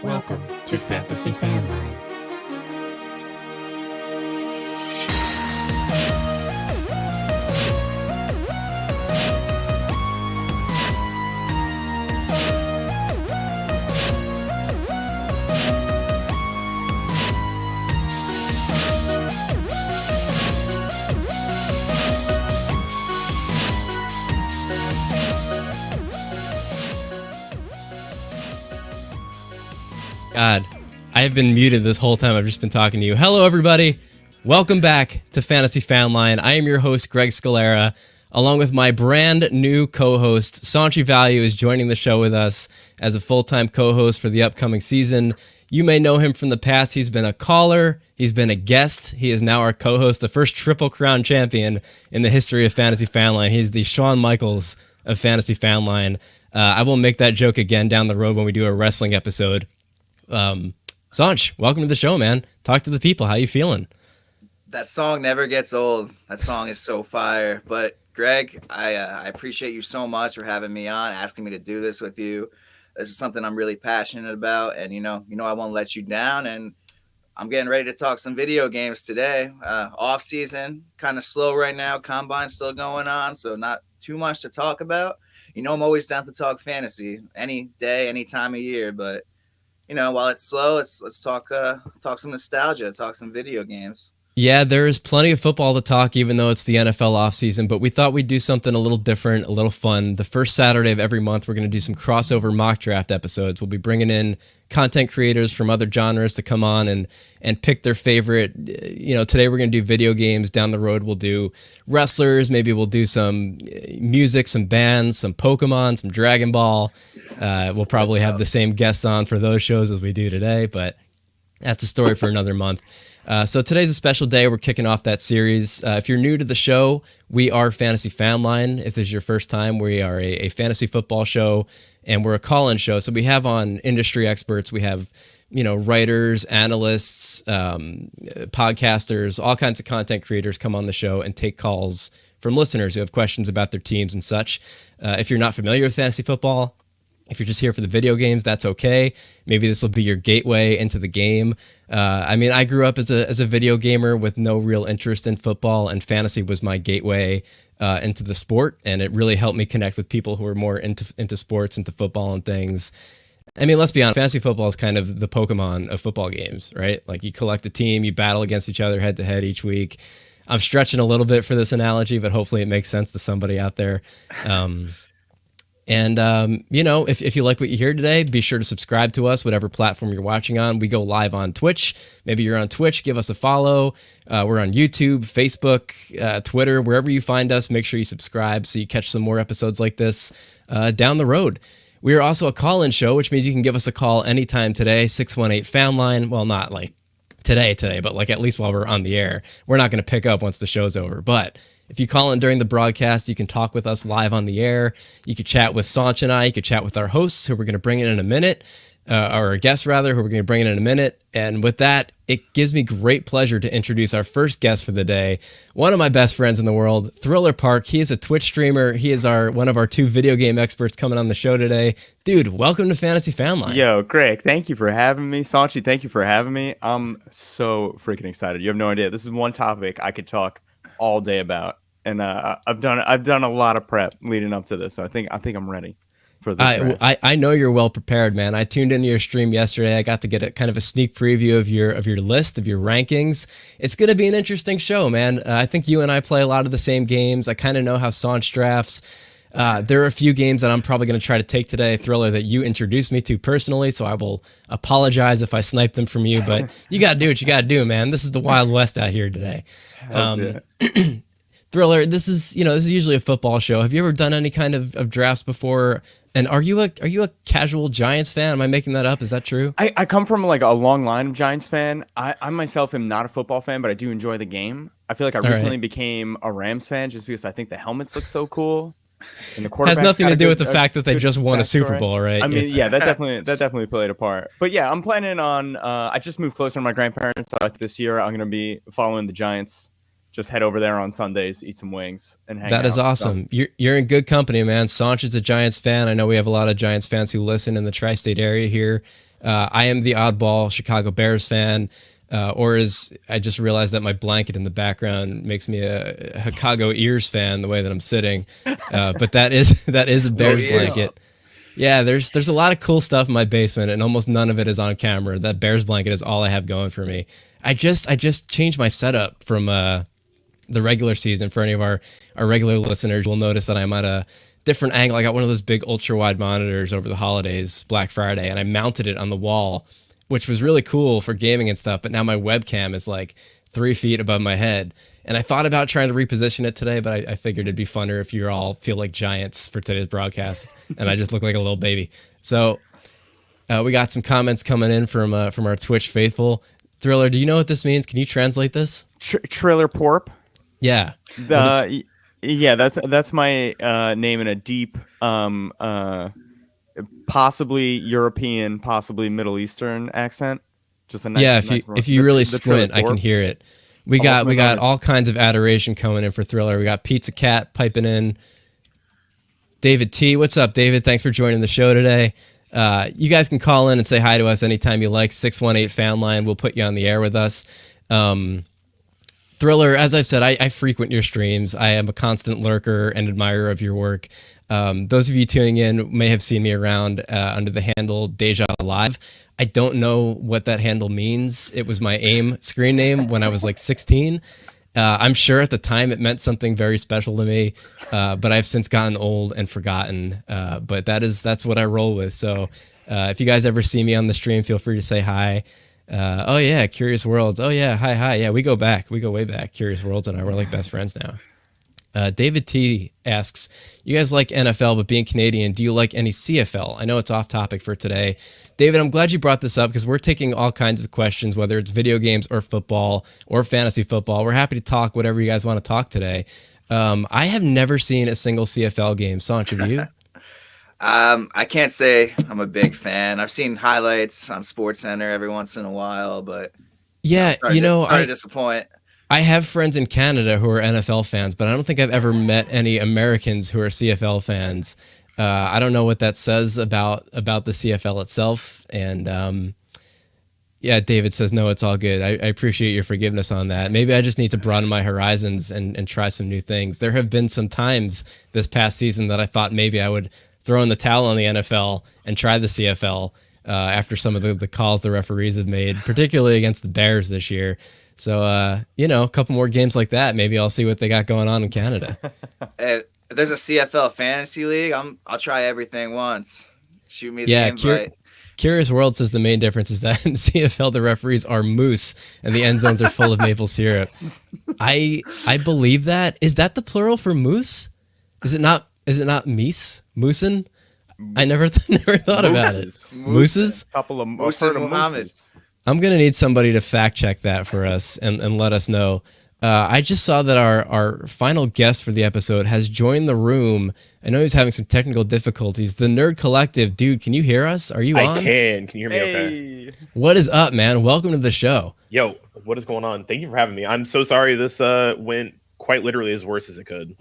Welcome to Fantasy Fanline. God, I have been muted this whole time. I've just been talking to you. Hello, everybody. Welcome back to Fantasy Fanline. I am your host, Greg Scalera, along with my brand new co-host, Sanchi Value, is joining the show with us as a full-time co-host for the upcoming season. You may know him from the past. He's been a caller. He's been a guest. He is now our co-host, the first Triple Crown champion in the history of Fantasy Fanline. He's the Shawn Michaels of Fantasy Fanline. I will make that joke again down the road when we do a wrestling episode. Sanch, welcome to the show, man. Talk to the people. How you feeling? That song never gets old. That song is so fire. But Greg, I appreciate you so much for having me on, asking me to do this with you. This is something I'm really passionate about, and you know I won't let you down. And I'm getting ready to talk some video games today. Off season, kind of slow right now. Combine's still going on, so not too much to talk about. You know, I'm always down to talk fantasy any day, any time of year, but you know, while it's slow, let's talk some nostalgia, talk some video games. Yeah, there is plenty of football to talk, even though it's the NFL offseason, but we thought we'd do something a little different, a little fun. The first Saturday of every month, we're going to do some crossover mock draft episodes. We'll be bringing in content creators from other genres to come on and pick their favorite. You know, today we're going to do video games. Down the road, we'll do wrestlers. Maybe we'll do some music, some bands, some Pokemon, some Dragon Ball. We'll probably have the same guests on for those shows as we do today, but that's a story for another month. So today's a special day. We're kicking off that series. If you're new to the show, we are Fantasy Fanline. If this is your first time, we are a fantasy football show, and we're a call-in show. So we have on industry experts. We have, you know, writers, analysts, podcasters, all kinds of content creators come on the show and take calls from listeners who have questions about their teams and such. If you're not familiar with fantasy football, if you're just here for the video games, that's okay. Maybe this will be your gateway into the game. I mean, I grew up as a video gamer with no real interest in football, and fantasy was my gateway into the sport, and it really helped me connect with people who are more into sports, into football and things. I mean, let's be honest, fantasy football is kind of the Pokemon of football games, right? Like, you collect a team, you battle against each other head to head each week. I'm stretching a little bit for this analogy, but hopefully it makes sense to somebody out there. And, you know, if you like what you hear today, be sure to subscribe to us, whatever platform you're watching on. We go live on Twitch. Maybe you're on Twitch, give us a follow. We're on YouTube, Facebook, Twitter, wherever you find us. Make sure you subscribe so you catch some more episodes like this down the road. We are also a call-in show, which means you can give us a call anytime today, 618-FANLINE. Well, not like today, but like at least while we're on the air. We're not going to pick up once the show's over, but if you call in during the broadcast, you can talk with us live on the air. You could chat with Sanch and I. You could chat with our hosts, who we're going to bring in a minute, or our guests, rather, who we're going to bring in a minute. And with that, it gives me great pleasure to introduce our first guest for the day, one of my best friends in the world, Thriller Park. He is a Twitch streamer. He is one of our two video game experts coming on the show today. Dude, welcome to Fantasy Fanline. Yo, Greg, thank you for having me. Sanchi, thank you for having me. I'm so freaking excited. You have no idea. This is one topic I could talk all day about, and I've done a lot of prep leading up to this, so I think I'm ready for this. I know you're well prepared, man. I tuned into your stream yesterday. I got to get a kind of a sneak preview of your list, of your rankings. It's going to be an interesting show, man. I think you and I play a lot of the same games. I kind of know how Sanch drafts. There are a few games that I'm probably going to try to take today, Thriller, that you introduced me to personally, so I will apologize if I snipe them from you, but you got to do what you got to do, man. This is the Wild West out here today. Thriller, this is usually a football show. Have you ever done any kind of drafts before? And are you a casual Giants fan? Am I making that up? Is that true? I come from like a long line of Giants fan. I myself am not a football fan, but I do enjoy the game. I feel like I recently became a Rams fan just because I think the helmets look so cool. And the has nothing to do with the fact that they just won a Super Bowl, right? I mean, yeah, that definitely played a part. But yeah, I'm planning on. I just moved closer to my grandparents, so this year I'm going to be following the Giants. Just head over there on Sundays, eat some wings, and hang out. That is awesome. So, you're in good company, man. Sanch is a Giants fan. I know we have a lot of Giants fans who listen in the tri-state area here. I am the oddball Chicago Bears fan. Or as I just realized that my blanket in the background makes me a Chicago Ears fan the way that I'm sitting. But that is a Bears blanket. Yeah, there's a lot of cool stuff in my basement, and almost none of it is on camera. That Bears blanket is all I have going for me. I just changed my setup from the regular season. For any of our regular listeners, you'll notice that I'm at a different angle. I got one of those big ultra wide monitors over the holidays, Black Friday, and I mounted it on the wall, which was really cool for gaming and stuff. But now my webcam is like 3 feet above my head. And I thought about trying to reposition it today, but I figured it'd be funner if you all feel like giants for today's broadcast, and I just look like a little baby. So we got some comments coming in from our Twitch faithful. Thriller, do you know what this means? Can you translate this? Trailer Porp. Yeah. Yeah, that's my name in a deep, possibly European, possibly Middle Eastern accent. Just a nice. Yeah, if you really the squint, I can hear it. We got all kinds of adoration coming in for Thriller. We got Pizza Cat piping in. David T, what's up, David? Thanks for joining the show today. You guys can call in and say hi to us anytime you like. 618 fan line. We'll put you on the air with us. Thriller, as I've said, I frequent your streams. I am a constant lurker and admirer of your work. Those of you tuning in may have seen me around under the handle Deja Live. I don't know what that handle means. It was my AIM screen name when I was like 16. I'm sure at the time it meant something very special to me, but I've since gotten old and forgotten. But that's what I roll with. So if you guys ever see me on the stream, feel free to say hi. Oh yeah, Curious Worlds. Oh yeah, hi. Yeah, we go way back. Curious Worlds and I, we're like best friends now. David T asks, you guys like NFL, but being Canadian, do you like any CFL? I know it's off topic for today. David, I'm glad you brought this up because we're taking all kinds of questions, whether it's video games or football or fantasy football. We're happy to talk whatever you guys want to talk today. I have never seen a single CFL game. Sanch, have you? I can't say I'm a big fan. I've seen highlights on SportsCenter every once in a while, but yeah, sorry to disappoint. I have friends in Canada who are NFL fans, but I don't think I've ever met any Americans who are CFL fans. I don't know what that says about the CFL itself. And yeah, David says, no, it's all good. I appreciate your forgiveness on that. Maybe I just need to broaden my horizons and try some new things. There have been some times this past season that I thought maybe I would throw in the towel on the NFL and try the CFL after some of the calls the referees have made, particularly against the Bears this year. So, a couple more games like that, maybe I'll see what they got going on in Canada. If there's a CFL fantasy league, I'll try everything once. Shoot me the invite. Curious World says the main difference is that in CFL the referees are moose and the end zones are full of maple syrup. I believe that. Is that the plural for moose? Is it not meese? Moosin? I never thought about it. Mooses? Couple of Moose and Muhammad. I'm going to need somebody to fact check that for us and let us know. I just saw that our final guest for the episode has joined the room. I know he's having some technical difficulties. The Nerd Collective, dude, can you hear us? Are you on? I can. Can you hear me okay? What is up, man? Welcome to the show. Yo, what is going on? Thank you for having me. I'm so sorry this went quite literally as worse as it could.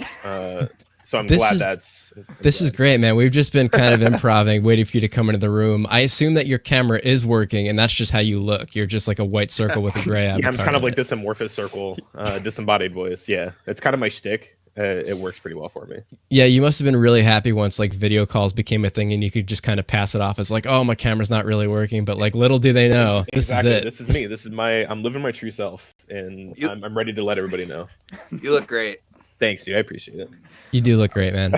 So I'm glad this is great, man. We've just been kind of improvising, waiting for you to come into the room. I assume that your camera is working, and that's just how you look. You're just like a white circle with a gray avatar. Yeah, I'm just kind of like this amorphous circle, disembodied voice. Yeah, it's kind of my shtick. It works pretty well for me. Yeah, you must have been really happy once like video calls became a thing, and you could just kind of pass it off as like, oh, my camera's not really working. But like, little do they know, exactly. This is it. This is me. I'm living my true self, and I'm ready to let everybody know. You look great. Thanks, dude. I appreciate it. You do look great, man.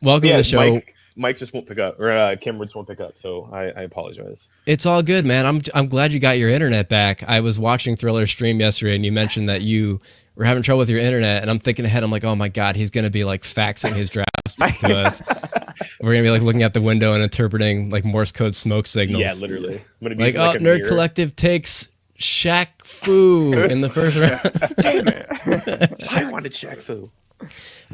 Welcome to the show. Mike just won't pick up, or Cameron just won't pick up, so I apologize. It's all good, man. I'm glad you got your internet back. I was watching Thriller's stream yesterday, and you mentioned that you were having trouble with your internet, and I'm thinking ahead. I'm like, oh my god, he's gonna be like faxing his drafts to us. We're gonna be like looking out the window and interpreting like Morse code smoke signals. Yeah, literally. I'm gonna be like, Nerd mirror. Collective takes Shaq Fu in the first round. Damn it! I wanted Shaq Fu.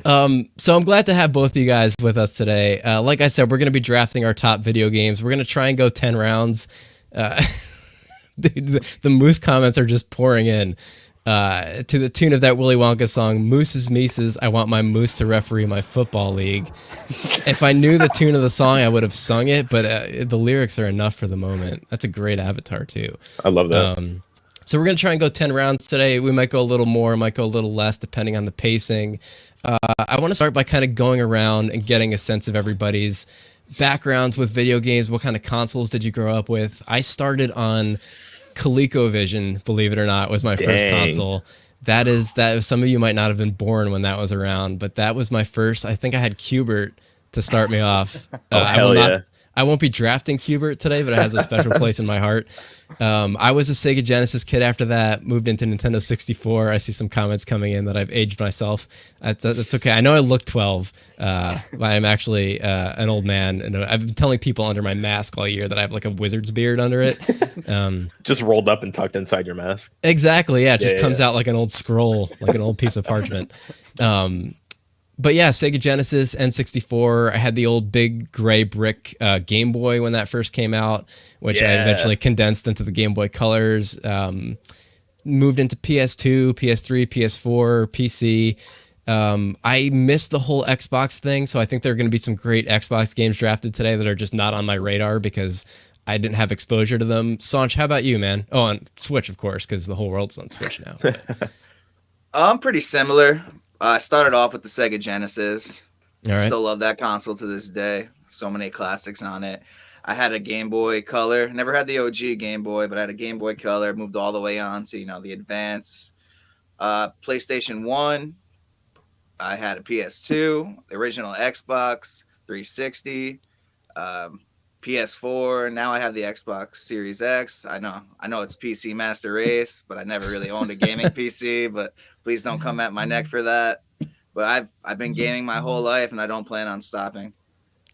So I'm glad to have both of you guys with us today. Like I said, we're going to be drafting our top video games. We're going to try and go 10 rounds. The Moose comments are just pouring in. to the tune of that Willy Wonka song, Moose's Mises, I want my moose to referee my football league. If I knew the tune of the song, I would have sung it, but the lyrics are enough for the moment. That's a great avatar, too. I love that. So we're going to try and go 10 rounds today. We might go a little more, might go a little less, depending on the pacing. I want to start by kind of going around and getting a sense of everybody's backgrounds with video games. What kind of consoles did you grow up with? I started on ColecoVision, believe it or not, was my first console. That some of you might not have been born when that was around, but that was my first. I think I had Qbert to start me off. Hell yeah. I won't be drafting Qbert today, but it has a special place in my heart. I was a Sega Genesis kid after that, moved into Nintendo 64. I see some comments coming in that I've aged myself. That's okay. I know I look 12, but I'm actually an old man. And I've been telling people under my mask all year that I have like a wizard's beard under it. Just rolled up and tucked inside your mask. Exactly. Yeah, it just comes out like an old scroll, like an old piece of parchment. But yeah, Sega Genesis, N64. I had the old big gray brick Game Boy when that first came out, which I eventually condensed into the Game Boy Colors. Moved into PS2, PS3, PS4, PC. I missed the whole Xbox thing, so I think there are going to be some great Xbox games drafted today that are just not on my radar because I didn't have exposure to them. Sanch, how about you, man? Oh, on Switch, of course, because the whole world's on Switch now. I'm pretty similar. I started off with the Sega Genesis. All right. Still love that console to this day. So many classics on it. I had a Game Boy Color. Never had the OG Game Boy, but I had a Game Boy Color. Moved all the way on to, the Advance. PlayStation 1. I had a PS2. The original Xbox 360. PS4. Now I have the Xbox Series X. I know it's PC Master Race, but I never really owned a gaming PC, but please don't come at my neck for that. But I've been gaming my whole life, and I don't plan on stopping.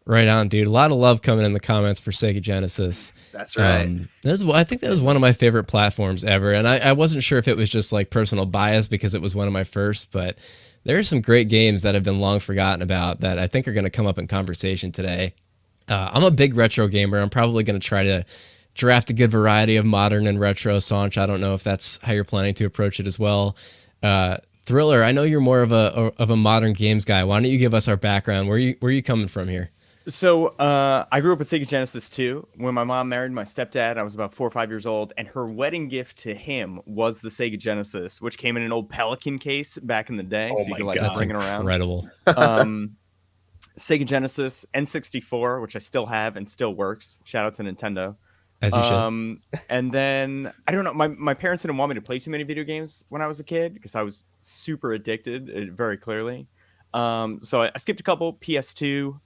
Right on, dude. A lot of love coming in the comments for Sega Genesis. That's right. I think that was one of my favorite platforms ever, and I wasn't sure if it was just like personal bias because it was one of my first, but there are some great games that have been long forgotten about that I think are going to come up in conversation today. I'm a big retro gamer. I'm probably going to try to draft a good variety of modern and retro. Sanch, I don't know if that's how you're planning to approach it as well. Thriller, I know you're more of a modern games guy. Why don't you give us our background? Where are you coming from here? So I grew up with Sega Genesis too. When my mom married my stepdad, I was about 4 or 5 years old, and her wedding gift to him was the Sega Genesis, which came in an old Pelican case back in the day. Oh so you my could, like, God. bring it around. Incredible. Sega Genesis, N64, which I still have and still works. Shout out to Nintendo. As you should. And then, I don't know, my parents didn't want me to play too many video games when I was a kid because I was super addicted, very clearly. So I skipped a couple. PS2,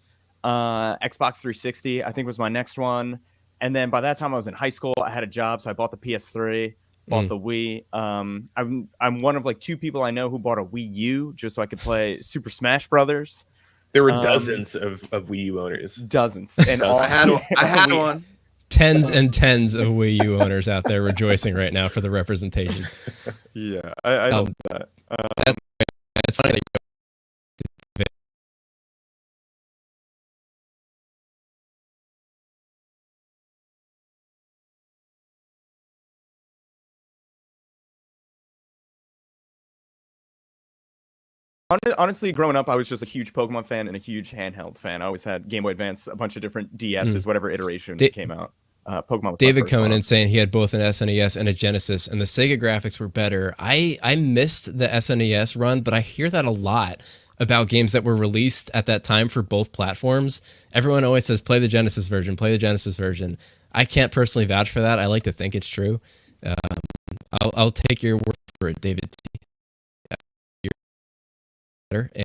Xbox 360, I think was my next one. And then by that time I was in high school. I had a job, so I bought the PS3, bought the Wii. I'm one of like 2 people I know who bought a Wii U just so I could play Super Smash Brothers. There were dozens of Wii U owners. Dozens. And I had one. Tens and tens of Wii U owners out there rejoicing right now for the representation. Yeah, I love that. It's funny that Honestly, growing up, I was just a huge Pokemon fan and a huge handheld fan. I always had Game Boy Advance, a bunch of different DSs, whatever iteration came out. Pokemon was David my first coming one. in saying he had both an SNES and a Genesis, and the Sega graphics were better. I missed the SNES run, but I hear that a lot about games that were released at that time for both platforms. Everyone always says, play the Genesis version, play the Genesis version. I can't personally vouch for that. I like to think it's true. I'll take your word for it, David T.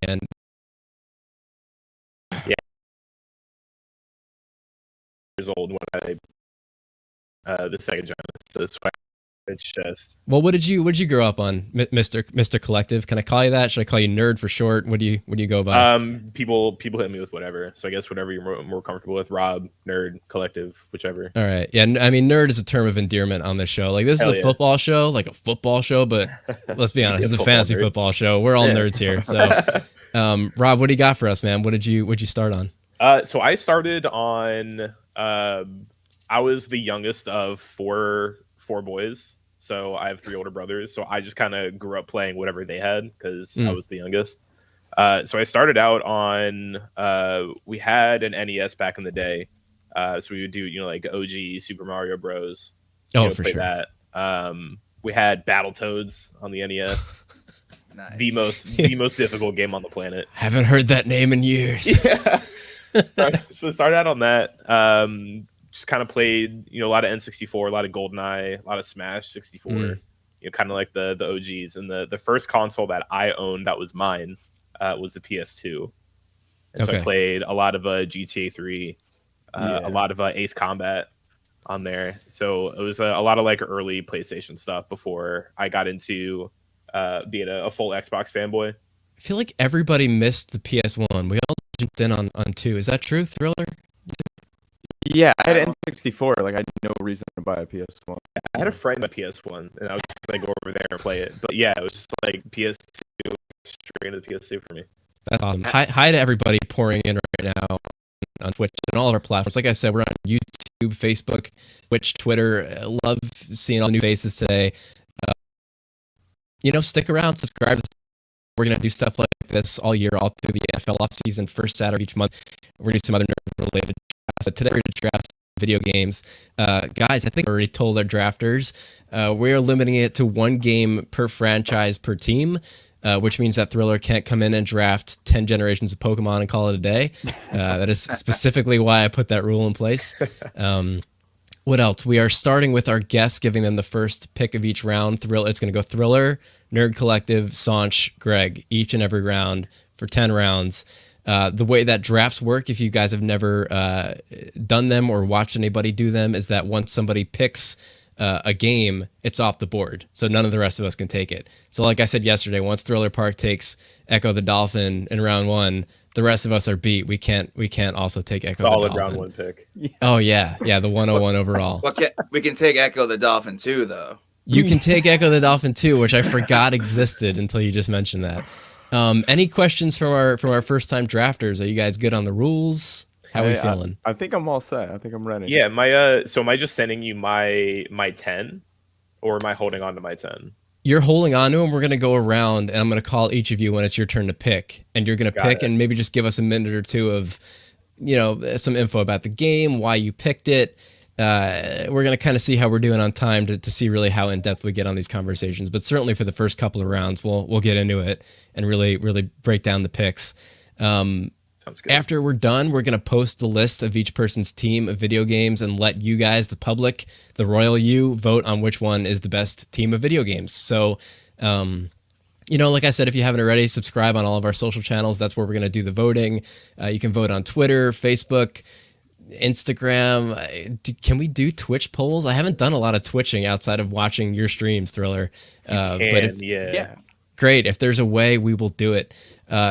And Years old when I the Sega Genesis. It's just what did you grow up on, Mr. Collective? Can I call you that? Should I call you Nerd for short? What do you go by? People hit me with whatever. So I guess whatever you're more comfortable with. Rob, Nerd, Collective, whichever. All right. Yeah, I mean, nerd is a term of endearment on this show. Like, this is a football show, like a football show, but let's be honest, it's a fantasy football show. We're all nerds here. So, Rob, what do you got for us, man? What'd you start on? So I started on. I was the youngest of four boys. So I have 3 older brothers. So I just kind of grew up playing whatever they had because I was the youngest. So I started out on, we had an NES back in the day. So we would do, like OG Super Mario Bros. For play sure. That. We had Battletoads on the NES. Nice. The most difficult game on the planet. Haven't heard that name in years. Yeah. So started out on that. Just kind of played, a lot of N64, a lot of GoldenEye, a lot of Smash 64. Kind of like the OGs. And the first console that I owned that was mine was the PS2. And so I played a lot of GTA 3, a lot of Ace Combat on there. So it was a lot of like early PlayStation stuff before I got into being a full Xbox fanboy. I feel like everybody missed the PS1. We all jumped in on 2. Is that true, Thriller? Yeah, I had N64. Like, I had no reason to buy a PS1. I had a friend with PS1, and I would just like go over there and play it. But yeah, it was just like PS2 straight into the PS2 for me. That's awesome. Hi to everybody pouring in right now on Twitch and all of our platforms. Like I said, we're on YouTube, Facebook, Twitch, Twitter. Love seeing all the new faces today. Stick around, subscribe. We're going to do stuff like this all year, all through the NFL offseason, first Saturday each month. We're going to do some other nerd-related drafts. So today we're going to draft video games. Guys, I think I already told our drafters, we're limiting it to 1 game per franchise per team, which means that Thriller can't come in and draft 10 generations of Pokemon and call it a day. That is specifically why I put that rule in place. What else? We are starting with our guests, giving them the first pick of each round. It's going to go Thriller, Nerd Collective, Sanch, Greg, each and every round for 10 rounds. The way that drafts work, if you guys have never done them or watched anybody do them, is that once somebody picks a game, it's off the board. So none of the rest of us can take it. So like I said yesterday, once Thriller Park takes Echo the Dolphin in round 1, the rest of us are beat. We can't also take Echo the Dolphin. Solid round 1 pick. Oh yeah, the 101 overall. We can take Echo the Dolphin too, though. You can take Echo the Dolphin too, which I forgot existed until you just mentioned that. Any questions from our first time drafters? Are you guys good on the rules? How are we feeling? I think I'm all set. I think I'm ready. Yeah, so am I just sending you my 10, or am I holding on to my 10? You're holding on to them. We're going to go around, and I'm going to call each of you when it's your turn to pick. And you're going to pick and maybe just give us a minute or two of, some info about the game, why you picked it. We're going to kind of see how we're doing on time to see really how in-depth we get on these conversations. But certainly for the first couple of rounds, we'll get into it and really break down the picks. After we're done, we're going to post the list of each person's team of video games and let you guys, the public, the royal you, vote on which one is the best team of video games. So, like I said, if you haven't already, subscribe on all of our social channels. That's where we're going to do the voting. You can vote on Twitter, Facebook, Instagram. Can we do Twitch polls? I haven't done a lot of twitching outside of watching your streams, Thriller. Great. If there's a way, we will do it.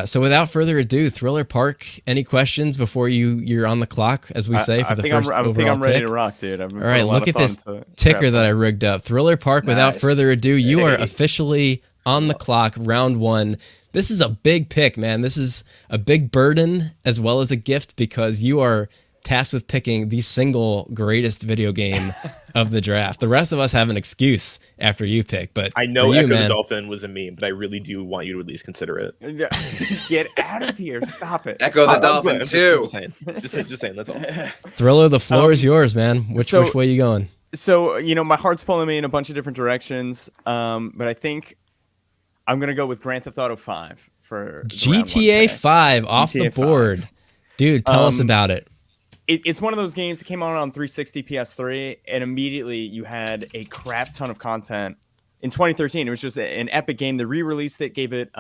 So without further ado, Thriller Park, any questions before you're on the clock, as we say, for the first overall pick? I think I'm ready to rock, dude. All right, look at this ticker that I rigged up. Thriller Park, without further ado, you are officially on the clock, round 1. This is a big pick, man. This is a big burden as well as a gift because you are tasked with picking the single greatest video game of the draft. The rest of us have an excuse after you pick, but I know Echo the Dolphin was a meme, but I really do want you to at least consider it. Get out of here. Stop it. Echo the Dolphin too. Just saying, that's all. Thriller, the floor is yours, man. Which way you going? So, my heart's pulling me in a bunch of different directions, but I think I'm going to go with Grand Theft Auto 5 for GTA 5 off the board. Dude, tell us about it. It's one of those games that came out on 360 PS3, and immediately you had a crap ton of content. In 2013, it was just an epic game. They re-released it, gave it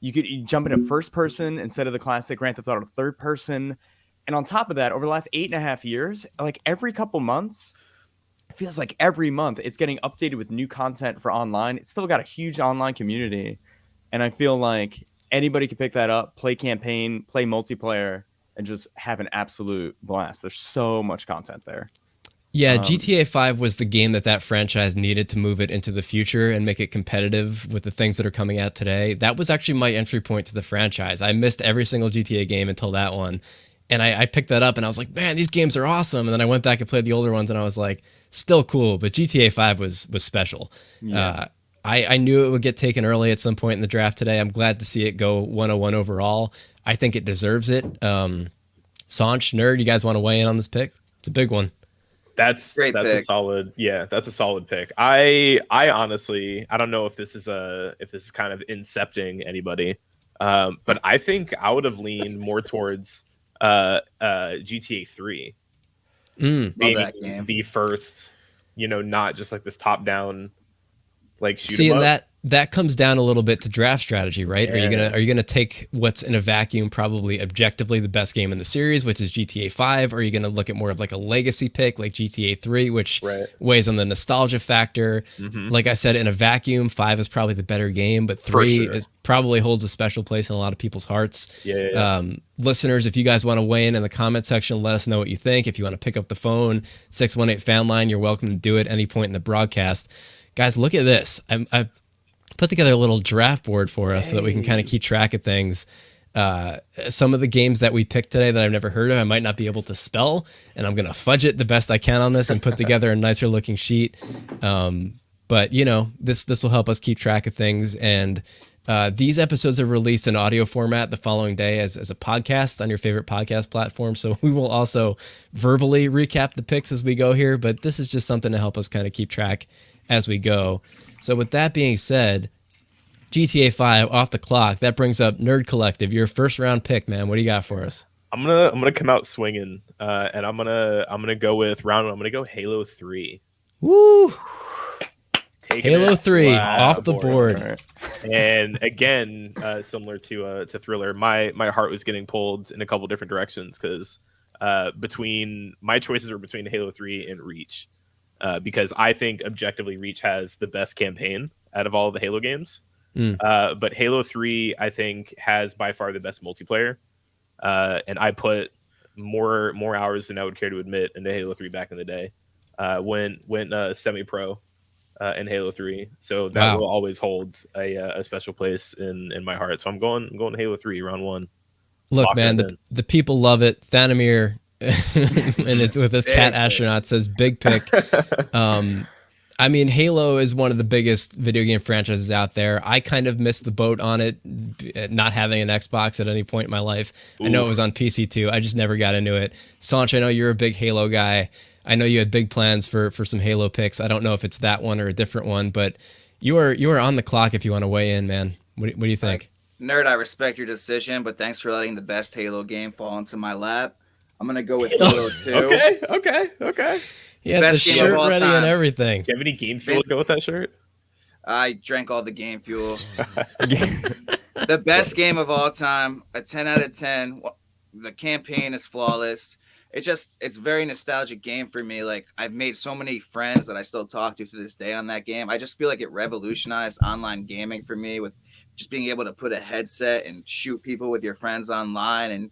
you could jump into first person instead of the classic Grand Theft Auto third person. And on top of that, over the last 8.5 years, like every couple months, it feels like every month it's getting updated with new content for online. It's still got a huge online community, and I feel like anybody could pick that up, play campaign, play multiplayer, and just have an absolute blast. There's so much content there. Yeah, GTA 5 was the game that franchise needed to move it into the future and make it competitive with the things that are coming out today. That was actually my entry point to the franchise. I missed every single GTA game until that one. And I picked that up and I was like, man, these games are awesome. And then I went back and played the older ones and I was like, still cool, but GTA 5 was special. Yeah. I knew it would get taken early at some point in the draft today. I'm glad to see it go 101 overall. I think it deserves it. Sanch, Nerd, you guys want to weigh in on this pick? It's a big one. That's Great a pick. solid, yeah, that's a solid pick. I honestly, I don't know if this is kind of incepting anybody, but I think I would have leaned more towards GTA 3 Love being that game. the first, not just like this top down like shoot 'em See, and up. that comes down a little bit to draft strategy, right? Yeah. Are you gonna take what's in a vacuum, probably objectively the best game in the series, which is GTA 5? Or are you gonna look at more of like a legacy pick like GTA 3, which Right. weighs on the nostalgia factor? Like I said, in a vacuum, 5 is probably the better game, but 3 sure. is probably holds a special place in a lot of people's hearts. Yeah. Listeners, if you guys want to weigh in the comment section, let us know what you think. If you want to pick up the phone, 618 fan line, you're welcome to do it any point in the broadcast. Guys, look at this. I put together a little draft board for us so that we can kind of keep track of things. Some of the games that we picked today that I've never heard of, I might not be able to spell, and I'm going to fudge it the best I can on this and put together a nicer looking sheet. But this will help us keep track of things. And these episodes are released in audio format the following day as a podcast on your favorite podcast platform. So we will also verbally recap the picks as we go here, but this is just something to help us kind of keep track as we go. So with that being said, GTA 5 off the clock. That brings up Nerd Collective, your first round pick, man. What do you got for us? I'm gonna come out swinging, and I'm gonna go with round one. I'm gonna go Halo 3. Woo! Taking Halo it 3 off off the board. All right. And again, similar to Thriller, my heart was getting pulled in a couple different directions because between my choices were between Halo 3 and Reach, because I think objectively Reach has the best campaign out of all of the Halo games. But Halo 3, I think, has by far the best multiplayer, and I put more hours than I would care to admit into Halo 3 back in the day. Went semi-pro in Halo 3, so that Wow. will always hold a special place in my heart. So I'm going Halo 3 round one. Look, Lock man, it in. the people love it. Thanamir and it's with his cat Big pick. astronaut says big pick. I mean, Halo is one of the biggest video game franchises out there. I kind of missed the boat on it, not having an Xbox at any point in my life. I know it was on PC too. I just never got into it. Sanch, I know you're a big Halo guy. I know you had big plans for some Halo picks. I don't know if it's that one or a different one, but you are on the clock if you want to weigh in, man. What do you think? Nerd, I respect your decision, but thanks for letting the best Halo game fall into my lap. I'm gonna go with Halo 2. Okay. Yeah, the Best game of shirt all ready time. and everything. Do you have any game fuel to go with that shirt? I drank all the game fuel. The best game of all time, a 10 out of 10. The campaign is flawless. It's a very nostalgic game for me. Like, I've made so many friends that I still talk to this day on that game. I just feel like it revolutionized online gaming for me, with just being able to put a headset and shoot people with your friends online. And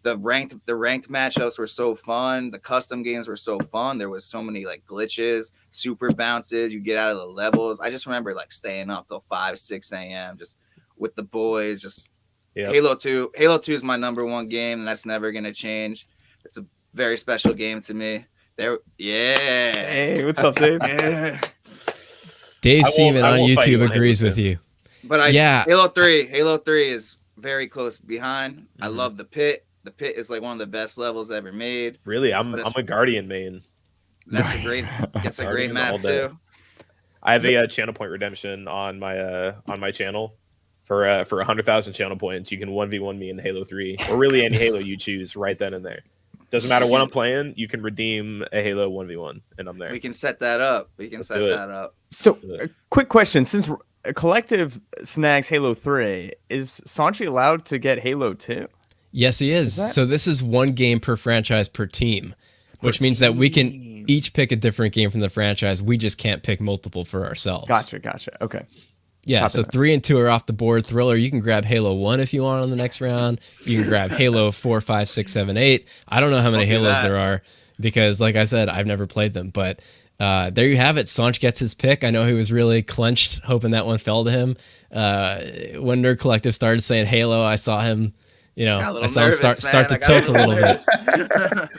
the ranked matchups were so fun. The custom games were so fun. There was so many like glitches, super bounces. You get out of the levels. I just remember like staying up till 5, 6 a.m. just with the boys. Just Yep. Halo 2. Halo 2 is my number one game, and that's never gonna change. It's a very special game to me. Yeah. Hey, what's up, Dave? Yeah. Dave I Seaman on won't fight you YouTube on agrees Halo with 2. you. But Yeah. Halo 3 is very close behind. I love the pit. The pit is like one of the best levels ever made. Really, I'm But it's- a Guardian main. That's a great. It's a great Guardian all map day. too. I have a channel point redemption on my channel for 100,000 channel points. You can 1v1 me in Halo 3 or really any Halo you choose right then and there. Doesn't matter what I'm playing. You can redeem a Halo 1v1, and I'm there. We can set that up. Let's do it. So, a quick question: since Collective snags Halo 3, is Sanchi allowed to get Halo 2? Yes, he is. that- So this is one game per franchise per team, which means that we can each pick a different game from the franchise. We just can't pick multiple for ourselves. Gotcha. Okay. Yeah, Copy so that. 3 and 2 are off the board. Thriller, you can grab Halo 1 if you want on the next round. You can grab Halo 4, 5, 6, 7, 8. I don't know how many Don't do Halos that. there are because, like I said, I've never played them. But there you have it. Sanch gets his pick. I know he was really clenched, hoping that one fell to him. When Nerd Collective started saying Halo, I saw him, Got a little I saw him nervous, start to man. I got tilt a little bit. nervous.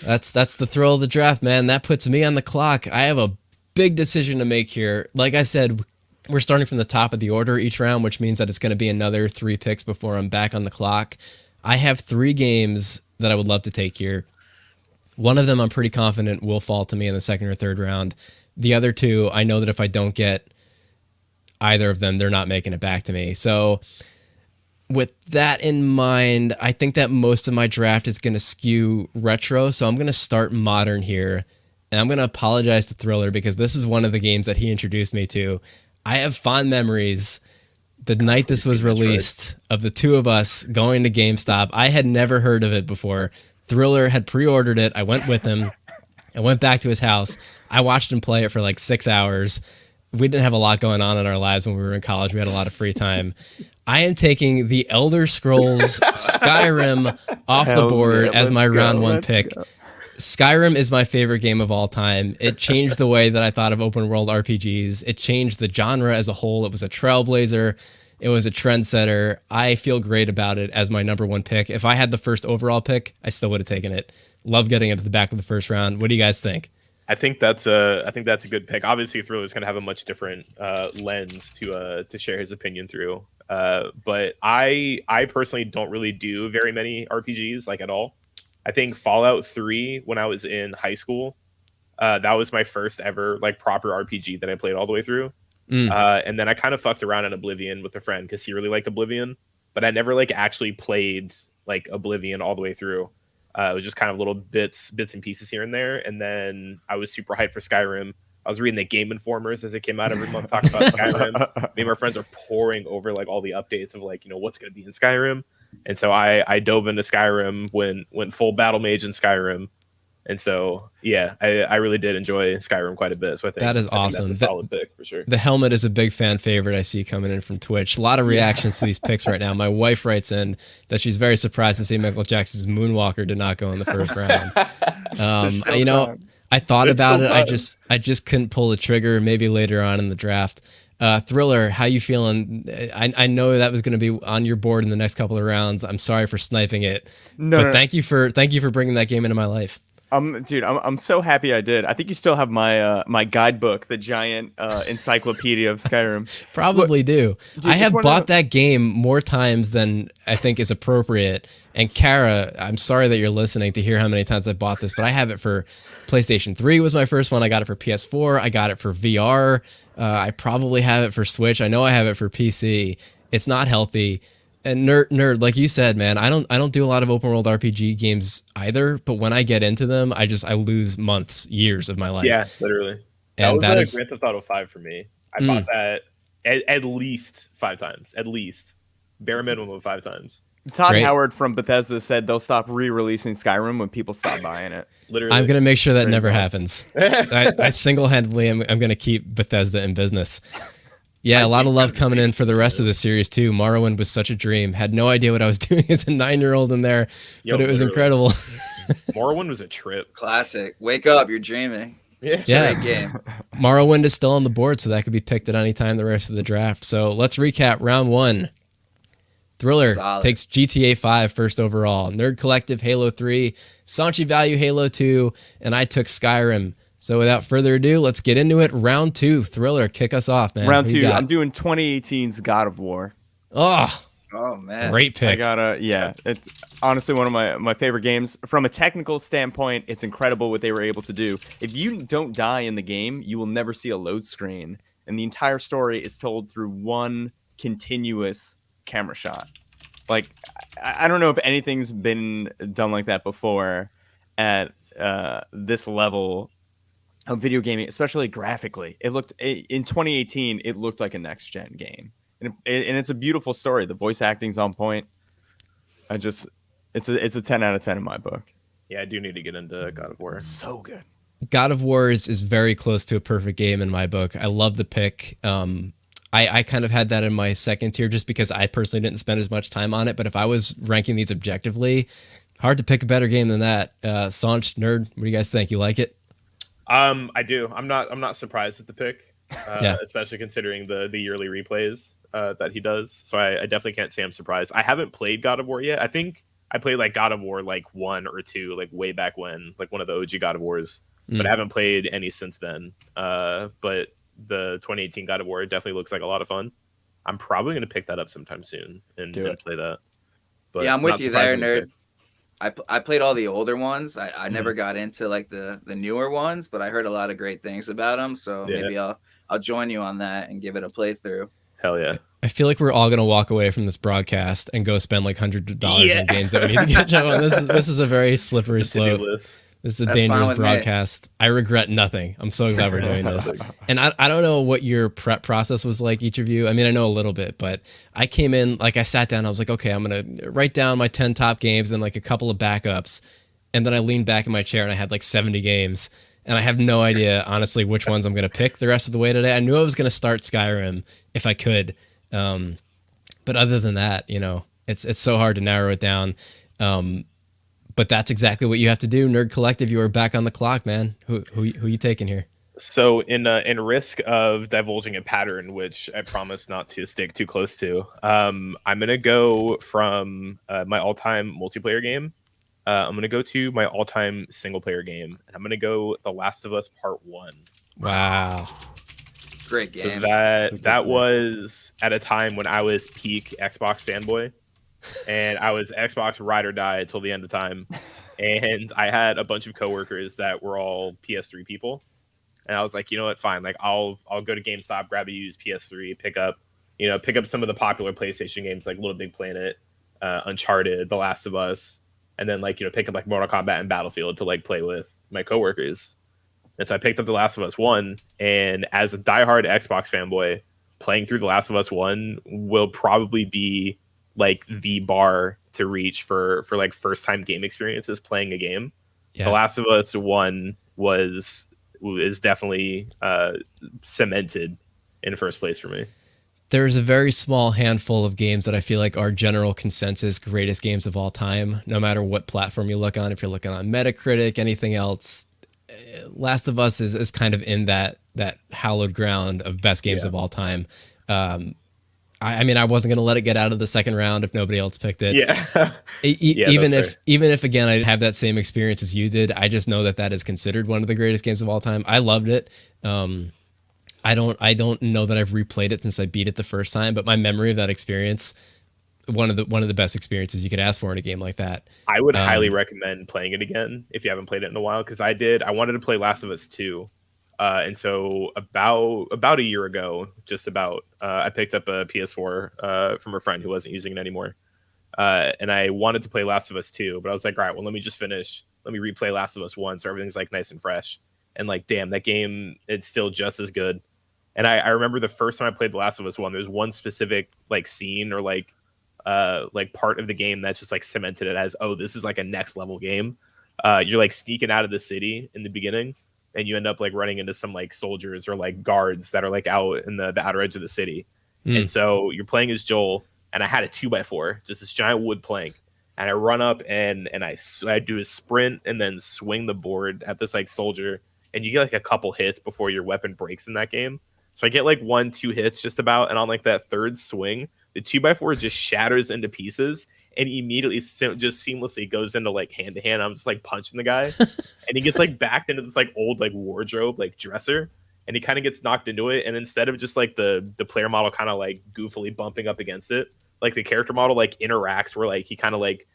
That's the thrill of the draft, man. That puts me on the clock. I have a big decision to make here. Like I said, we're starting from the top of the order each round, which means that it's going to be another 3 picks before I'm back on the clock. I have 3 games that I would love to take here. One of them I'm pretty confident will fall to me in the second or third round. The other 2, I know that if I don't get either of them, they're not making it back to me. So with that in mind, I think that most of my draft is going to skew retro. So I'm going to start modern here. And I'm going to apologize to Thriller because this is one of the games that he introduced me to. I have fond memories the night this was released of the 2 of us going to GameStop. I had never heard of it before. Thriller had pre-ordered it. I went with him. I went back to his house. I watched him play it for like 6 hours. We didn't have a lot going on in our lives when we were in college. We had a lot of free time. I am taking the Elder Scrolls Skyrim off the board as my round 1 pick. Skyrim is my favorite game of all time. It changed the way that I thought of open world RPGs. It changed the genre as a whole. It was a trailblazer. It was a trendsetter. I feel great about it as my number 1 pick. If I had the first overall pick, I still would have taken it. Love getting it at the back of the first round. What do you guys think? I think that's a good pick. Obviously, Thriller's going to have a much different lens to share his opinion through. But I personally don't really do very many RPGs, like, at all. I think Fallout 3, when I was in high school, that was my first ever like proper RPG that I played all the way through. And then I kind of fucked around in Oblivion with a friend because he really liked Oblivion, but I never like actually played like Oblivion all the way through. It was just kind of little bits and pieces here and there. And then I was super hyped for Skyrim. I was reading the Game Informers as it came out every month talking about Skyrim. Me and my friends are pouring over like all the updates of like, what's going to be in Skyrim. And so I dove into Skyrim, went full battle mage in Skyrim. And so, yeah, I really did enjoy Skyrim quite a bit. So I think that is awesome. That's a solid pick for sure. The Helmet is a big fan favorite I see coming in from Twitch. A lot of reactions to these picks right now. My wife writes in that she's very surprised to see Michael Jackson's Moonwalker did not go in the first round. I thought about it. I just couldn't pull the trigger. Maybe later on in the draft. Thriller, how you feeling? I know that was going to be on your board in the next couple of rounds. I'm sorry for sniping it, but thank you for bringing that game into my life. Dude, I'm so happy I did. I think you still have my my guidebook, the giant encyclopedia of Skyrim. Probably do. Dude, I have bought that game more times than I think is appropriate. And Kara, I'm sorry that you're listening to hear how many times I bought this, but I have it for PlayStation 3 was my first one. I got it for PS4. I got it for VR. I probably have it for Switch. I know I have it for PC. It's not healthy. And nerd, like you said, man, I don't do a lot of open world RPG games either. But when I get into them, I lose months, years of my life. Yeah, literally. And that was Grand Theft Auto 5 for me. I bought that at least 5 times, at least bare minimum of 5 times. Todd Howard from Bethesda said they'll stop re-releasing Skyrim when people stop buying it. Literally. I'm gonna make sure that never happens. I single-handedly am gonna keep Bethesda in business. Yeah, a lot of love coming in for the rest of the series too. Morrowind was such a dream. Had no idea what I was doing as a 9-year-old in there, but it was incredible. Morrowind was a trip. Classic. Wake up, you're dreaming. Yeah. Great game. Morrowind is still on the board, so that could be picked at any time the rest of the draft. So let's recap round 1. Thriller takes GTA 5 first overall. Nerd Collective, Halo 3. Sanchi Value, Halo 2. And I took Skyrim. So without further ado, let's get into it. Round 2. Thriller, kick us off, man. Round 2. I'm doing 2018's God of War. Oh, man. Great pick. It's honestly one of my favorite games. From a technical standpoint, it's incredible what they were able to do. If you don't die in the game, you will never see a load screen. And the entire story is told through one continuous camera shot. Like, I don't know if anything's been done like that before at this level of video gaming, especially graphically. In 2018, it looked like a next gen game, and it's a beautiful story. The voice acting's on point. It's a 10 out of 10 in my book. Yeah, I do need to get into God of War. So good. God of War is very close to a perfect game in my book. I love the pick. I kind of had that in my second tier just because I personally didn't spend as much time on it. But if I was ranking these objectively, hard to pick a better game than that. Sanch, Nerd, what do you guys think? You like it? I do. I'm not surprised at the pick, especially considering the yearly replays that he does. So I definitely can't say I'm surprised. I haven't played God of War yet. I think I played like God of War like 1 or 2 like way back when, like one of the OG God of Wars, but I haven't played any since then. But the 2018 God of War definitely looks like a lot of fun. I'm probably going to pick that up sometime soon and play that. But yeah, I'm with you there, nerd. pick. I played all the older ones. I never got into like the newer ones, but I heard a lot of great things about them. So maybe I'll join you on that and give it a playthrough. Hell yeah. I feel like we're all gonna walk away from this broadcast and go spend like hundreds of dollars on games that we need to catch up on. This is a very slippery slope. This is a dangerous broadcast. I regret nothing. I'm so glad we're doing this. And I don't know what your prep process was like, each of you. I mean, I know a little bit, but I came in, like I sat down, I was like, okay, I'm going to write down my 10 top games and like a couple of backups. And then I leaned back in my chair and I had like 70 games. And I have no idea, honestly, which ones I'm going to pick the rest of the way today. I knew I was going to start Skyrim if I could. But other than that, you know, it's so hard to narrow it down. But that's exactly what you have to do. Nerd Collective, you are back on the clock, man. Who you taking here? So in risk of divulging a pattern, which I promise not to stick too close to, I'm gonna go from my all-time multiplayer game. I'm gonna go to my all-time single-player game, and I'm gonna go The Last of Us Part 1. Wow, great game. So that was at a time when I was peak Xbox fanboy. And I was Xbox ride or die until the end of time. And I had a bunch of coworkers that were all PS3 people. And I was like, you know what, fine. Like I'll go to GameStop, grab a used PS3, pick up some of the popular PlayStation games like Little Big Planet, Uncharted, The Last of Us, and then pick up like Mortal Kombat and Battlefield to like play with my coworkers. And so I picked up The Last of Us 1, and as a diehard Xbox fanboy, playing through The Last of Us 1 will probably be like the bar to reach for like first time game experiences playing a game. The Last of Us 1 is definitely cemented in first place for me. There's a very small handful of games that I feel like are general consensus greatest games of all time, no matter what platform you look on. If you're looking on Metacritic, anything else, Last of Us is kind of in that hallowed ground of best games of all time. I mean, I wasn't going to let it get out of the second round if nobody else picked it. Yeah. Even if again, I have that same experience as you did, I just know that is considered one of the greatest games of all time. I loved it. I don't know that I've replayed it since I beat it the first time, but my memory of that experience, one of the best experiences you could ask for in a game like that. I would highly recommend playing it again if you haven't played it in a while, because I wanted to play Last of Us 2. And so about a year ago, I picked up a PS4 from a friend who wasn't using it anymore. And I wanted to play Last of Us 2, but I was like, all right, well, let me replay Last of Us 1 so everything's like nice and fresh. And like, damn, that game, it's still just as good. And I remember the first time I played The Last of Us 1, there's one specific like scene or like part of the game that's just like cemented it as, oh, this is like a next level game. You're like sneaking out of the city in the beginning, and you end up like running into some like soldiers or like guards that are like out in the outer edge of the city. And so you're playing as Joel, and I had a 2x4, just this giant wood plank. And I run up and I do a sprint and then swing the board at this like soldier, and you get like a couple hits before your weapon breaks in that game. So I get like 1-2 hits just about, and on like that third swing, the 2x4 just shatters into pieces and immediately just seamlessly goes into like hand to hand. I'm just like punching the guy, and he gets like backed into this like old like wardrobe like dresser, and he kind of gets knocked into it. And instead of just like the player model kind of like goofily bumping up against it, like the character model like interacts where like he kind of like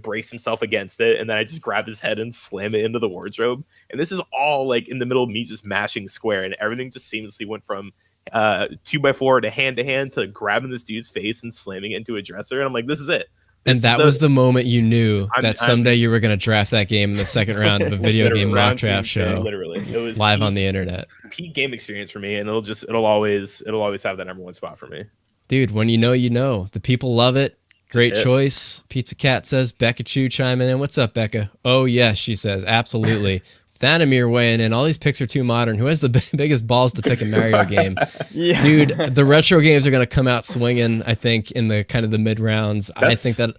brace himself against it, and then I just grab his head and slam it into the wardrobe. And this is all like in the middle of me just mashing square, and everything just seamlessly went from 2x4 to hand to grabbing this dude's face and slamming it into a dresser. And I'm like, this is it. And that was the moment you knew that someday you were going to draft that game in the second round of a video game mock draft show. Literally, it was live on the internet. Peak game experience for me, and it'll always have that number one spot for me. Dude, when you know, the people love it. Great choice. Pizza Cat says, Becca Chu chiming in. What's up, Becca? Oh yes, she says, absolutely. Thanamir weighing in. All these picks are too modern. Who has the biggest balls to pick a Mario game? Yeah. Dude, the retro games are going to come out swinging, I think, in the kind of the mid rounds. I think that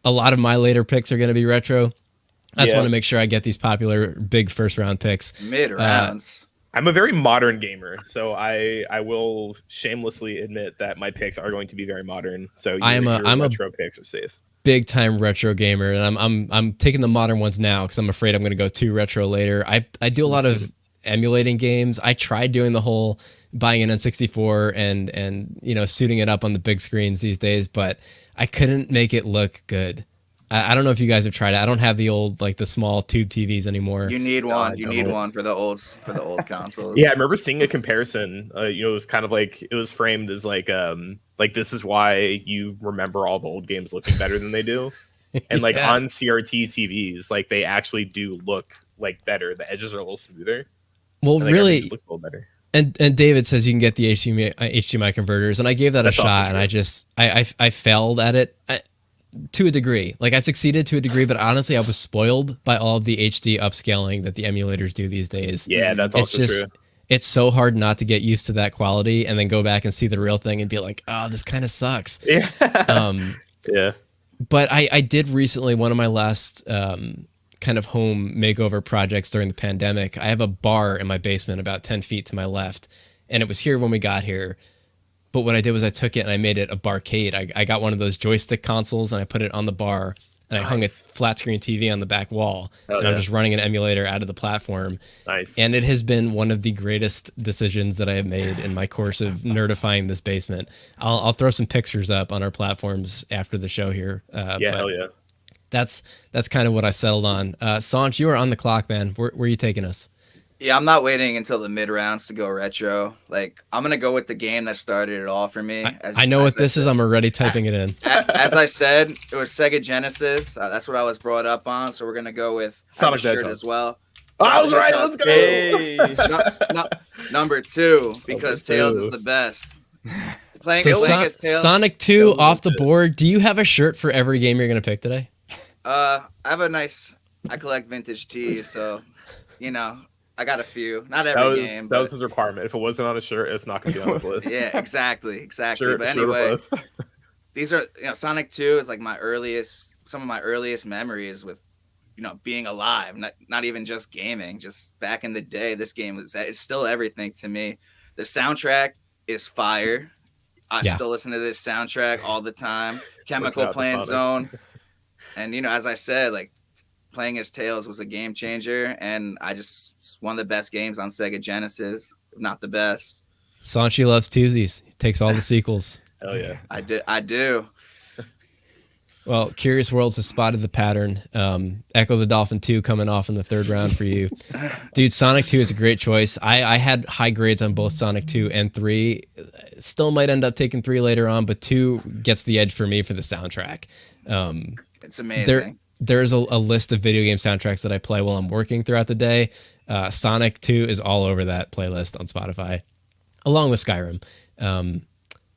a lot of my later picks are going to be retro. I just want to make sure I get these popular big first round picks. Mid rounds. I'm a very modern gamer, so I will shamelessly admit that my picks are going to be very modern. So your retro picks are safe. big time retro gamer, and I'm taking the modern ones now because I'm afraid I'm going to go too retro later. I do a lot of emulating games. I tried doing the whole buying an N64 and suiting it up on the big screens these days, but I couldn't make it look good. I don't know if you guys have tried it. I don't have the old the small tube TVs anymore. You need one. You need one for the old consoles. Yeah, I remember seeing a comparison. It was kind of like it was framed as like this is why you remember all the old games looking better than they do. And like on CRT TVs, like they actually do look like better. The edges are a little smoother. Well, and, like, really, it looks a little better. And David says you can get the HDMI converters, and I gave that a shot, and I failed at it to a degree. Like I succeeded to a degree, but honestly, I was spoiled by all of the HD upscaling that the emulators do these days. Yeah, that's also true. It's so hard not to get used to that quality and then go back and see the real thing and be like, oh, this kind of sucks. Yeah. Yeah. But I did recently, one of my last kind of home makeover projects during the pandemic, I have a bar in my basement about 10 feet to my left, and it was here when we got here. But what I did was I took it and I made it a barcade. I got one of those joystick consoles and I put it on the bar, and I hung a flat screen TV on the back wall, and I'm just running an emulator out of the platform. Nice. And it has been one of the greatest decisions that I have made in my course of nerdifying this basement. I'll throw some pictures up on our platforms after the show here. Hell yeah. That's kind of what I settled on. Sanch, you are on the clock, man. Where are you taking us? Yeah, I'm not waiting until the mid rounds to go retro. Like, I'm gonna go with the game that started it all for me. I know what this is. I'm already typing it in. As I said, it was Sega Genesis. That's what I was brought up on. So we're gonna go with Sonic shirt Hedgehog as well. Oh, I was right. Let's go. Hey. Number 2, because Tails is the best. So Sonic 2 off the board. Do you have a shirt for every game you're gonna pick today? I collect vintage tees, so I got a few. Not every game. That was his requirement. If it wasn't on a shirt, it's not going to be on his list. Yeah, exactly. Shirt, but anyway, these are Sonic 2 is like some of my earliest memories with being alive. Not even just gaming. Just back in the day, this game it's still everything to me. The soundtrack is fire. I still listen to this soundtrack all the time. Chemical Plant Zone, and as I said, like, playing as Tails was a game changer, and it's one of the best games on Sega Genesis, if not the best. Sanchi loves twosies. He takes all the sequels. Hell yeah. I do. Well, Curious Worlds has spotted the pattern. Echo the Dolphin 2 coming off in the third round for you. Dude, Sonic 2 is a great choice. I had high grades on both Sonic 2 and 3. Still might end up taking 3 later on, but 2 gets the edge for me for the soundtrack. It's amazing. There's a list of video game soundtracks that I play while I'm working throughout the day. Sonic 2 is all over that playlist on Spotify, along with Skyrim,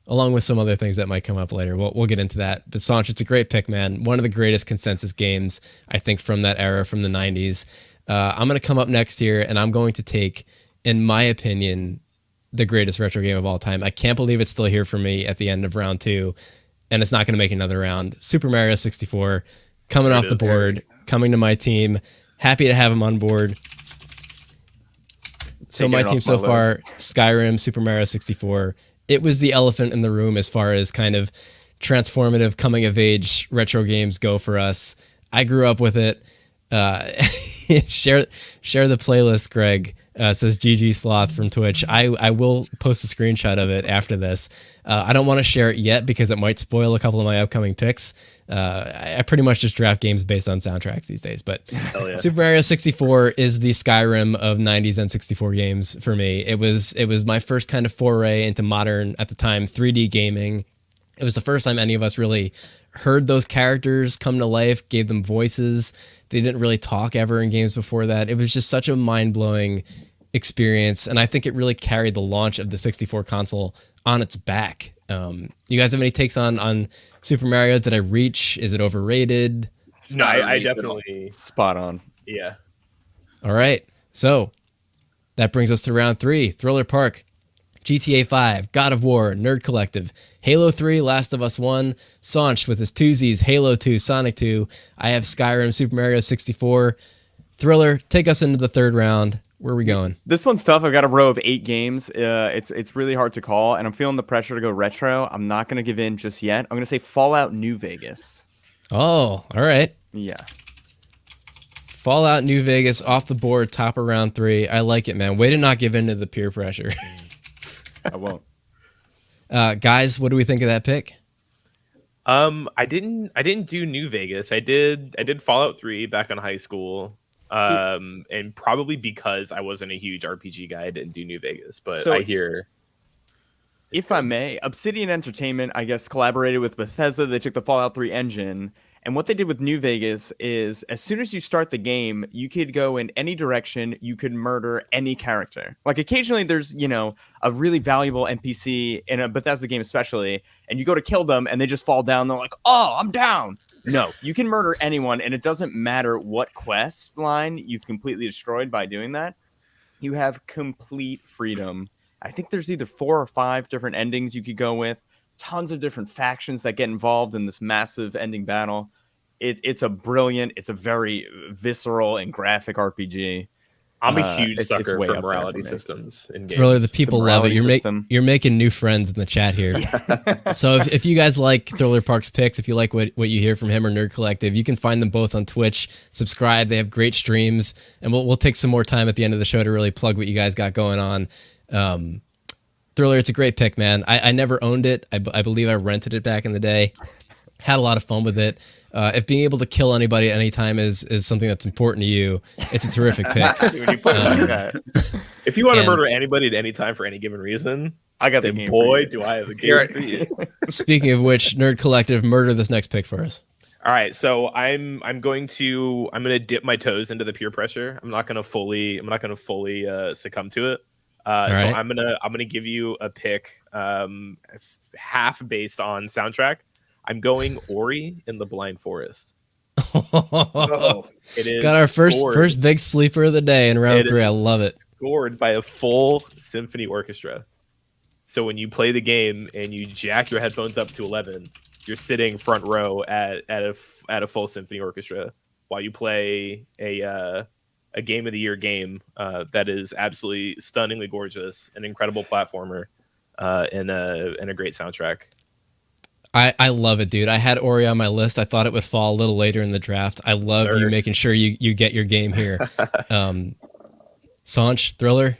along with some other things that might come up later. We'll get into that. But Sanch, it's a great pick, man. One of the greatest consensus games, I think, from that era, from the 90s. I'm going to come up next here, and I'm going to take, in my opinion, the greatest retro game of all time. I can't believe it's still here for me at the end of round 2, and it's not going to make another round. Super Mario 64. Coming off the board, coming to my team. Happy to have him on board. So my team so far, Skyrim, Super Mario 64. It was the elephant in the room as far as kind of transformative coming of age retro games go for us. I grew up with it. Share the playlist, Greg. Says GG Sloth from Twitch. I will post a screenshot of it after this. I don't want to share it yet because it might spoil a couple of my upcoming picks. I pretty much just draft games based on soundtracks these days. But Super Mario 64 is the Skyrim of 90s N64 games for me. It was my first kind of foray into modern, at the time, 3D gaming. It was the first time any of us really heard those characters come to life, gave them voices. They didn't really talk ever in games before that. It was just such a mind-blowing experience, and I think it really carried the launch of the 64 console on its back. You guys have any takes on Super Mario? Did I reach? Is it overrated? No, I definitely spot on. Yeah. All right, so that brings us to round 3. Thriller Park, GTA 5, God of War, Nerd Collective, Halo 3, Last of Us 1, Sanch with his twosies, Halo 2, Sonic 2. I have Skyrim, Super Mario 64. Thriller, take us into the third round. Where are we going? This one's tough. I've got a row of 8 games. It's really hard to call, and I'm feeling the pressure to go retro. I'm not going to give in just yet. I'm going to say Fallout New Vegas. Oh, all right. Yeah. Fallout New Vegas off the board, top of round 3. I like it, man. Way to not give in to the peer pressure. I won't. Guys, what do we think of that pick? I didn't do New Vegas. I did Fallout 3 back in high school. And probably because I wasn't a huge RPG guy, I didn't do New Vegas. But So- I hear If I may, Obsidian Entertainment, I guess, collaborated with Bethesda. They took the Fallout 3 engine. And what they did with New Vegas is as soon as you start the game, you could go in any direction. You could murder any character. Like occasionally there's, a really valuable NPC in a Bethesda game, especially, and you go to kill them and they just fall down. They're like, oh, I'm down. No, you can murder anyone. And it doesn't matter what quest line you've completely destroyed by doing that. You have complete freedom. I think there's either 4 or 5 different endings you could go with. Tons of different factions that get involved in this massive ending battle. It's a very visceral and graphic RPG. I'm a huge it's sucker way for up there morality for me. systems in games. Thriller, the people love it. morality system. You're making new friends in the chat here. So if you guys like Thriller Park's picks, if you like what you hear from him or Nerd Collective, you can find them both on Twitch. Subscribe. They have great streams. And we'll take some more time at the end of the show to really plug what you guys got going on. Thriller, it's a great pick, man. I never owned it. I believe I rented it back in the day. Had a lot of fun with it. If being able to kill anybody at any time is something that's important to you, it's a terrific pick. When you put it like that. If you want to and- murder anybody at any time for any given reason, I got the then game. boy, for you. do I have a game You're- for you. Speaking of which, Nerd Collective, murder this next pick for us. All right, so I'm going to dip my toes into the peer pressure. I'm not gonna fully succumb to it. So right. I'm gonna give you a pick, half based on soundtrack. I'm going Ori in the Blind Forest. Oh, It is Got our first scored- big sleeper of the day in round It 3. I is love it. Scored by a full symphony orchestra. So when you play the game and you jack your headphones up to 11, you're sitting front row at a full symphony orchestra while you play a game of the year game that is absolutely stunningly gorgeous, an incredible platformer, and a great soundtrack. I love it, dude. I had Ori on my list. I thought it would fall a little later in the draft. I love Sir. you making sure you get your game here. Sanch, Thriller,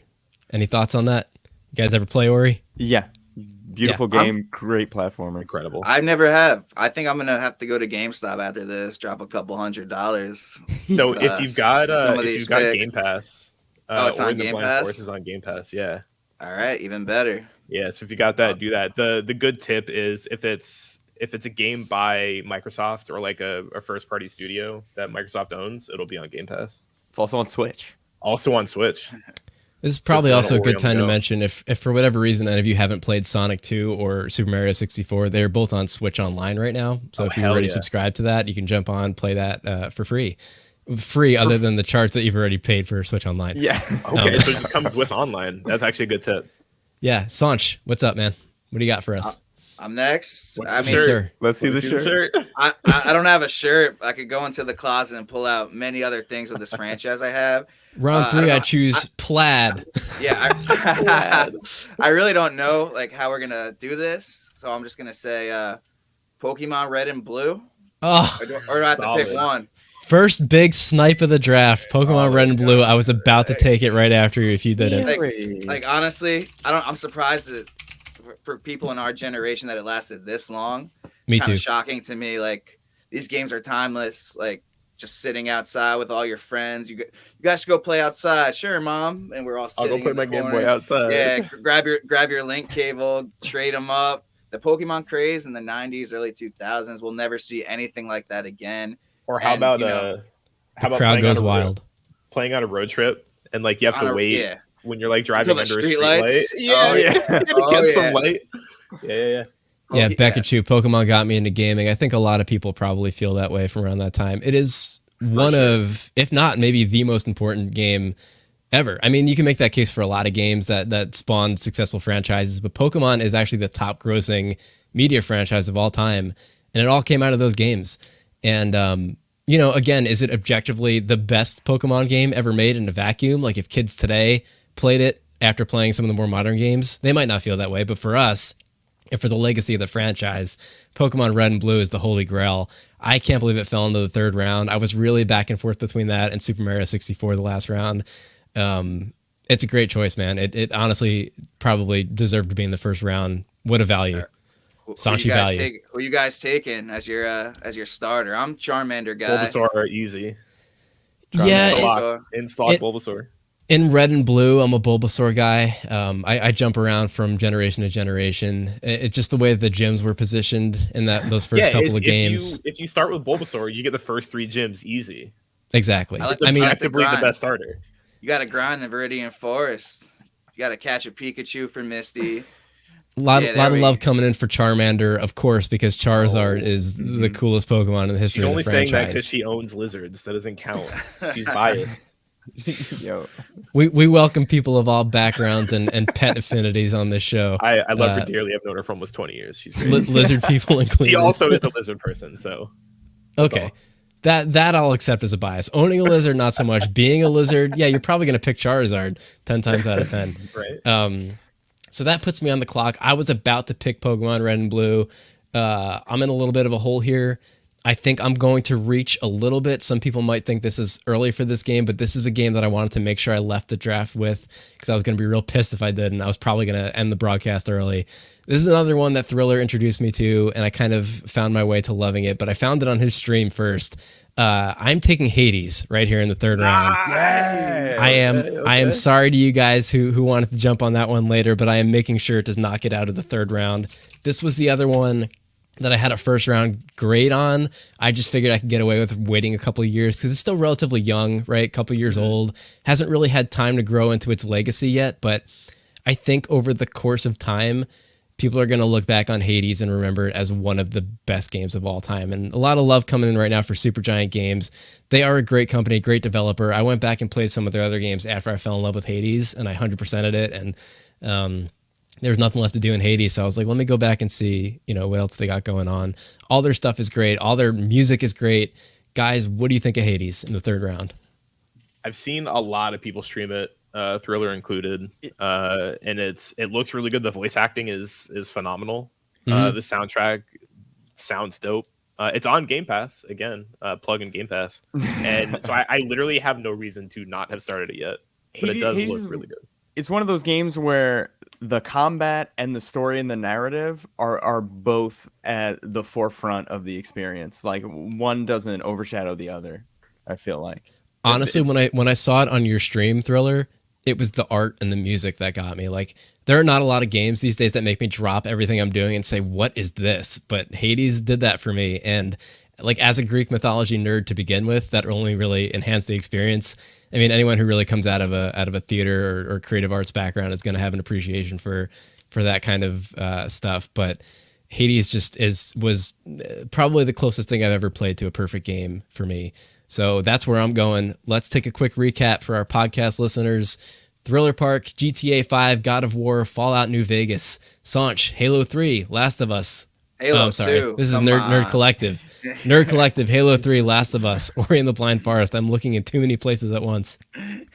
any thoughts on that? You guys ever play Ori? Yeah. Beautiful Yeah, game. Great platformer. Incredible. I never have. I think I'm gonna have to go to GameStop after this, drop a couple $100. So if you've got some of these picks. Game Pass, Oh, it's Ori on and the Game Blind Pass? Forest is on Game Pass. Yeah. All right, even better. Yeah, so if you got that, do that. The good tip is if it's a game by Microsoft or like a first party studio that Microsoft owns, it'll be on Game Pass. It's also on Switch. Also on Switch. This is probably if also a you want good Ori on time the to go. mention if for whatever reason any of you haven't played Sonic 2 or Super Mario 64, they're both on Switch Online right now. So Oh, if you're hell already yeah. subscribed to that, you can jump on, play that for free. Other than the charge that you've already paid for Switch Online. Yeah. Okay, so it just comes with online. That's actually a good tip. Yeah, Sanch, what's up, man? What do you got for us? I'm next. What's I the mean, Yes, shirt? sir. Let's see the Wanna shirt. I don't have a shirt. I could go into the closet and pull out many other things with this franchise I have. Round I 3, don't I know. choose plaid. Yeah, I really don't know like how we're gonna do this, so I'm just gonna say Pokemon Red and Blue, Oh, or do I have to pick Solid. one? first big snipe of the draft, Pokemon Red and Blue. I was about to take it right after you if you didn't. Like honestly, I'm surprised that for people in our generation that it lasted this long. Me Kind too. of shocking to me. Like these games are timeless. Like just sitting outside with all your friends. You guys should go play outside. Sure, mom. And we're all I'll sitting. go play in the my Game corner. Boy outside. Yeah, grab your link cable, trade them up. The Pokemon craze in the 90s, early 2000s, we'll never see anything like that again. Or how And, about you know, how The about crowd playing goes on a road- wild. Playing on a road trip and like you have to wait Yeah. when you're like driving the under a street street lights? light. Yeah. Oh, yeah. Oh, Get yeah. some light. Yeah. Yeah, yeah. Pikachu, Pokemon got me into gaming. I think a lot of people probably feel that way from around that time. It is one of, if not maybe the most important game ever. I mean, you can make that case for a lot of games that spawned successful franchises, but Pokemon is actually the top grossing media franchise of all time. And it all came out of those games. And, you know, again, is it objectively the best Pokemon game ever made in a vacuum? Like if kids today played it after playing some of the more modern games, they might not feel that way. But for us, And for the legacy of the franchise, Pokemon Red and Blue is the holy grail. I can't believe it fell into the third round. I was really back and forth between that and Super Mario 64 the last round. It's a great choice, man. It honestly probably deserved to be in the first round. What a value. Sanchi value. Who you guys taking as your starter? I'm Charmander guy. Bulbasaur easy. Yeah, In stock Bulbasaur. in Red and Blue, I'm a Bulbasaur guy. I jump around from generation to generation. It's just the way the gyms were positioned in those first couple of games. If you start with Bulbasaur, you get the first 3 gyms easy. Exactly. I I mean, Actively the best starter. You got to grind the Viridian Forest. You got to catch a Pikachu for Misty. a lot of love coming in for Charmander, of course, because Charizard is the coolest Pokemon in the history She's of only the saying franchise. that because she owns lizards. That doesn't count. She's biased. Yo, We welcome people of all backgrounds and pet affinities on this show. I love her dearly. I've known her for almost 20 years. She's great. Lizard people included. She also is a lizard person, so Okay. That I'll accept as a bias. Owning a lizard, not so much. Being a lizard, yeah, you're probably going to pick Charizard 10 times out of 10. right. So that puts me on the clock. I was about to pick Pokemon Red and Blue. I'm in a little bit of a hole here. I think I'm going to reach a little bit. Some people might think this is early for this game, but this is a game that I wanted to make sure I left the draft with because I was going to be real pissed if I didn't. I was probably going to end the broadcast early. This is another one that Thriller introduced me to, and I kind of found my way to loving it, but I found it on his stream first. I'm taking Hades right here in the third round. yes. I am sorry to you guys who wanted to jump on that one later, but I am making sure it does not get out of the third round. This was the other one that I had a first round grade on. I just figured I could get away with waiting a couple of years because it's still relatively young, right? A couple of years old. Hasn't really had time to grow into its legacy yet, but I think over the course of time, people are going to look back on Hades and remember it as one of the best games of all time. And a lot of love coming in right now for Supergiant Games. They are a great company, great developer. I went back and played some of their other games after I fell in love with Hades, and I 100%ed it. And there's nothing left to do in Hades, so I was like, let me go back and see, what else they got going on. All their stuff is great. All their music is great. Guys, what do you think of Hades in the third round? I've seen a lot of people stream it, Thriller included, and it looks really good. The voice acting is phenomenal. The soundtrack sounds dope. It's on Game Pass again, plug in Game Pass, and so I literally have no reason to not have started it yet. But it does look really good. It's one of those games where the combat and the story and the narrative are both at the forefront of the experience. Like one doesn't overshadow the other, I feel like. Honestly, when I saw it on your stream, Thriller, it was the art and the music that got me. Like, there are not a lot of games these days that make me drop everything I'm doing and say, what is this? But Hades did that for me. And like, as a Greek mythology nerd to begin with, that only really enhanced the experience. I mean, anyone who really comes out of a theater or creative arts background is going to have an appreciation for that kind of stuff. But Hades just was probably the closest thing I've ever played to a perfect game for me. So that's where I'm going. Let's take a quick recap for our podcast listeners. Thriller Park, GTA 5, God of War, Fallout New Vegas, Sanch, Halo 3, Last of Us. Halo I'm sorry. 2. This is Come Nerd on. Collective. Nerd Collective, Halo 3, Last of Us, Ori and the Blind Forest. I'm looking in too many places at once.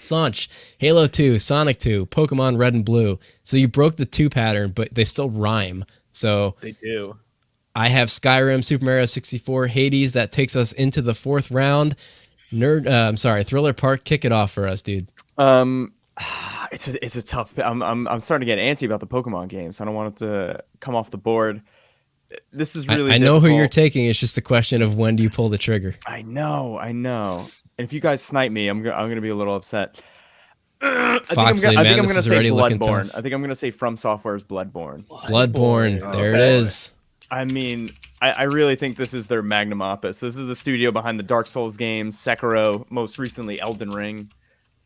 Sanch, Halo 2, Sonic 2, Pokemon Red and Blue. So you broke the 2 pattern, but they still rhyme. So They do. I have Skyrim, Super Mario 64, Hades. That takes us into the fourth round. Thriller Park, kick it off for us, dude. It's a tough. I'm starting to get antsy about the Pokemon games. I don't want it to come off the board. This is really. I know who difficult. you're taking. It's just a question of when do you pull the trigger. I know. And if you guys snipe me, I'm gonna be a little upset. Foxley, man, this is already looking tough. I think I'm gonna say From Software's Bloodborne. Bloodborne. There it is. I mean, I really think this is their magnum opus. This is the studio behind the Dark Souls games, Sekiro, most recently Elden Ring.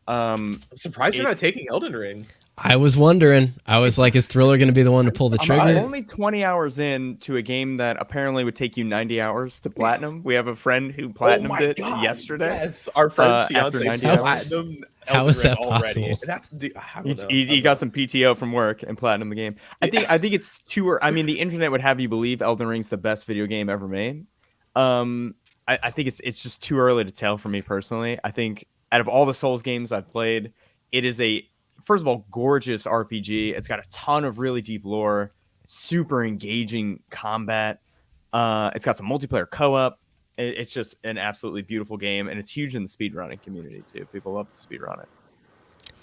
I'm surprised you're not taking Elden Ring. I was wondering. I was like, is Thriller going to be the one to pull the trigger? I'm only 20 hours in to a game that apparently would take you 90 hours to platinum. We have a friend who platinumed it yesterday. Yes, our friend's after fiance 90 hours. platinum. How is that already. possible? I don't know. He got some PTO from work and platinum the game. I think it's too. I mean, the internet would have you believe Elden Ring's the best video game ever made. I think it's just too early to tell for me personally. I think out of all the Souls games I've played, it is first of all, gorgeous RPG. It's got a ton of really deep lore. super engaging combat. It's got some multiplayer co-op. It's just an absolutely beautiful game, and it's huge in the speedrunning community too. People love to speedrun it.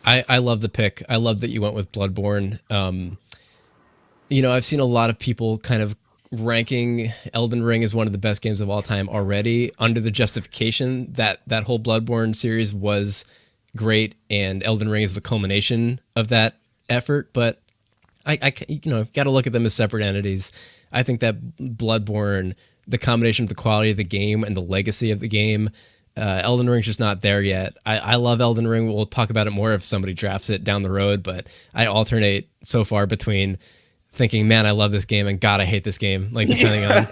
I love the pick. I love that you went with Bloodborne. I've seen a lot of people kind of ranking Elden Ring as one of the best games of all time already, under the justification that that whole Bloodborne series was great and Elden Ring is the culmination of that effort. But I got to look at them as separate entities. I think that Bloodborne, the combination of the quality of the game and the legacy of the game, Elden Ring's just not there yet. I love Elden Ring. We'll talk about it more if somebody drafts it down the road, but I alternate so far between thinking, man, I love this game, and God, I hate this game, like depending on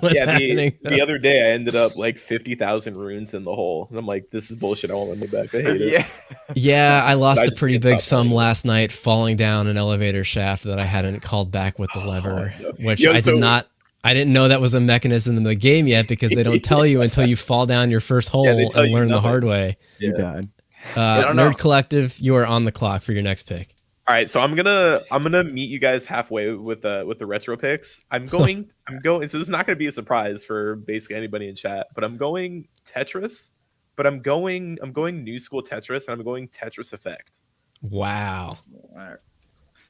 what's happening. The other day I ended up like 50,000 runes in the hole, and I'm like, this is bullshit. I want my money back. I hate it. Yeah, I lost I a just pretty can't big stop sum playing. last night falling down an elevator shaft that I hadn't called back with the lever, which Yo, I so- did not. I didn't know that was a mechanism in the game yet because they don't tell you until you fall down your first hole they tell and you learn the nothing. hard way. You died. don't know. Nerd Collective, you are on the clock for your next pick. All right, so I'm gonna meet you guys halfway with the retro picks. I'm going. So this is not gonna be a surprise for basically anybody in chat, but I'm going Tetris. But I'm going new school Tetris, and I'm going Tetris Effect. Wow.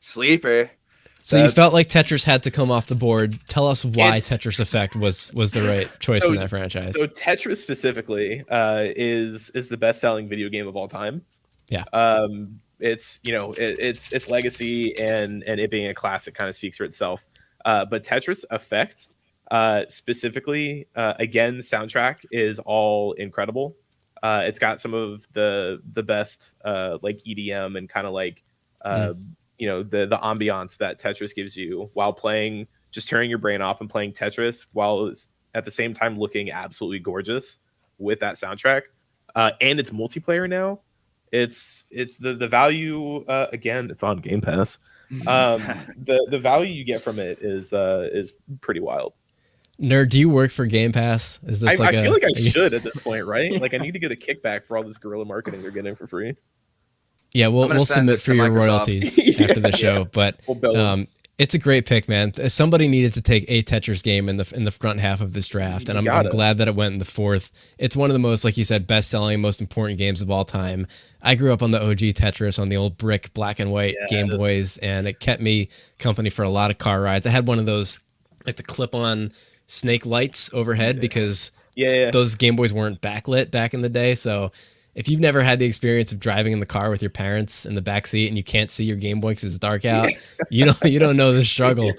Sleeper. So you That's- felt like Tetris had to come off the board. Tell us why It's- Tetris Effect was the right choice So- from that franchise. So Tetris specifically is the best selling video game of all time. Yeah. It's its legacy and it being a classic kind of speaks for itself. But Tetris Effect specifically, again, soundtrack is all incredible. It's got some of the best like EDM and kind of like the ambiance that Tetris gives you while playing, just turning your brain off and playing Tetris while it's at the same time looking absolutely gorgeous with that soundtrack. And it's multiplayer now. It's the value, again, it's on Game Pass. The value you get from it is pretty wild. Nerd, do you work for Game Pass? Is this I feel like I should at this point, right? Like I need to get a kickback for all this guerrilla marketing they're getting for free. Yeah, I'm we'll gonna send submit this for to your Microsoft. royalties after the show. But We'll bill them. it's a great pick, man. Somebody needed to take a Tetris game in the front half of this draft, and I'm Got it. glad that it went in the fourth. It's one of the most, like you said, best-selling, most important games of all time. I grew up on the OG Tetris on the old brick black and white Game Boys, and it kept me company for a lot of car rides. I had one of those, like the clip-on snake lights overhead, because Yeah. those Game Boys weren't backlit back in the day. So if you've never had the experience of driving in the car with your parents in the back seat and you can't see your Game Boy because it's dark out, you don't know the struggle.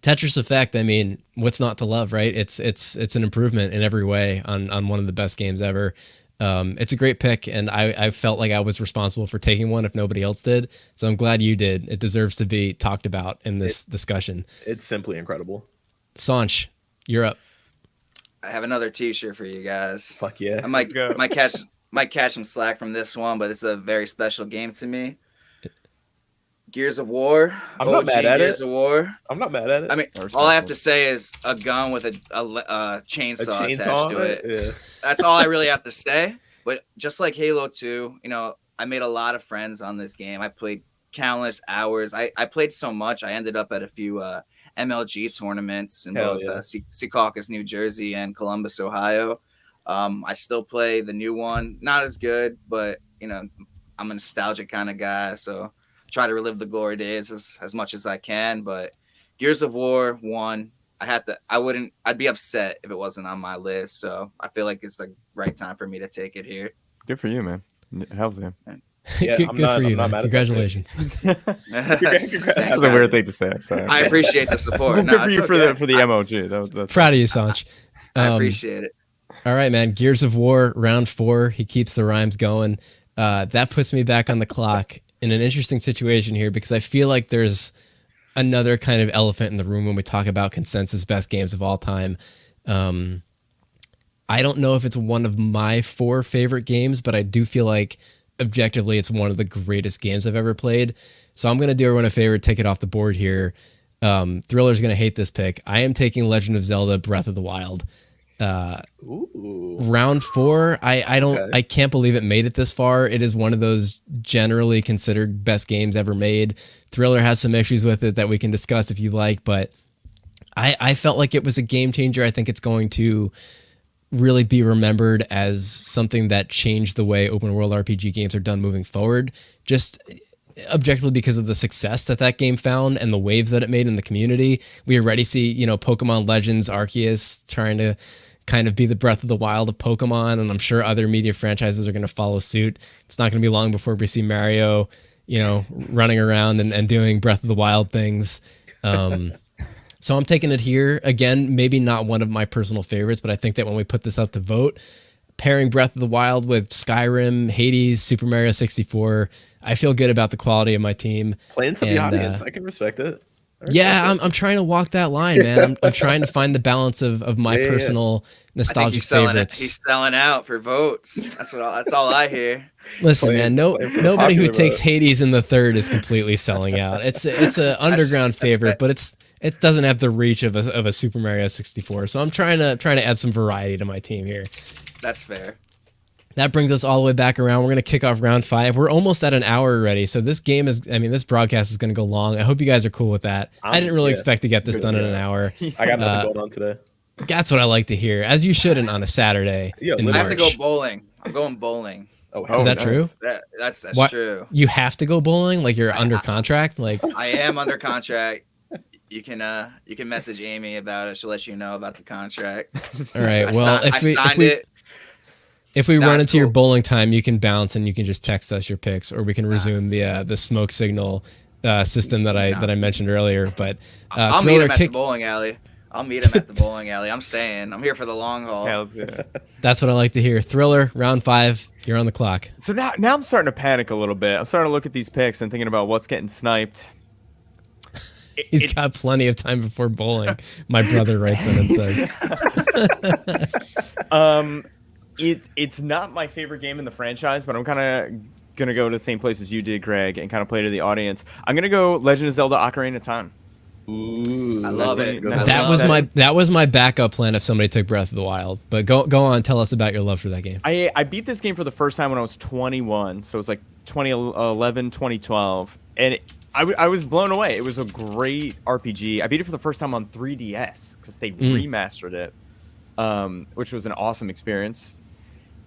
Tetris Effect, I mean, what's not to love, right? It's an improvement in every way on one of the best games ever. It's a great pick, and I felt like I was responsible for taking one if nobody else did. So I'm glad you did. It deserves to be talked about in this discussion. It's simply incredible. Sanch, you're up. I have another T-shirt for you guys. Fuck yeah. I might go. might catch some slack from this one, but it's a very special game to me. Gears of War. I'm not mad at Gears it. of War. I'm not mad at it. I mean, all I have to say is a gun with a chainsaw attached to it. Yeah. That's all I really have to say. But just like Halo 2, I made a lot of friends on this game. I played countless hours. I played so much. I ended up at a few MLG tournaments in Hell both yeah. Secaucus, New Jersey, and Columbus, Ohio. I still play the new one. Not as good, but I'm a nostalgic kind of guy, so try to relive the glory days as much as I can. But Gears of War 1, I'd be upset if it wasn't on my list. So I feel like it's the right time for me to take it here. Good for you, man. Hell's yeah. Yeah, good I'm for not- you, I'm not man. mad at that Congratulations. Congrats. That's a weird thing to say. Sorry. I appreciate the support. Good for you it's for okay. the MOG. That's Proud of you, Sanch. I appreciate it. All right, man. Gears of War, round 4. He keeps the rhymes going. That puts me back on the clock in an interesting situation here, because I feel like there's another kind of elephant in the room when we talk about consensus best games of all time. I don't know if it's one of my 4 favorite games, but I do feel like objectively it's one of the greatest games I've ever played. So I'm going to do everyone a favor, take it off the board here. Thriller's going to hate this pick. I am taking Legend of Zelda Breath of the Wild. Ooh. Round 4, I don't Okay. I can't believe it made it this far. It is one of those generally considered best games ever made. Thriller has some issues with it that we can discuss if you like, but I felt like it was a game changer. I think it's going to really be remembered as something that changed the way open world RPG games are done moving forward. Just objectively because of the success that that game found and the waves that it made in the community. We already see, Pokemon Legends, Arceus trying to kind of be the Breath of the Wild of Pokemon, and I'm sure other media franchises are going to follow suit. It's not going to be long before we see Mario, running around and doing Breath of the Wild things. So I'm taking it here. Again, maybe not one of my personal favorites, but I think that when we put this up to vote, pairing Breath of the Wild with Skyrim, Hades, Super Mario 64, I feel good about the quality of my team. Playing to the And, audience. I can respect it. Yeah, I'm trying to walk that line, man. I'm trying to find the balance of my Yeah. personal I think nostalgic he's selling it. favorites. He's selling out for votes. That's all I hear. Listen, playing- man, playing for the nobody who popular takes vote. Hades in the third is completely selling out. It's a underground that's favorite, fair. but it doesn't have the reach of a Super Mario 64. So I'm trying to add some variety to my team here. That's fair. That brings us all the way back around. We're going to kick off round 5. We're almost at an hour already. So this broadcast is going to go long. I hope you guys are cool with that. I didn't really Yeah. expect to get this done in an Yeah. hour. I got nothing going on today. That's what I like to hear, as you shouldn't on a Saturday Yeah, in I I have to go March. bowling. I'm going bowling. Oh, Is that nice. true? That's What? true. You have to go bowling? Like you're under contract? Like, I am under contract. You can message Amy about it. She'll let you know about the contract. all right. I Well, si- I signed it. if we No, run it's into your cool. bowling time, you can bounce and you can just text us your picks, or we can resume the smoke signal system that I mentioned earlier. But I'll meet Thriller him at kick. the bowling alley. I'll meet him at the bowling alley. I'm staying. I'm here for the long haul. Yeah, let's do it. That's what I like to hear. Thriller round 5. You're on the clock. So now I'm starting to panic a little bit. I'm starting to look at these picks and thinking about what's getting sniped. He's got plenty of time before bowling. My brother writes in and says, It's not my favorite game in the franchise, but I'm kind of gonna go to the same place as you did, Greg, and kind of play to the audience. I'm gonna go Legend of Zelda: Ocarina of Time. Ooh, I love it. Good I that love was it. that was my backup plan if somebody took Breath of the Wild. But go on, tell us about your love for that game. I beat this game for the first time when I was 21, so it was like 2011, 2012, and I was blown away. It was a great RPG. I beat it for the first time on 3DS because they remastered it, which was an awesome experience.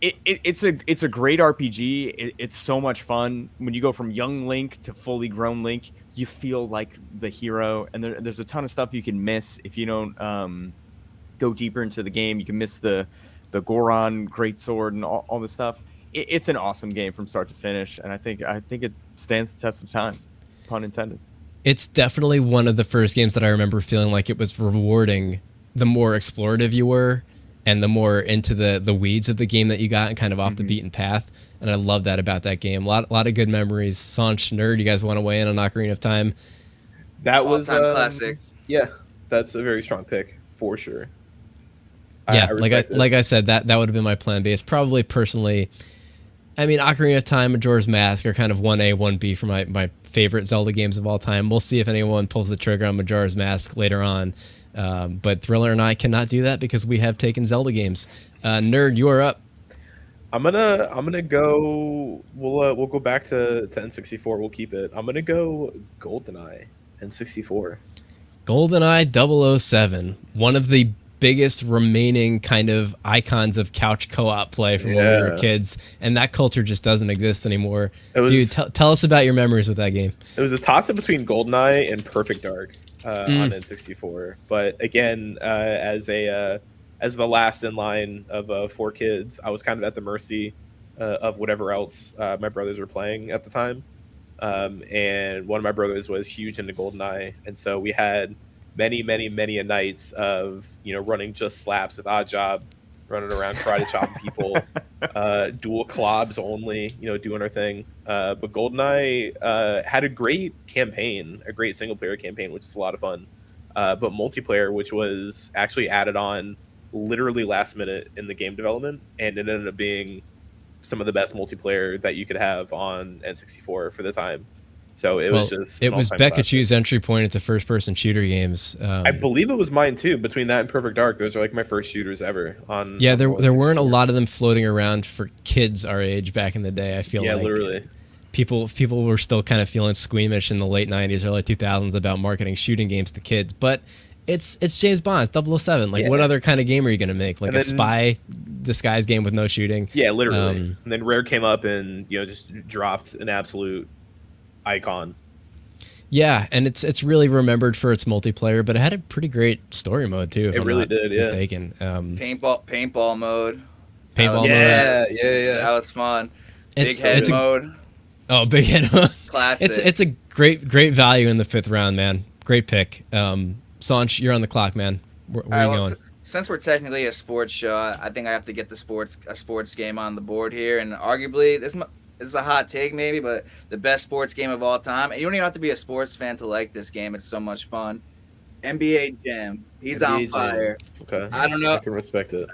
It's a great RPG. It's so much fun. When you go from young Link to fully grown Link, you feel like the hero, and there's a ton of stuff you can miss if you don't go deeper into the game. You can miss the Goron greatsword and all this stuff. It's an awesome game from start to finish, and I think it stands the test of time, pun intended. It's definitely one of the first games that I remember feeling like it was rewarding the more explorative you were and the more into the weeds of the game that you got and kind of off the beaten path. And I love that about that game. A lot of good memories. Sanch, Nerd, you guys want to weigh in on Ocarina of Time? That was All-time classic. Yeah, that's a very strong pick for sure. Yeah, respect it. like I said, that would have been my plan B. It's probably personally, I mean, Ocarina of Time, Majora's Mask are kind of 1A, 1B for my favorite Zelda games of all time. We'll see if anyone pulls the trigger on Majora's Mask later on. But Thriller and I cannot do that because we have taken Zelda games. Nerd, you are up. I'm gonna go. We'll go back to N64. We'll keep it. I'm gonna go GoldenEye N64. GoldenEye 007, one of the biggest remaining kind of icons of couch co-op play from when we were Yeah. kids, and that culture just doesn't exist anymore. It was- Dude, tell us about your memories with that game. It was a toss-up between GoldenEye and Perfect Dark on N64. But again, as the last in line of 4 kids, I was kind of at the mercy of whatever else my brothers were playing at the time. And one of my brothers was huge into GoldenEye, and so we had many a nights of running just slaps with Oddjob, running around karate chopping people, dual clubs only, doing our thing. But GoldenEye had a great campaign, a great single player campaign, which is a lot of fun. But multiplayer, which was actually added on literally last minute in the game development, and it ended up being some of the best multiplayer that you could have on N64 for the time. So it was just. It an was all-time Bekachu's entry point into first-person shooter games. I believe it was mine too. Between that and Perfect Dark, those are like my first shooters ever. Yeah, on there Commodore weren't a 64. lot of them floating around for kids our age back in the day. I feel Yeah, like literally. people were still kind of feeling squeamish in the late 90s, early 2000s about marketing shooting games to kids. But it's James Bond, it's 007. Like, what Yeah. other kind of game are you going to make? Like And a then- spy disguise game with no shooting? Yeah, literally. Um, And then Rare came up and just dropped an absolute icon. Yeah, and it's really remembered for its multiplayer, but it had a pretty great story mode too, if It I'm really not did, yeah. mistaken. Paintball mode. Paintball mode. That was fun. Big head mode. Big head mode. Classic. It's a great value in the 5th round, man. Great pick. Sanch, you're on the clock, man. Where All right, are you well, going? since we're technically a sports show, I think I have to get a sports game on the board here, and arguably this is a hot take maybe, but the best sports game of all time. And you don't even have to be a sports fan to like this game. It's so much fun. NBA Jam. He's on NBA Jam. fire. Okay. I don't know. I can respect it.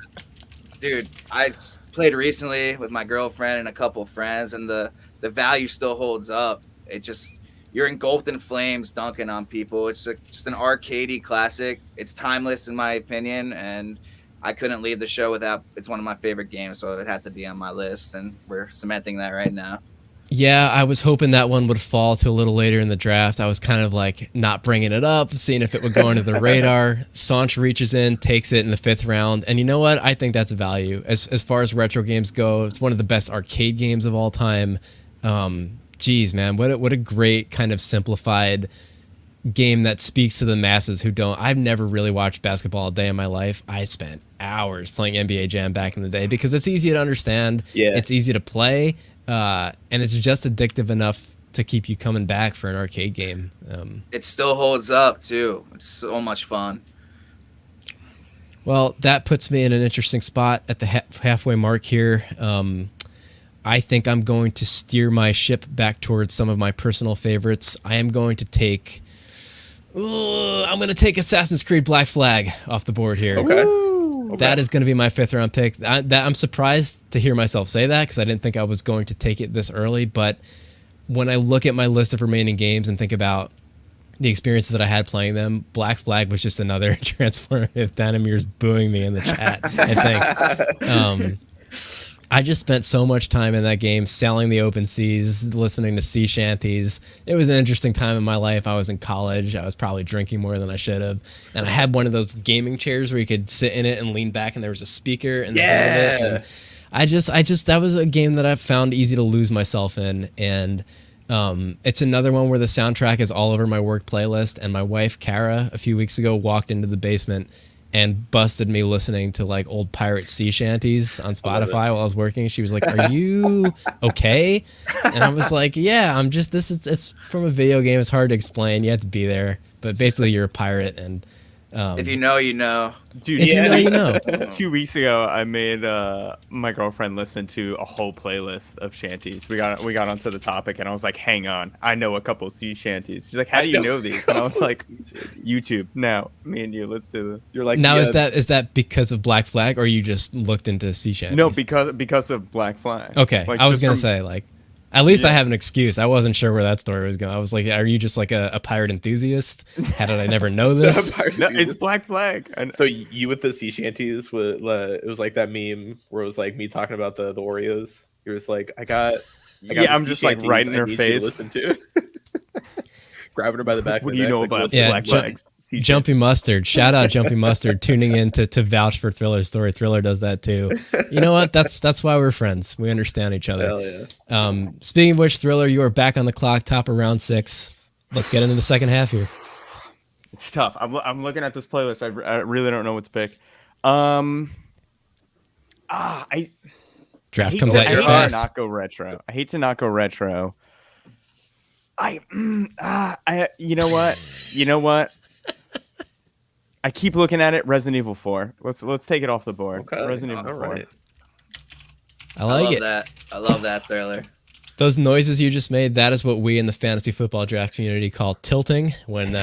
Dude, I played recently with my girlfriend and a couple of friends, and the value still holds up. It just, you're engulfed in flames dunking on people. It's just an arcadey classic. It's timeless in my opinion, and I couldn't leave the show without. It's one of my favorite games, so it had to be on my list, and we're cementing that right now. Yeah, I was hoping that one would fall to a little later in the draft. I was kind of like not bringing it up, seeing if it would go under the radar. Sanch reaches in, takes it in the 5th round, and you know what? I think that's a value. As far as retro games go, it's one of the best arcade games of all time. Geez, man, what a great kind of simplified game that speaks to the masses who don't. I've never really watched basketball a day in my life. I spent hours playing NBA Jam back in the day because it's easy to understand. Yeah. It's easy to play. And it's just addictive enough to keep you coming back for an arcade game. It still holds up too. It's so much fun. Well, that puts me in an interesting spot at the halfway mark here. I think I'm going to steer my ship back towards some of my personal favorites. I am going to take Assassin's Creed Black Flag off the board here. Okay. That is going to be my 5th round pick. I'm surprised to hear myself say that because I didn't think I was going to take it this early. But when I look at my list of remaining games and think about the experiences that I had playing them, Black Flag was just another transformative. Thanamir's booing me in the chat, I think. I just spent so much time in that game sailing the open seas, listening to sea shanties. It was an interesting time in my life. I was in college. I was probably drinking more than I should have. And I had one of those gaming chairs where you could sit in it and lean back and there was a speaker in the front of it. And I just that was a game that I found easy to lose myself in. And it's another one where the soundtrack is all over my work playlist. And my wife, Kara, a few weeks ago walked into the basement and busted me listening to like old pirate sea shanties on Spotify while I was working. She was like, "Are you okay?" And I was like, "Yeah, I'm just it's from a video game. It's hard to explain. You have to be there, but basically you're a pirate and If you know, you know. Dude, if you know, you know." 2 weeks ago, I made my girlfriend listen to a whole playlist of shanties. We got onto the topic, and I was like, "Hang on, I know a couple sea shanties." She's like, "How do you know these?" And I was like, "YouTube. Now, me and you, let's do this." You're like, Now yeah, is that because of Black Flag, or you just looked into sea shanties? No, because of Black Flag. Okay, Like, I was just gonna from- say like. At least I Yeah. have an excuse. I wasn't sure where that story was going. I was like, "Are you just like a pirate enthusiast? How did I never know this?" No, it's Black Flag. And So you with the sea shanties, it was like that meme where it was like me talking about the Oreos. It was like, I got yeah, the I'm sea just like shanties right in I her need you to face. listen to. Grabbing her by the back. What of do the you neck, know like, about listen. Yeah, Black ju- Flag? Sea Jumpy shanties. Mustard. Shout out Jumpy Mustard tuning in to vouch for Thriller's story. Thriller does that too. You know what? That's why we're friends. We understand each other. Hell yeah. Speaking of which, Thriller, you are back on the clock, top of round 6. Let's get into the second half here. It's tough. I'm looking at this playlist. I really don't know what to pick. I Draft hate comes to- at you You're I hate fast. to not go retro. I hate to not go retro. You know what? I keep looking at it. Resident Evil 4. Let's take it off the board. Okay. Resident Evil All 4. right. I like love it. that. I love that Thriller. Those noises you just made, that is what we in the fantasy football draft community call tilting. When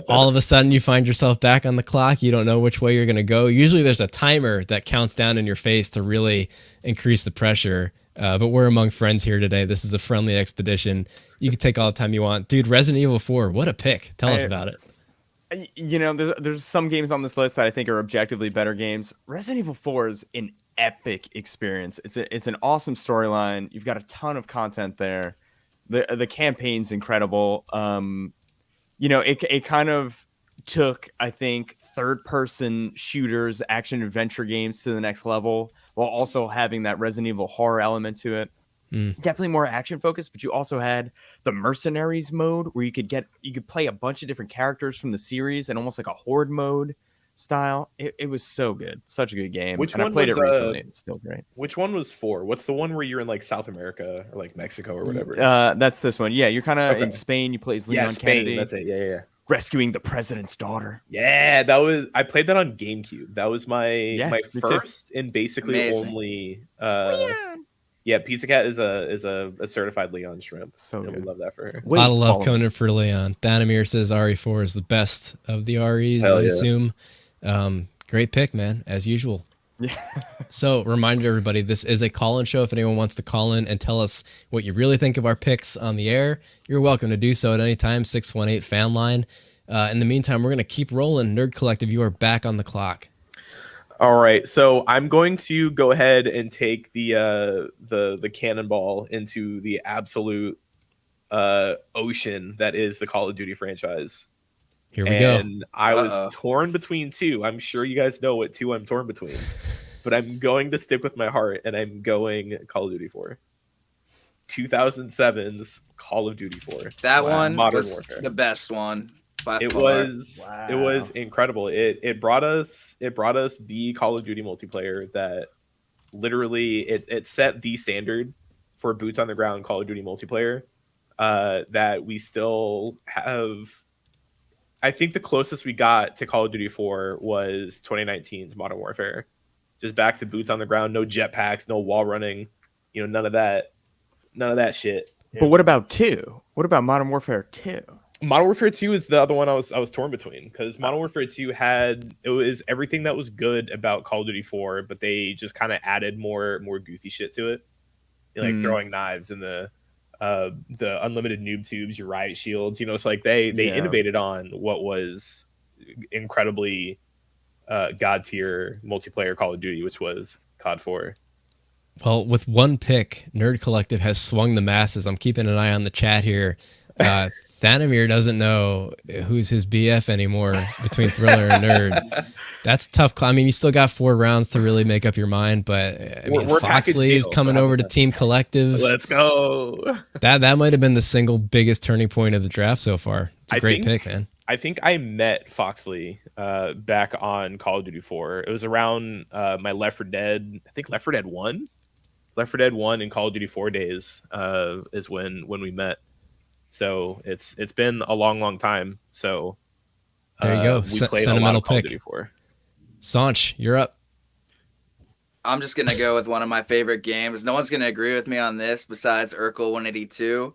all of a sudden you find yourself back on the clock, you don't know which way you're going to go. Usually there's a timer that counts down in your face to really increase the pressure. But we're among friends here today. This is a friendly expedition. You can take all the time you want. Dude, Resident Evil 4, what a pick. Tell us about it. You know, there's some games on this list that I think are objectively better games. Resident Evil 4 is an epic experience. It's an awesome storyline. You've got a ton of content there. The campaign's incredible. You know, it kind of took, I think, third-person shooters, action-adventure games to the next level, while also having that Resident Evil horror element to it. Definitely more action-focused, but you also had the Mercenaries mode, where you could play a bunch of different characters from the series and almost like a horde mode style. It was so good. Such a good game. Which and one I played was, it recently. It's still great. Which one was 4? What's the one where you're in like South America or like Mexico or whatever? That's this one. Yeah, you're kind of in Spain. You play as Leon Spain. Kennedy. That's it. Yeah. Rescuing the president's daughter. Yeah, I played that on GameCube. That was my first and basically only. Yeah, Pizza Cat is a certified Leon shrimp. So we good. love that for her. A lot of love coming for Leon. Thanamir says RE4 is the best of the REs, I assume. Great pick, man, as usual. Yeah. So, reminder to everybody, this is a call-in show. If anyone wants to call in and tell us what you really think of our picks on the air, you're welcome to do so at any time, 618 fan line. In the meantime, we're going to keep rolling. Nerd Collective, you are back on the clock. All right, so I'm going to go ahead and take the cannonball into the absolute ocean that is the Call of Duty franchise. Here we go. And I was torn between two. I'm sure you guys know what two I'm torn between, but I'm going to stick with my heart, and I'm going Call of Duty 4. 2007's Call of Duty 4. That one Modern was Warfare. The best one. It was incredible. It brought us the Call of Duty multiplayer that literally it set the standard for boots on the ground Call of Duty multiplayer that we still have. I think the closest we got to Call of Duty 4 was 2019's Modern Warfare. Just back to boots on the ground, no jetpacks, no wall running, none of that shit. But what about 2? What about Modern Warfare 2? Modern Warfare 2 is the other one I was torn between, because Modern Warfare 2 it was everything that was good about Call of Duty 4, but they just kind of added more goofy shit to it, like throwing knives and the unlimited noob tubes, your riot shields. It's like they innovated on what was incredibly god tier multiplayer Call of Duty, which was COD 4. Well, with one pick, Nerd Collective has swung the masses. I'm keeping an eye on the chat here. Thanamir doesn't know who's his BF anymore between Thriller and Nerd. That's tough. I mean, you still got 4 rounds to really make up your mind, but I mean, Foxley is coming over to Team Collective. Let's go. That might have been the single biggest turning point of the draft so far. It's a great pick, man. I think I met Foxley back on Call of Duty 4. It was around my Left 4 Dead. I think Left 4 Dead 1. Left 4 Dead 1 and Call of Duty 4 days is when we met. So it's been a long time. So there you go. Sentimental pick. Sanch, you're up. I'm just gonna go with one of my favorite games. No one's gonna agree with me on this besides Urkel 182,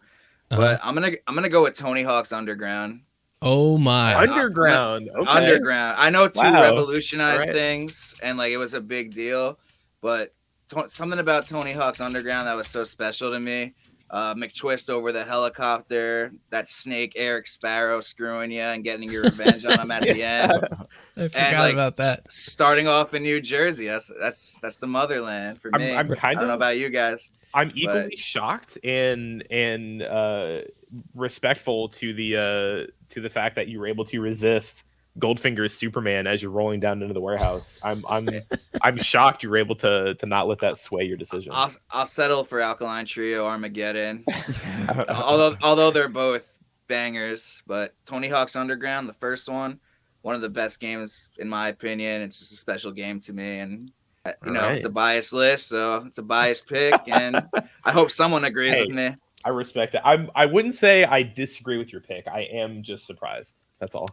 but I'm gonna go with Tony Hawk's Underground. Oh my! Underground. Okay. Underground. I know 2 revolutionized things, and like it was a big deal, but something about Tony Hawk's Underground that was so special to me. McTwist over the helicopter, that Snake Eric Sparrow screwing you and getting your revenge on him at the end. I forgot about that. Starting off in New Jersey, that's the motherland for me. I don't know about you guys. I'm equally shocked and respectful to the fact that you were able to resist Goldfinger's Superman as you're rolling down into the warehouse. I'm shocked you were able to not let that sway your decision. I'll settle for Alkaline Trio Armageddon. although they're both bangers, but Tony Hawk's Underground, the first one of the best games in my opinion. It's just a special game to me, and it's a biased list, so it's a biased pick, and I hope someone agrees with me. I respect it. I wouldn't say I disagree with your pick. I am just surprised. That's all.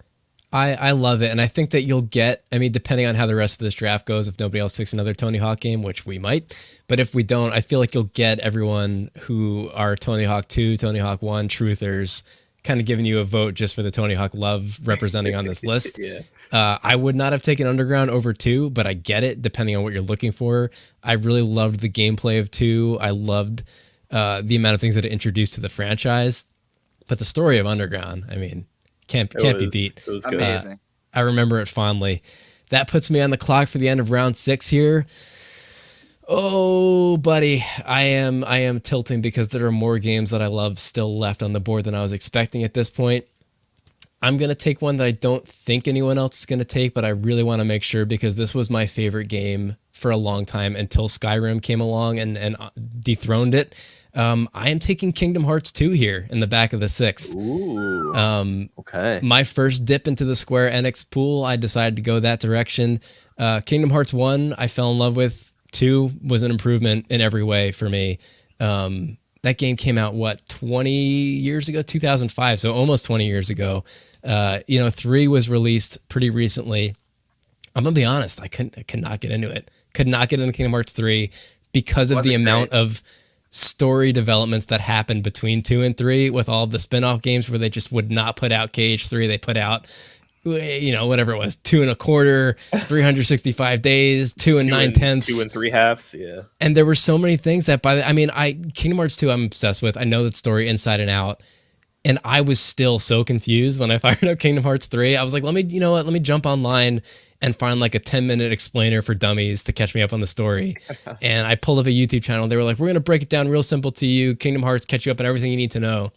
I love it, and I think that you'll get, I mean, depending on how the rest of this draft goes, if nobody else takes another Tony Hawk game, which we might, but if we don't, I feel like you'll get everyone who are Tony Hawk 2, Tony Hawk 1 truthers kind of giving you a vote just for the Tony Hawk love representing on this list. Yeah. I would not have taken Underground over 2, but I get it depending on what you're looking for. I really loved the gameplay of 2. I loved the amount of things that it introduced to the franchise. But the story of Underground, I mean, can't be beat. It was good. Amazing. I remember it fondly. That puts me on the clock for the end of round 6 here. Oh, buddy, I am tilting because there are more games that I love still left on the board than I was expecting at this point. I'm going to take one that I don't think anyone else is going to take, but I really want to make sure because this was my favorite game for a long time until Skyrim came along and dethroned it. I am taking Kingdom Hearts 2 here in the back of the 6th. Ooh. Okay. My first dip into the Square Enix pool, I decided to go that direction. Kingdom Hearts 1, I fell in love with. 2 was an improvement in every way for me. That game came out, 20 years ago? 2005, so almost 20 years ago. 3 was released pretty recently. I'm going to be honest, I could not get into it. Could not get into Kingdom Hearts 3 because of the amount of story developments that happened between 2 and 3 with all the spin-off games where they just would not put out KH3. They put out whatever it was, 2 1/4, 365 days, 2 9/10, 2 3/2. Yeah. And there were so many things that Kingdom Hearts 2, I'm obsessed with. I know that story inside and out. And I was still so confused when I fired up Kingdom Hearts 3. I was like, let me jump online and find like a 10-minute explainer for dummies to catch me up on the story. And I pulled up a YouTube channel. They were like, we're going to break it down real simple to you. Kingdom Hearts, catch you up on everything you need to know.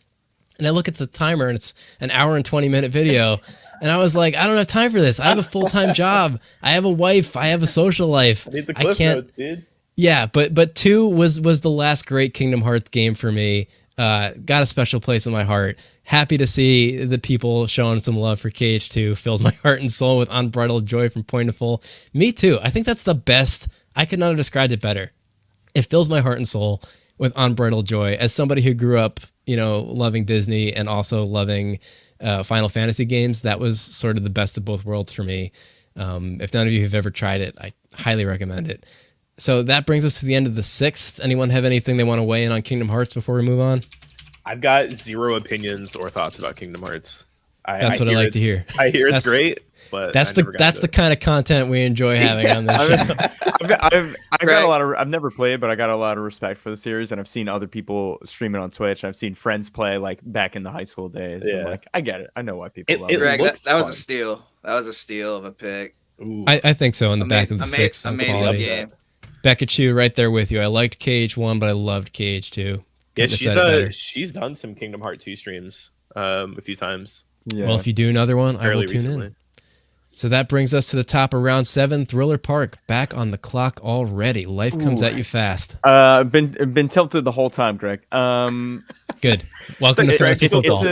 And I look at the timer and it's an hour and 20-minute video. And I was like, I don't have time for this. I have a full-time job. I have a wife. I have a social life. I need the cliff notes, dude. Yeah, but 2 was the last great Kingdom Hearts game for me. Got a special place in my heart. Happy to see the people showing some love for KH2. Fills my heart and soul with unbridled joy from point to full. Me too. I think that's the best. I could not have described it better. It fills my heart and soul with unbridled joy. As somebody who grew up, loving Disney and also loving Final Fantasy games, that was sort of the best of both worlds for me. If none of you have ever tried it, I highly recommend it. So that brings us to the end of the 6th. Anyone have anything they want to weigh in on Kingdom Hearts before we move on? I've got zero opinions or thoughts about Kingdom Hearts. That's what I like to hear. I hear it's great, but that's the kind of content we enjoy having on this show. I've never played, but I got a lot of respect for the series, and I've seen other people stream it on Twitch. I've seen friends play like back in the high school days. Yeah. So, I get it. I know why people love it. Greg, that was a steal. That was a steal of a pick. I think so. In the back of the 6th, amazing game. Becca wright there with you. I liked KH1, but I loved KH2. Yeah, she's done some Kingdom Hearts 2 streams a few times. Yeah. Well, if you do another one, I will tune in. So that brings us to the top of round 7. Thriller Park back on the clock already. Life comes at you fast. Been tilted the whole time, Greg. Good. Welcome to fantasy football.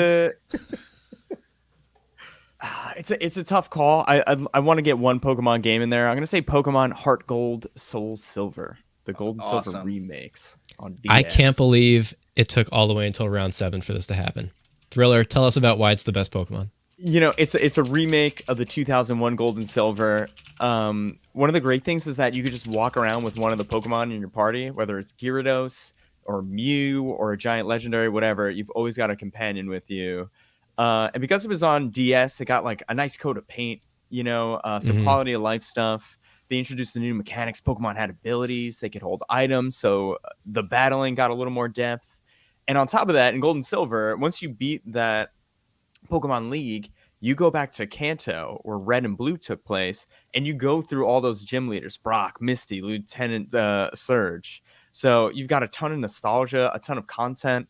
It's a tough call. I want to get one Pokemon game in there. I'm gonna say Pokemon Heart Gold, Soul Silver, the Gold and Silver remakes on DS. I can't believe it took all the way until round 7 for this to happen. Thriller, tell us about why it's the best Pokemon. It's a remake of the 2001 Gold and Silver. One of the great things is that you could just walk around with one of the Pokemon in your party, whether it's Gyarados or Mew or a giant legendary, whatever. You've always got a companion with you. And because it was on DS, it got like a nice coat of paint, some quality of life stuff. They introduced the new mechanics. Pokemon had abilities. They could hold items. So the battling got a little more depth. And on top of that, in Gold and Silver, once you beat that Pokemon League, you go back to Kanto, where Red and Blue took place, and you go through all those gym leaders, Brock, Misty, Lieutenant Surge. So you've got a ton of nostalgia, a ton of content.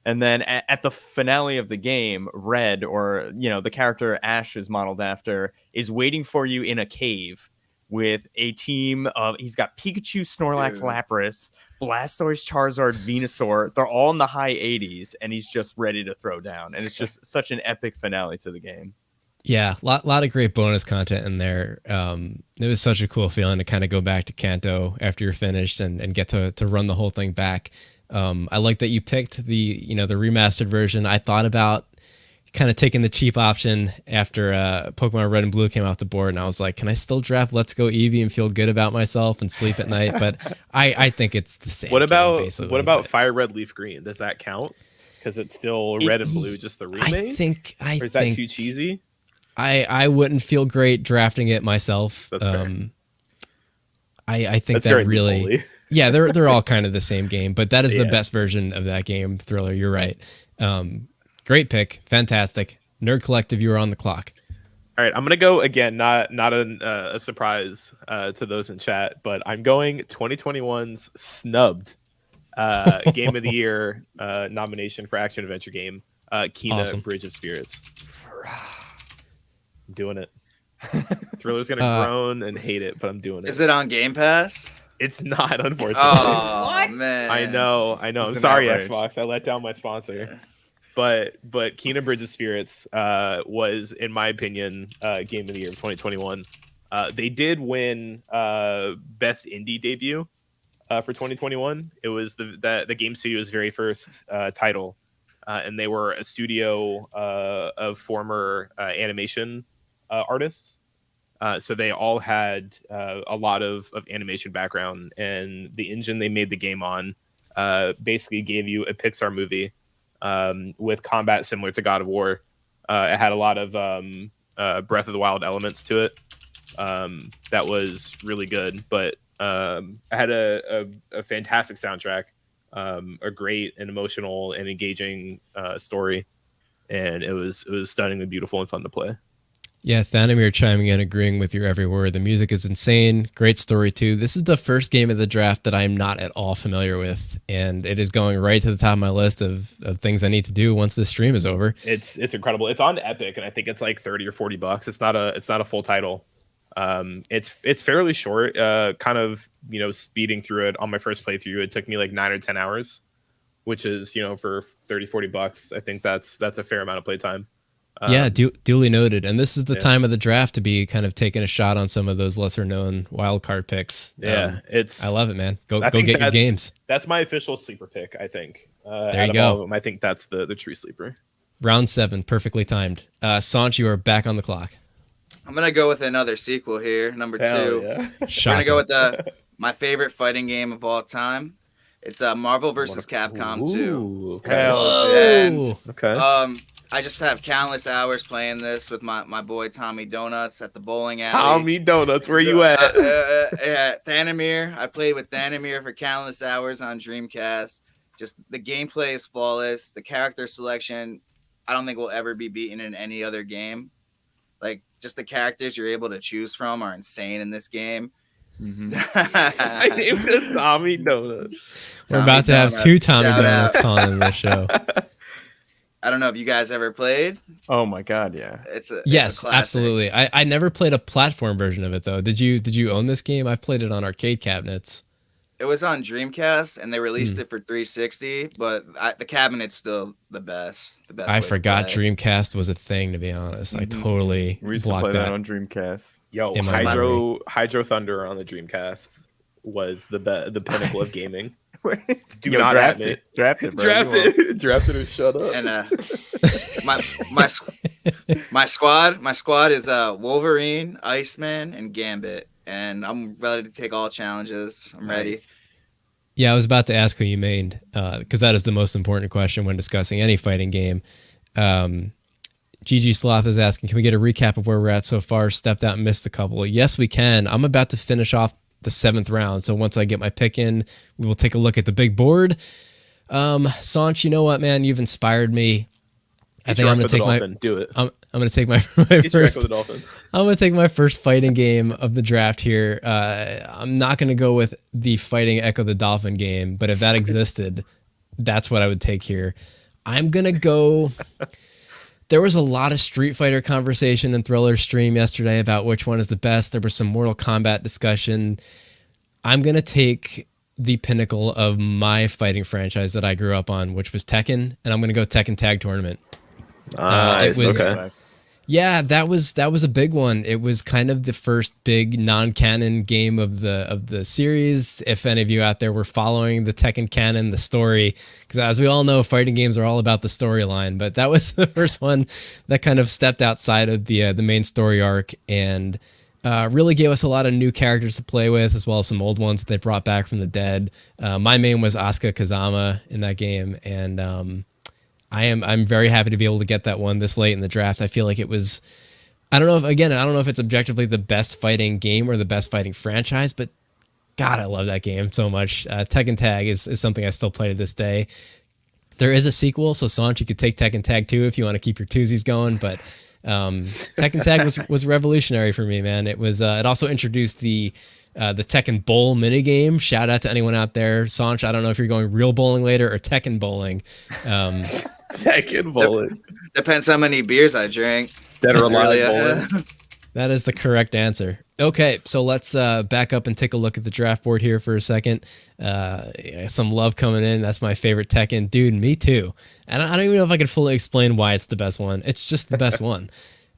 And then at the finale of the game, Red, or the character Ash is modeled after, is waiting for you in a cave with a team of. He's got Pikachu, Snorlax, Lapras, Blastoise, Charizard, Venusaur. They're all in the high 80s, and he's just ready to throw down. And it's just such an epic finale to the game. Yeah, lot of great bonus content in there. It was such a cool feeling to kind of go back to Kanto after you're finished and get to run the whole thing back. I like that you picked the remastered version. I thought about kind of taking the cheap option after Pokemon Red and Blue came off the board, and I was like, can I still draft Let's Go Eevee and feel good about myself and sleep at night? But I think it's the same. What about Fire Red Leaf Green? Does that count? because it's still red and blue, just the remake. I or is that think too cheesy? I wouldn't feel great drafting it myself. That's fair. I think That's very that really, Lee-Polly. yeah, they're all kind of the same game, but that is the Yeah. best version of that game, Thriller. You're right. Great pick, fantastic. Nerd Collective, you are on the clock. All right, I'm gonna go again. Not a surprise to those in chat, but I'm going 2021's snubbed Game of the Year nomination for action adventure game, Kena Awesome. Bridge of Spirits. I'm doing it. Thriller's gonna groan and hate it, but I'm doing it. Is it on Game Pass? It's not, unfortunately. Oh man, I know. I'm an sorry, outrage. Xbox. I let down my sponsor. But Kena Bridge of Spirits was, in my opinion, Game of the Year of 2021. They did win Best Indie Debut for 2021. It was the game studio's very first title, and they were a studio of former animation artists. So they all had a lot of animation background, and the engine they made the game on basically gave you a Pixar movie with combat similar to God of War. It had a lot of Breath of the Wild elements to it. That was really good, but it had a fantastic soundtrack, a great and emotional and engaging story, and it was stunningly beautiful and fun to play. Yeah, Thanamir chiming in, agreeing with your every word. The music is insane. Great story, too. This is the first game of the draft that I'm not at all familiar with, and it is going right to the top of my list of things I need to do once this stream is over. It's incredible. It's on Epic, and I think it's like $30 or $40. It's not a full title. It's fairly short. Kind of speeding through it on my first playthrough, it took me like 9 or 10 hours, which is for $30-$40. I think that's a fair amount of playtime. Yeah, duly noted. And this is the time of the draft to be kind of taking a shot on some of those lesser known wild card picks. Yeah, I love it, man. Go think get your games. That's my official sleeper pick, I think. There out you of go. all of them, I think that's the true sleeper. Round 7, perfectly timed. Sanch, you are back on the clock. I'm gonna go with another sequel here, number Hell 2. yeah. I'm gonna Shocking. go with my favorite fighting game of all time. It's Marvel vs. Capcom 2. Ooh, okay. Hell And Whoa. Okay. I just have countless hours playing this with my boy Tommy Donuts at the bowling alley. Tommy Donuts, where you at? Yeah, Thanamir. I played with Thanamir for countless hours on Dreamcast. Just the gameplay is flawless. The character selection, I don't think will ever be beaten in any other game. Like, just the characters you're able to choose from are insane in this game. I named it Tommy Donuts. We're about to have Donuts. 2 Tommy Shout Donuts out. calling in this show. I don't know if you guys ever played. Oh my god, yeah. It's a Yes, classic. absolutely. I never played a platform version of it though. Did you own this game? I've played it on arcade cabinets. It was on Dreamcast and they Hmm. released it for 360, but the cabinet's still the best. The best. I way to forgot play. Dreamcast was a thing, to be honest. I totally We used to blocked play that that. on Dreamcast. Yo, In my Hydro Thunder on the Dreamcast was the pinnacle of gaming. Do Yo, not draft at me. it. Draft it, bro. Draft You want- it. Draft it or shut up. And my squad is Wolverine, Iceman, and Gambit, and I'm ready to take all challenges. I'm ready. Nice. Yeah, I was about to ask who you mained, because that is the most important question when discussing any fighting game. GG Sloth is asking, can we get a recap of where we're at so far? Stepped out and missed a couple. Yes, we can. I'm about to finish off the 7th round, so once I get my pick in, we will take a look at the big board. Sanch, you know what, man? You've inspired me. I think I'm gonna take my. Do it. I'm gonna take my Get your first. Echo the Dolphin. I'm going to take my first fighting game of the draft here. I'm not going to go with the fighting Echo the Dolphin game, but if that existed, that's what I would take here. I'm going to go... There was a lot of Street Fighter conversation in Thriller stream yesterday about which one is the best. There was some Mortal Kombat discussion. I'm going to take the pinnacle of my fighting franchise that I grew up on, which was Tekken, and I'm going to go Tekken Tag Tournament. Nice. It was- Okay. Yeah, that was a big one. It was kind of the first big non-canon game of the series. If any of you out there were following the Tekken canon, the story, because as we all know, fighting games are all about the storyline. But that was the first one that kind of stepped outside of the main story arc and really gave us a lot of new characters to play with, as well as some old ones that they brought back from the dead. My main was Asuka Kazama in that game, and I'm very happy to be able to get that one this late in the draft. I feel like it was, I don't know if it's objectively the best fighting game or the best fighting franchise, but God, I love that game so much. Tekken Tag is something I still play to this day. There is a sequel, so Sanch, you could take Tekken Tag 2 if you want to keep your twosies going, but Tekken Tag was revolutionary for me, man. It was it also introduced the Tekken Bowl minigame. Shout out to anyone out there. Sanch, I don't know if you're going real bowling later or Tekken bowling. Tekken bowling. Depends how many beers I drink. Dead or alive Really, bowling. That is the correct answer. Okay, so let's back up and take a look at the draft board here for a second. Some love coming in. That's my favorite Tekken. Dude, me too. And I don't even know if I could fully explain why it's the best one. It's just the best one.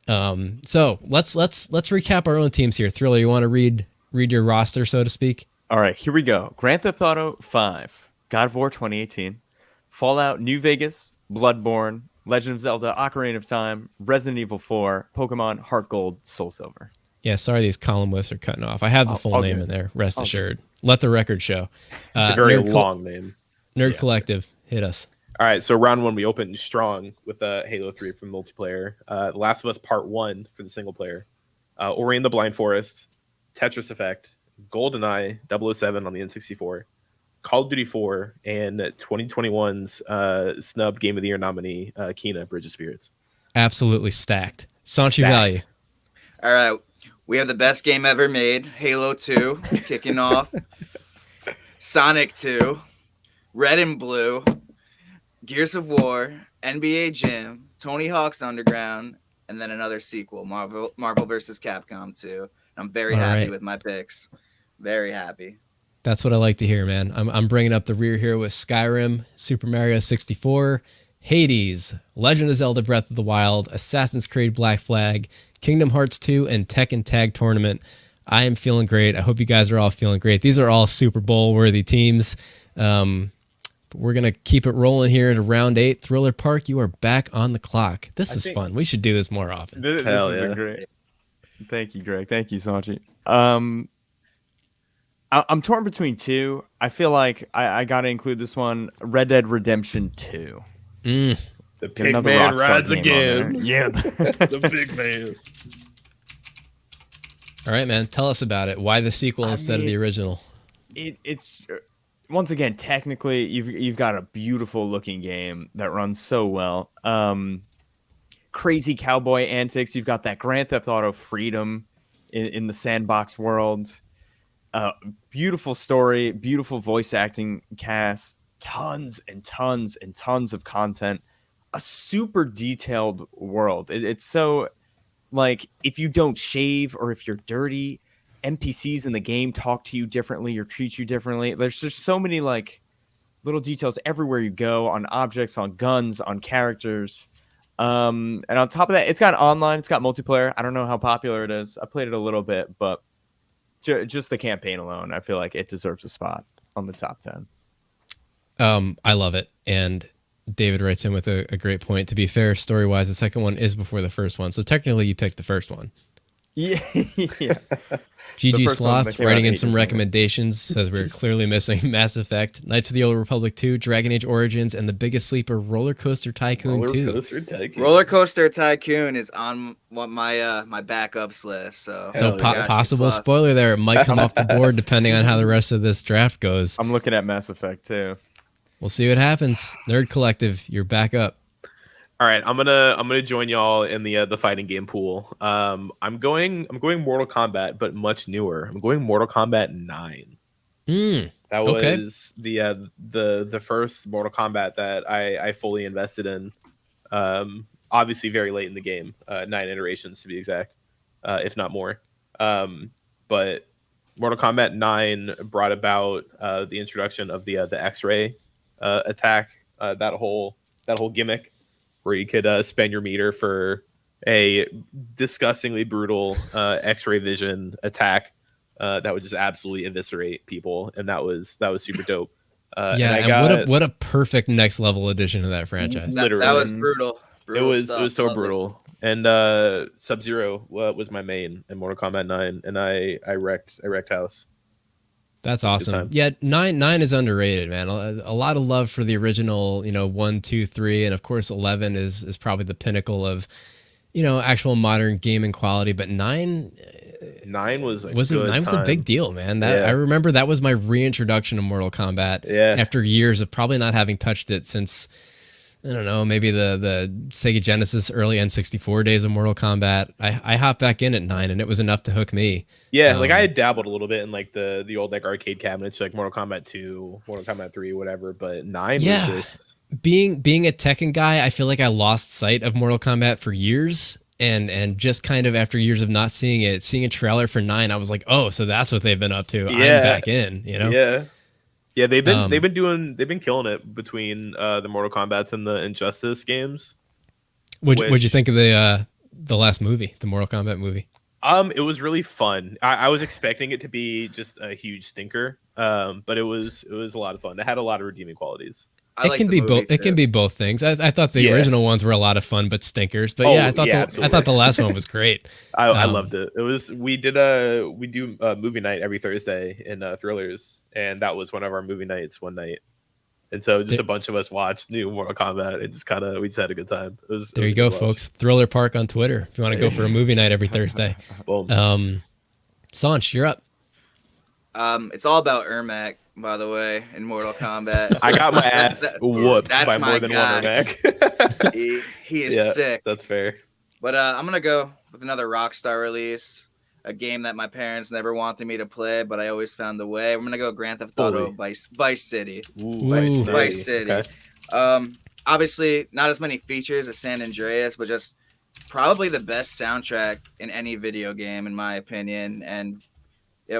So let's recap our own teams here. Thriller, you want to read your roster, so to speak? All right, here we go. Grand Theft Auto 5, God of War 2018, Fallout New Vegas, Bloodborne, Legend of Zelda Ocarina of Time, Resident Evil 4, Pokemon Heart Gold, Soul Silver. Yeah, sorry these column lists are cutting off. I have the full name in there. Rest assured. Let the record show. It's a very long name. Nerd Collective, hit us. All right, so round one, we opened strong with Halo 3 from multiplayer. The Last of Us Part 1 for the single player. Ori and the Blind Forest, Tetris Effect, GoldenEye 007 on the N64, Call of Duty 4, and 2021's snubbed Game of the Year nominee, Kena, Bridge of Spirits. Absolutely stacked. Sanchi Value. All right. We have the best game ever made, Halo 2, kicking off. Sonic 2, Red and Blue, Gears of War, NBA Jam, Tony Hawk's Underground, and then another sequel, Marvel vs. Capcom 2. I'm very happy with my picks. Very happy. That's what I like to hear, man. I'm bringing up the rear here with Skyrim, Super Mario 64, Hades, Legend of Zelda Breath of the Wild, Assassin's Creed Black Flag, Kingdom Hearts 2, and Tekken Tag Tournament. I am feeling great. I hope you guys are all feeling great. These are all Super Bowl worthy teams. But we're going to keep it rolling here into round 8. Thriller Park, you are back on the clock. This is fun. We should do this more often. This Hell has yeah. been great. Thank you, Greg. Thank you, Sanchi. I'm torn between two. I feel like I got to include this one, Red Dead Redemption 2. The Get pig another man Rockstar rides game on again. there. Yeah. The big man. All right, man. Tell us about it. Why the sequel instead of the original? It's once again, technically, you've got a beautiful looking game that runs so well. Crazy cowboy antics. You've got that Grand Theft Auto freedom in the sandbox world. Beautiful story, beautiful voice acting cast, tons and tons and tons of content, a super detailed world. It's so, like, if you don't shave or if you're dirty, NPCs in the game talk to you differently or treat you differently. There's just so many, like, little details everywhere you go, on objects, on guns, on characters. And on top of that, it's got online, it's got multiplayer. I don't know how popular it is. I played it a little bit, but just the campaign alone, I feel like it deserves a spot on the top 10. I love it. And David writes in with a great point. To be fair, story-wise, the second one is before the first one. So technically you picked the first one. Yeah. GG first one that Sloth came out writing in 8 some years ago. recommendations says we're clearly missing Mass Effect, Knights of the Old Republic 2, Dragon Age Origins, and the biggest sleeper, Roller Coaster Tycoon 2. Roller Coaster Tycoon is on my my backups list. So So got you, possible Sloth. spoiler there. It might come off the board depending on how the rest of this draft goes. I'm looking at Mass Effect too. We'll see what happens. Nerd Collective, you're back up. All right, I'm gonna join y'all in the fighting game pool. I'm going Mortal Kombat, but much newer. I'm going Mortal Kombat 9. That was the first Mortal Kombat that I fully invested in. Obviously, very late in the game, 9 iterations to be exact, if not more. But Mortal Kombat 9 brought about the introduction of the X-ray attack, that whole gimmick, where you could spend your meter for a disgustingly brutal X-ray vision attack that would just absolutely eviscerate people, and that was super dope. What a perfect next level addition to that franchise. That was brutal. It was so Love brutal. And Sub-Zero was my main in Mortal Kombat 9, and I wrecked house. That's Good awesome. time. Yeah, nine is underrated, man. A lot of love for the original, 1, 2, 3, and of course 11 is probably the pinnacle of, actual modern gaming quality. But 9 9 was was a big deal, man. Yeah. I remember that was my reintroduction to Mortal Kombat. Yeah. After years of probably not having touched it since, I don't know, maybe the Sega Genesis early N64 days of Mortal Kombat. I hopped back in at 9, and it was enough to hook me. Yeah, like I had dabbled a little bit in like the old like arcade cabinets, like Mortal Kombat 2, Mortal Kombat 3, whatever. But 9 Yeah. was just Being a Tekken guy, I feel like I lost sight of Mortal Kombat for years. And just kind of after years of not seeing it, seeing a trailer for 9, I was like, oh, so that's what they've been up to. Yeah. I'm back in, Yeah, they've been killing it between the Mortal Kombat's and the Injustice games. What'd you think of the last movie, the Mortal Kombat movie? It was really fun. I was expecting it to be just a huge stinker, but it was a lot of fun. It had a lot of redeeming qualities. I It like can the be movie both. It can too. be both things. I thought the Yeah. original ones were a lot of fun, but stinkers. But Oh, yeah, I thought yeah, I absolutely. thought the last one was great. I Um, loved it. It was we do movie night every Thursday in Thrillers, and that was one of our movie nights one night. And so just a bunch of us watched new Mortal Kombat and we just had a good time. It was There you go, folks. Thriller Park on Twitter. If you want to go for a movie night every Thursday. Boom. Sanch, you're up. It's all about Ermac, by the way, in Mortal Kombat. I got my ass whooped That's by my more than guy. one Ermac. He is Yeah. sick. That's fair. But I'm gonna go with another Rockstar release, a game that my parents never wanted me to play, but I always found a way. I'm gonna go Grand Theft Auto Bully. Vice City. Ooh. Vice City. Okay. Obviously not as many features as San Andreas, but just probably the best soundtrack in any video game, in my opinion. And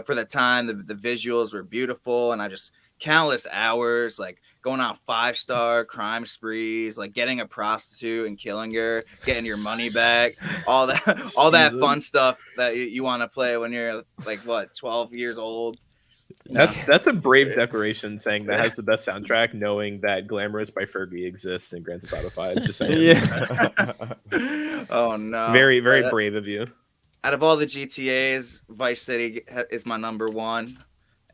for the time, the visuals were beautiful, and I just countless hours like going on 5-star crime sprees, like getting a prostitute and killing her, getting your money back, all that Jesus. fun stuff that you want to play when you're like 12 years old. That's a brave declaration saying that has the best soundtrack, knowing that Glamorous by Fergie exists in Grand Theft Auto 5. Just saying. Yeah. Oh no. Very, very But, brave of you. out of all the GTAs, Vice City is my number one,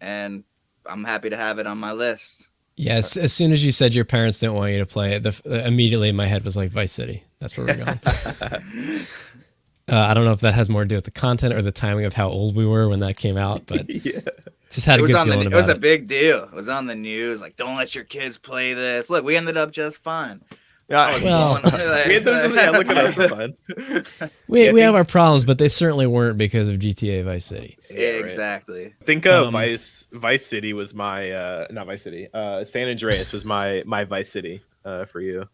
and I'm happy to have it on my list. Yes, as soon as you said your parents didn't want you to play it, immediately in my head was like Vice City. That's where we're going. I don't know if that has more to do with the content or the timing of how old we were when that came out, but Yeah. just had a good feeling It about was a it. big deal. It was on the news. Like, don't let your kids play this. Look, we ended up just fine. Yeah. Well, Look at us, we're fine. we have our problems, but they certainly weren't because of GTA Vice City. Yeah, right. Exactly. I think Vice City was my not Vice City. San Andreas was my Vice City for you.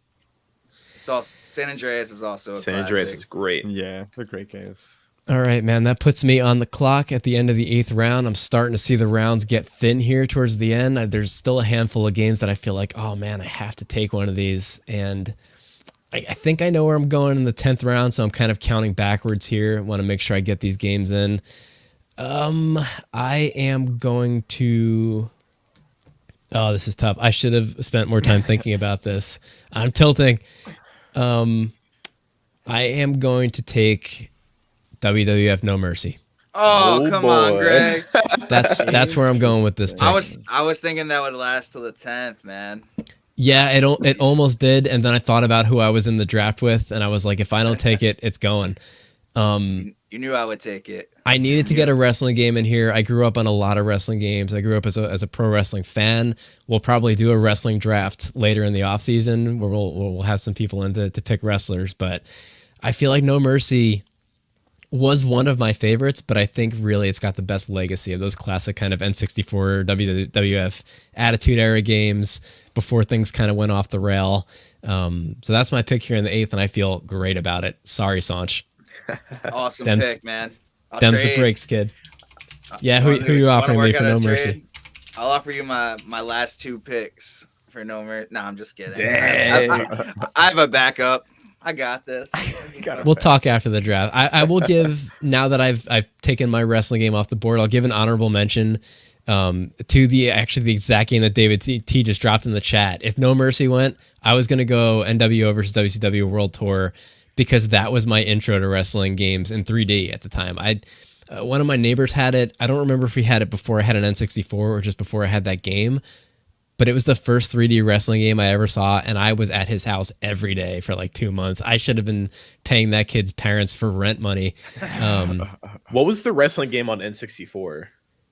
It's all, San Andreas is also a San classic. Andreas was great. Yeah, they're great games. All right, man, that puts me on the clock at the end of the 8th round. I'm starting to see the rounds get thin here towards the end. There's still a handful of games that I feel like, oh man, I have to take one of these. And I think I know where I'm going in the 10th round, so I'm kind of counting backwards here. I want to make sure I get these games in. I am going to... Oh, this is tough. I should have spent more time thinking about this. I'm tilting. I am going to take WWF No Mercy. Oh, Oh, come on, boy. Greg. That's where I'm going with this pick. I was thinking that would last till the 10th, man. Yeah, it almost did, and then I thought about who I was in the draft with, and I was like, if I don't take it, it's going. You knew I would take it. I needed to get a wrestling game in here. I grew up on a lot of wrestling games. I grew up as a pro wrestling fan. We'll probably do a wrestling draft later in the off season where we'll have some people in to pick wrestlers, but I feel like No Mercy was one of my favorites, but I think really it's got the best legacy of those classic kind of N64 WWF Attitude Era games before things kind of went off the rail. So that's my pick here in the 8th, and I feel great about it. Sorry, Sanch. Awesome Them's- pick, man. I'll Them's the trade. breaks, kid. Yeah, Wanna- who you wanna offering me work for out a No trade? Mercy? I'll offer you my last 2 picks for No Mercy. No, I'm just kidding. Dang. I have a backup. I got this. We'll talk after the draft. I will give, now that I've taken my wrestling game off the board, I'll give an honorable mention to the exact game that David T just dropped in the chat. If No Mercy went, I was going to go NWO versus WCW World Tour because that was my intro to wrestling games in 3D at the time. One of my neighbors had it. I don't remember if he had it before I had an N64 or just before I had that game, but it was the first 3D wrestling game I ever saw, and I was at his house every day for like 2 months. I should have been paying that kid's parents for rent money. What was the wrestling game on N64?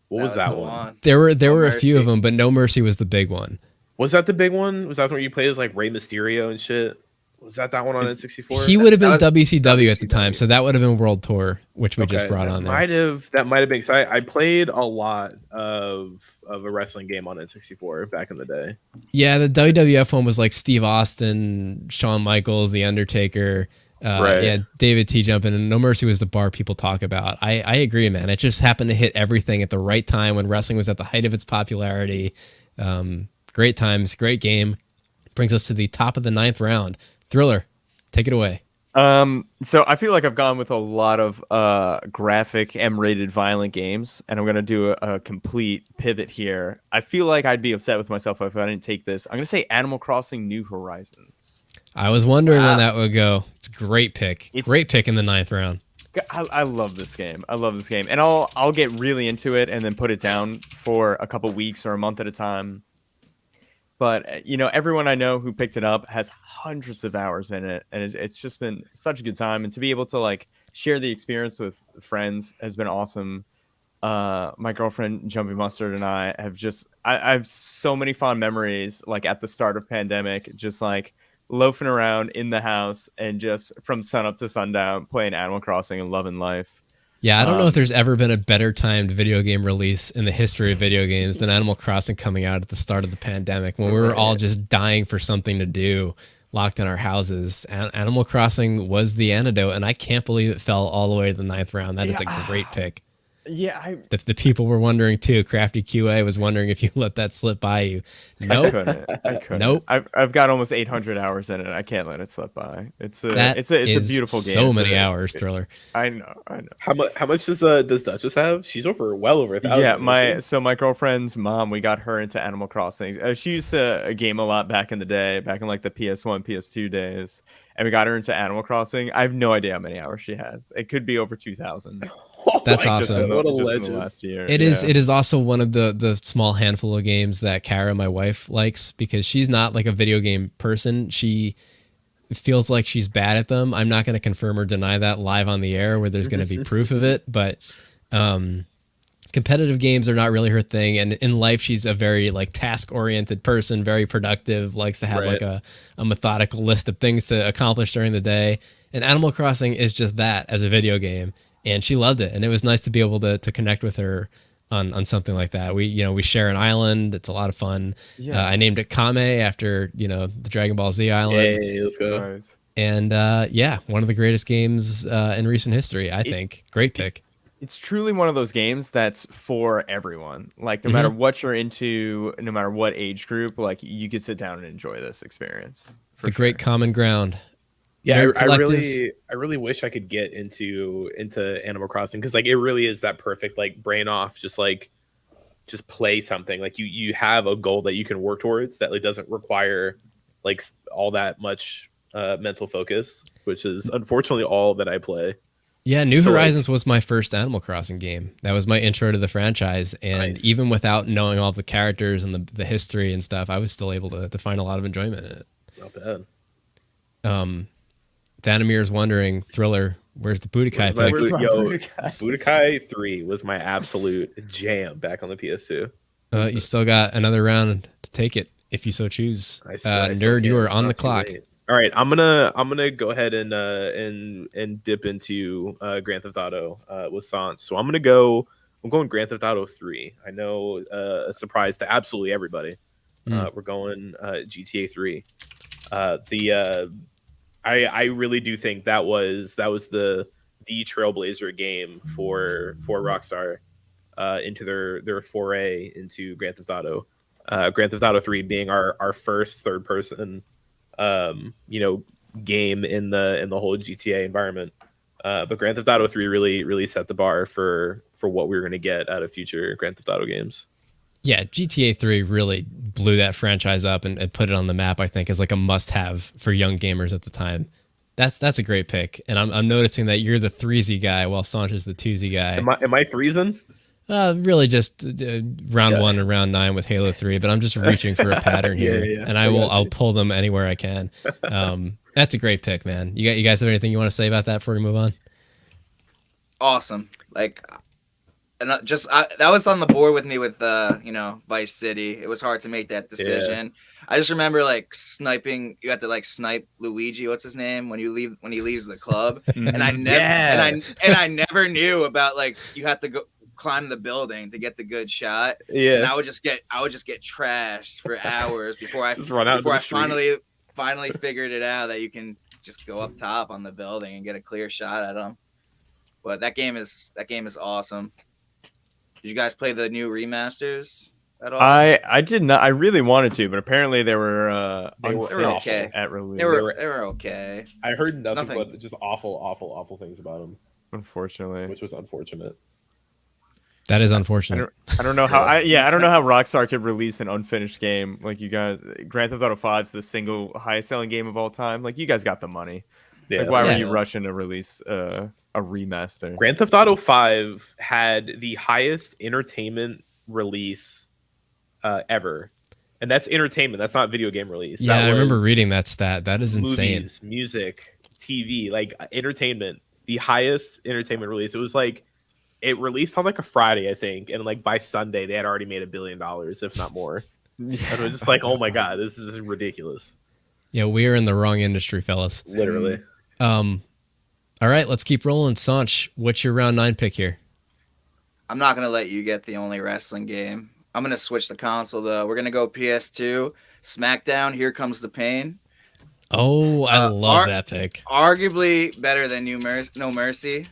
What was that the one? There were No a few of Mercy. them, but No Mercy was the big one. Was that the big one? Was that where you played as like Rey Mysterio and shit? Was that one on N64? He would have been That was WCW at the time, WCW. so that would have been World Tour, which we just brought on there. That might have been because I played a lot of a wrestling game on N64 back in the day. Yeah, the WWF one was like Steve Austin, Shawn Michaels, The Undertaker. Right. Yeah, David T. jumping, and No Mercy was the bar people talk about. I agree, man. It just happened to hit everything at the right time when wrestling was at the height of its popularity. Great times, great game. Brings us to the top of the 9th round. Thriller, take it away. So I feel like I've gone with a lot of graphic M-rated violent games, and I'm gonna do a complete pivot here. I feel like I'd be upset with myself if I didn't take this. I'm gonna say Animal Crossing: New Horizons. I was wondering when that would go. It's a great pick. It's- Great pick in the 9th round. I love this game. I love this game, and I'll get really into it and then put it down for a couple weeks or a month at a time. But you know, everyone I know who picked it up has hundreds of hours in it, and it's just been such a good time. And to be able to like share the experience with friends has been awesome. My girlfriend Jumpy Mustard and I have I have so many fond memories. Like at the start of pandemic, just like loafing around in the house and just from sunup to sundown playing Animal Crossing and loving life. Yeah, I don't know if there's ever been a better timed video game release in the history of video games than Animal Crossing coming out at the start of the pandemic when we were all just dying for something to do, locked in our houses. Animal Crossing was the antidote, and I can't believe it fell all the way to the 9th round. That is a great pick. Yeah, The people were wondering too. Crafty QA was wondering if you let that slip by you. I Nope. couldn't. Nope. I've got almost 800 hours in it. I can't let it slip by. It's a beautiful game. So many hours, Thriller. I know. How much does Duchess have? She's well over 1,000. Yeah, isn't she? my girlfriend's mom, we got her into Animal Crossing. She used to game a lot back in the day, back in like the PS1, PS2 days, and we got her into Animal Crossing. I have no idea how many hours she has. It could be over 2,000. That's my awesome. goodness, What a Just in the legend. last year. It is also one of the small handful of games that Kara, my wife, likes because she's not like a video game person. She feels like she's bad at them. I'm not going to confirm or deny that live on the air where there's going to be proof of it, but competitive games are not really her thing. And in life, she's a very like task oriented person, very productive, likes to have Right. like a methodical list of things to accomplish during the day. And Animal Crossing is just that as a video game. And she loved it, and it was nice to be able to connect with her on something like that. We share an island; it's a lot of fun. Yeah. I named it Kame after the Dragon Ball Z island, Yay, let's go. Right. and one of the greatest games in recent history. I think great pick. It's truly one of those games that's for everyone. Like no matter what you're into, no matter what age group, like you could sit down and enjoy this experience. The great common ground. Yeah, Nerd I Collective. really wish I could get into Animal Crossing because like it really is that perfect like brain off, just play something. Like you have a goal that you can work towards that like doesn't require like all that much mental focus, which is unfortunately all that I play. Yeah, New So, like- Horizons was my first Animal Crossing game. That was my intro to the franchise, and Nice. even without knowing all of the characters and the history and stuff, I was still able to find a lot of enjoyment in it. Not bad. Thanamir's wondering, Thriller, where's the Budokai My pick? Where's my Yo, Budokai? Budokai 3 was my absolute jam back on the PS2. You still got another round to take it if you so choose. I still Nerd, can. you are It's on not the too clock. late. All right, I'm gonna go ahead and dip into Grand Theft Auto with Sans. So I'm going Grand Theft Auto 3. I know a surprise to absolutely everybody. We're going GTA 3. I really do think that was the trailblazer game for Rockstar into their foray into Grand Theft Auto. Grand Theft Auto 3 being our first third person game in the whole GTA environment. But Grand Theft Auto 3 really set the bar for what we were going to get out of future Grand Theft Auto games. Yeah, GTA 3 really blew that franchise up and put it on the map, I think, as like a must-have for young gamers at the time. That's a great pick, and I'm noticing that you're the 3Z guy while Sancho's the 2Z guy. Am I threeson? Really just round Yeah. 1 and round 9 with Halo 3, but I'm just reaching for a pattern here, Yeah. and I got I'll you. pull them anywhere I can. That's a great pick, man. You guys have anything you want to say about that before we move on? Awesome. Like, and that was on the board with me with Vice City. It was hard to make that decision. I just remember like sniping. You have to like snipe Luigi. What's his name when he leaves the club? And I never and I never knew about like you have to go climb the building to get the good shot. Yeah. And I would just get trashed for hours before I Just run out into before I the street. finally figured it out that you can just go up top on the building and get a clear shot at them. But that game is awesome. Did you guys play the new remasters at all? I did not. I really wanted to, but apparently they were They were unfinished okay. at release. they were okay. I heard nothing Nothing. but just awful things about them, Unfortunately. which was unfortunate. That is unfortunate. I don't know how. I don't know how Rockstar could release an unfinished game like you guys. Grand Theft Auto 5 is the single highest selling game of all time. Like you guys got the money. Yeah. Like why Yeah. were you rushing to release a remaster? Grand Theft Auto 5 had the highest entertainment release ever. And that's entertainment. That's not video game release. Yeah, That I remember was reading that stat. That is insane. movies, music, TV, like entertainment. The highest entertainment release. It was like it released on like a Friday, I think, and like by Sunday they had already made $1 billion, if not more. And it was just like, oh my god, this is ridiculous. Yeah, we are in the wrong industry, fellas. Literally. All right, let's keep rolling. Sanch, what's your round 9 pick here? I'm not gonna let you get the only wrestling game. I'm gonna switch the console though. We're gonna go PS2. SmackDown. Here Comes the Pain. Oh, I love Ar- that pick. Arguably better than No Mercy.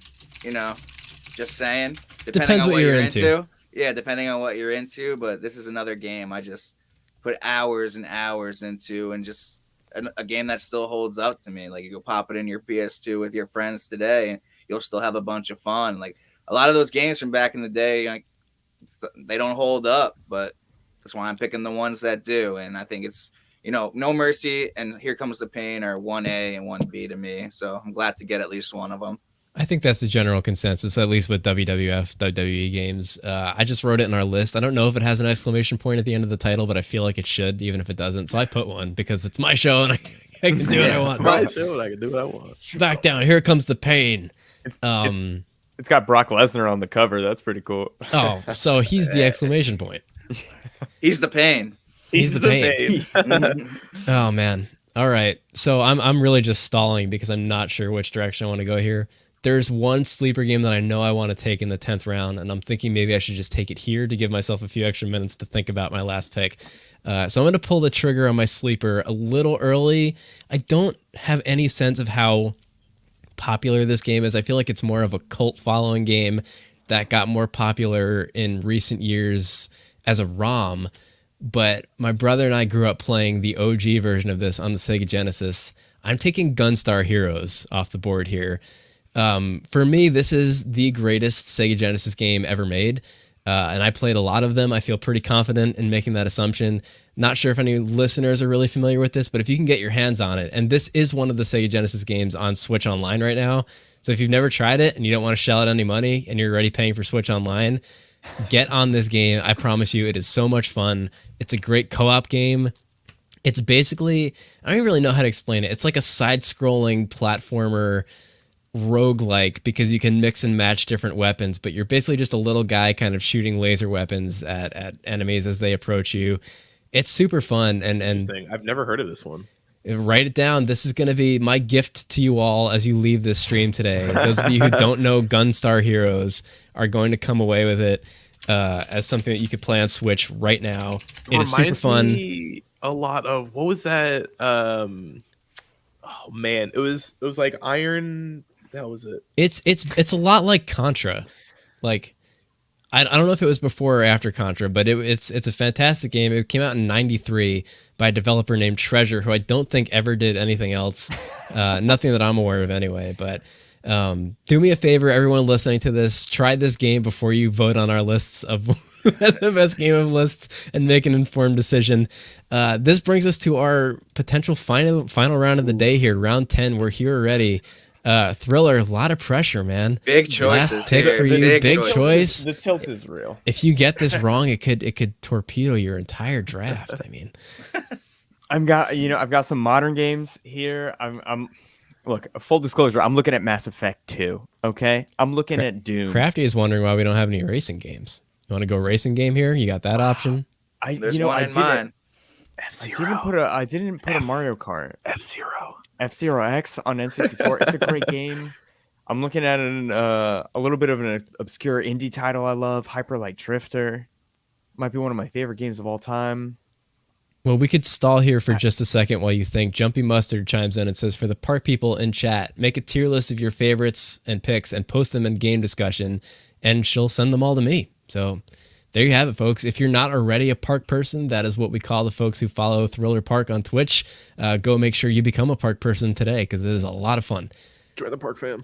Just saying. Depends what you're into. Yeah, depending on what you're into. But this is another game I just put hours and hours into, and just a game that still holds up to me. Like you go pop it in your PS2 with your friends today, and you'll still have a bunch of fun. Like a lot of those games from back in the day, like, they don't hold up, but that's why I'm picking the ones that do. And I think it's No Mercy and Here Comes the Pain are 1A and 1B to me. So I'm glad to get at least one of them. I think that's the general consensus, at least with WWF, WWE games. I just wrote it in our list. I don't know if it has an exclamation point at the end of the title, but I feel like it should, even if it doesn't. So I put one because it's my show and I can do what I want. My show, I can do what I want. SmackDown, Here Comes the Pain. It's got Brock Lesnar on the cover. That's pretty cool. Oh, so he's the exclamation point. He's the pain. He's the pain. Oh man. All right. So I'm really just stalling because I'm not sure which direction I want to go here. There's one sleeper game that I know I want to take in the 10th round, and I'm thinking maybe I should just take it here to give myself a few extra minutes to think about my last pick. So I'm going to pull the trigger on my sleeper a little early. I don't have any sense of how popular this game is. I feel like it's more of a cult following game that got more popular in recent years as a ROM. But my brother and I grew up playing the OG version of this on the Sega Genesis. I'm taking Gunstar Heroes off the board here. For me, this is the greatest Sega Genesis game ever made. And I played a lot of them. I feel pretty confident in making that assumption. Not sure if any listeners are really familiar with this, but if you can get your hands on it, and this is one of the Sega Genesis games on Switch Online right now. So if you've never tried it and you don't want to shell out any money and you're already paying for Switch Online, get on this game. I promise you, it is so much fun. It's a great co-op game. It's basically, I don't even really know how to explain it. It's like a side-scrolling platformer roguelike because you can mix and match different weapons, but you're basically just a little guy kind of shooting laser weapons at enemies as they approach you. It's super fun, and I've never heard of this one. write it down. This is going to be my gift to you all as you leave this stream today. Those of you who don't know Gunstar Heroes are going to come away with it as something that you could play on Switch right now. It is super fun. Me a lot of what was that? Oh man, it was like Iron. That was it. It's a lot like Contra. Like I don't know if it was before or after Contra, but it's a fantastic game. It came out in '93 by a developer named Treasure, who I don't think ever did anything else. Nothing that I'm aware of anyway. But Do me a favor, everyone listening to this, try this game before you vote on our lists of the best game of lists and make an informed decision. This brings us to our potential final round of the day here, round 10. We're here already. Thriller, a lot of pressure, man. Big choices. Last pick here. for you, big choices. choice. The tilt is real. If you get this wrong, it could torpedo your entire draft. I mean, I've got some modern games here. I'm look, full disclosure, I'm looking at Mass Effect 2, okay? I'm looking at Doom. Crafty is wondering why we don't have any racing games. You want to go racing game here? You got that option? There's one in mine. I didn't put a Mario Kart. F-Zero. F-Zero X on N64. It's a great game. I'm looking at a little bit of an obscure indie title I love, Hyper Light Drifter. Might be one of my favorite games of all time. Well, we could stall here for just a second while you think. Jumpy Mustard chimes in and says, for the park people in chat, make a tier list of your favorites and picks and post them in game discussion, and she'll send them all to me. So there you have it, folks. If you're not already a park person, that is what we call the folks who follow Thriller Park on Twitch. Go make sure you become a park person today, because it is a lot of fun. Join the park fam.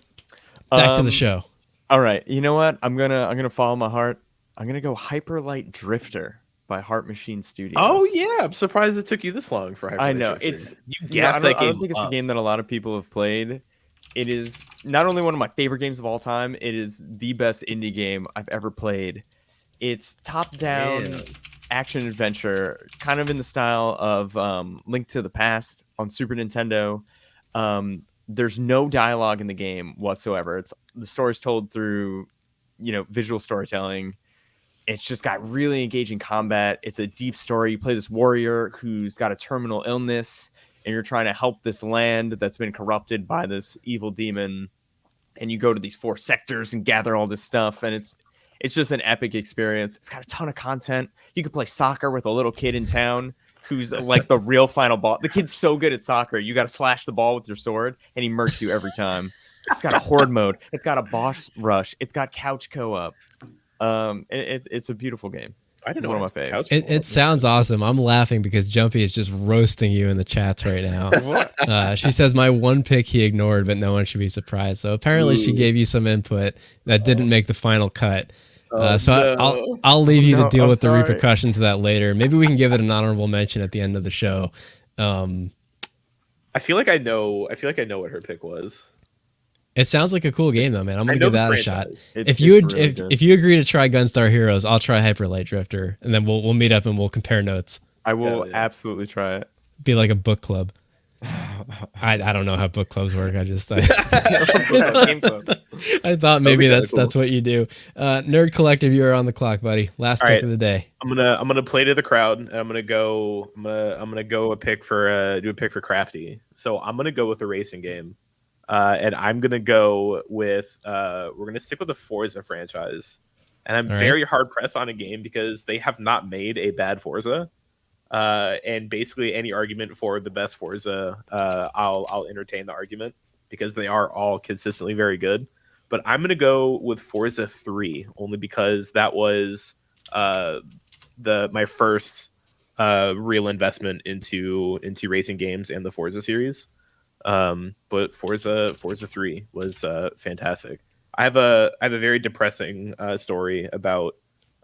Back to the show. All right. You know what? I'm gonna follow my heart. I'm gonna go Hyper Light Drifter by Heart Machine Studios. Oh yeah, I'm surprised it took you this long for Hyper I Light know. Drifter. It's you yeah, gassed I that don't game think it's a up. game that a lot of people have played. It is not only one of my favorite games of all time, it is the best indie game I've ever played. It's top-down Man. action adventure, kind of in the style of Link to the Past on Super Nintendo. There's no dialogue in the game whatsoever. The story's told through, visual storytelling. It's just got really engaging combat. It's a deep story. You play this warrior who's got a terminal illness, and you're trying to help this land that's been corrupted by this evil demon. And you go to these 4 sectors and gather all this stuff, and it's just an epic experience. It's got a ton of content. You can play soccer with a little kid in town who's like the real final boss. The kid's so good at soccer. You got to slash the ball with your sword, and he murks you every time. It's got a horde mode. It's got a boss rush. It's got couch co-op. It's a beautiful game. I didn't know One of my faves. couch It sounds awesome. I'm laughing because Jumpy is just roasting you in the chats right now. She says my one pick he ignored, but no one should be surprised. So apparently she gave you some input that didn't make the final cut. I'll leave you to deal I'm with sorry. the repercussions of that later. Maybe we can give it an honorable mention at the end of the show. I feel like I know what her pick was. It sounds like a cool game though, man. I'm gonna give that a shot. It's If you really good. if you agree to try Gunstar Heroes, I'll try Hyper Light Drifter, and then we'll meet up and we'll compare notes. I will Yeah. absolutely try it. Be like a book club. I don't know how book clubs work. I Game club. I thought maybe kinda that's what you do. Nerd Collective, you are on the clock, buddy. Last All pick right. of the day. I'm gonna play to the crowd, and I'm gonna go a pick for do a pick for Crafty. So I'm gonna go with a racing game, and I'm gonna go with we're gonna stick with the Forza franchise, and I'm All right. very hard pressed on a game because they have not made a bad Forza, and basically any argument for the best Forza, I'll entertain the argument because they are all consistently very good. But I'm gonna go with Forza 3 only because that was my first real investment into racing games and the Forza series. But Forza 3 was fantastic. I have a very depressing story about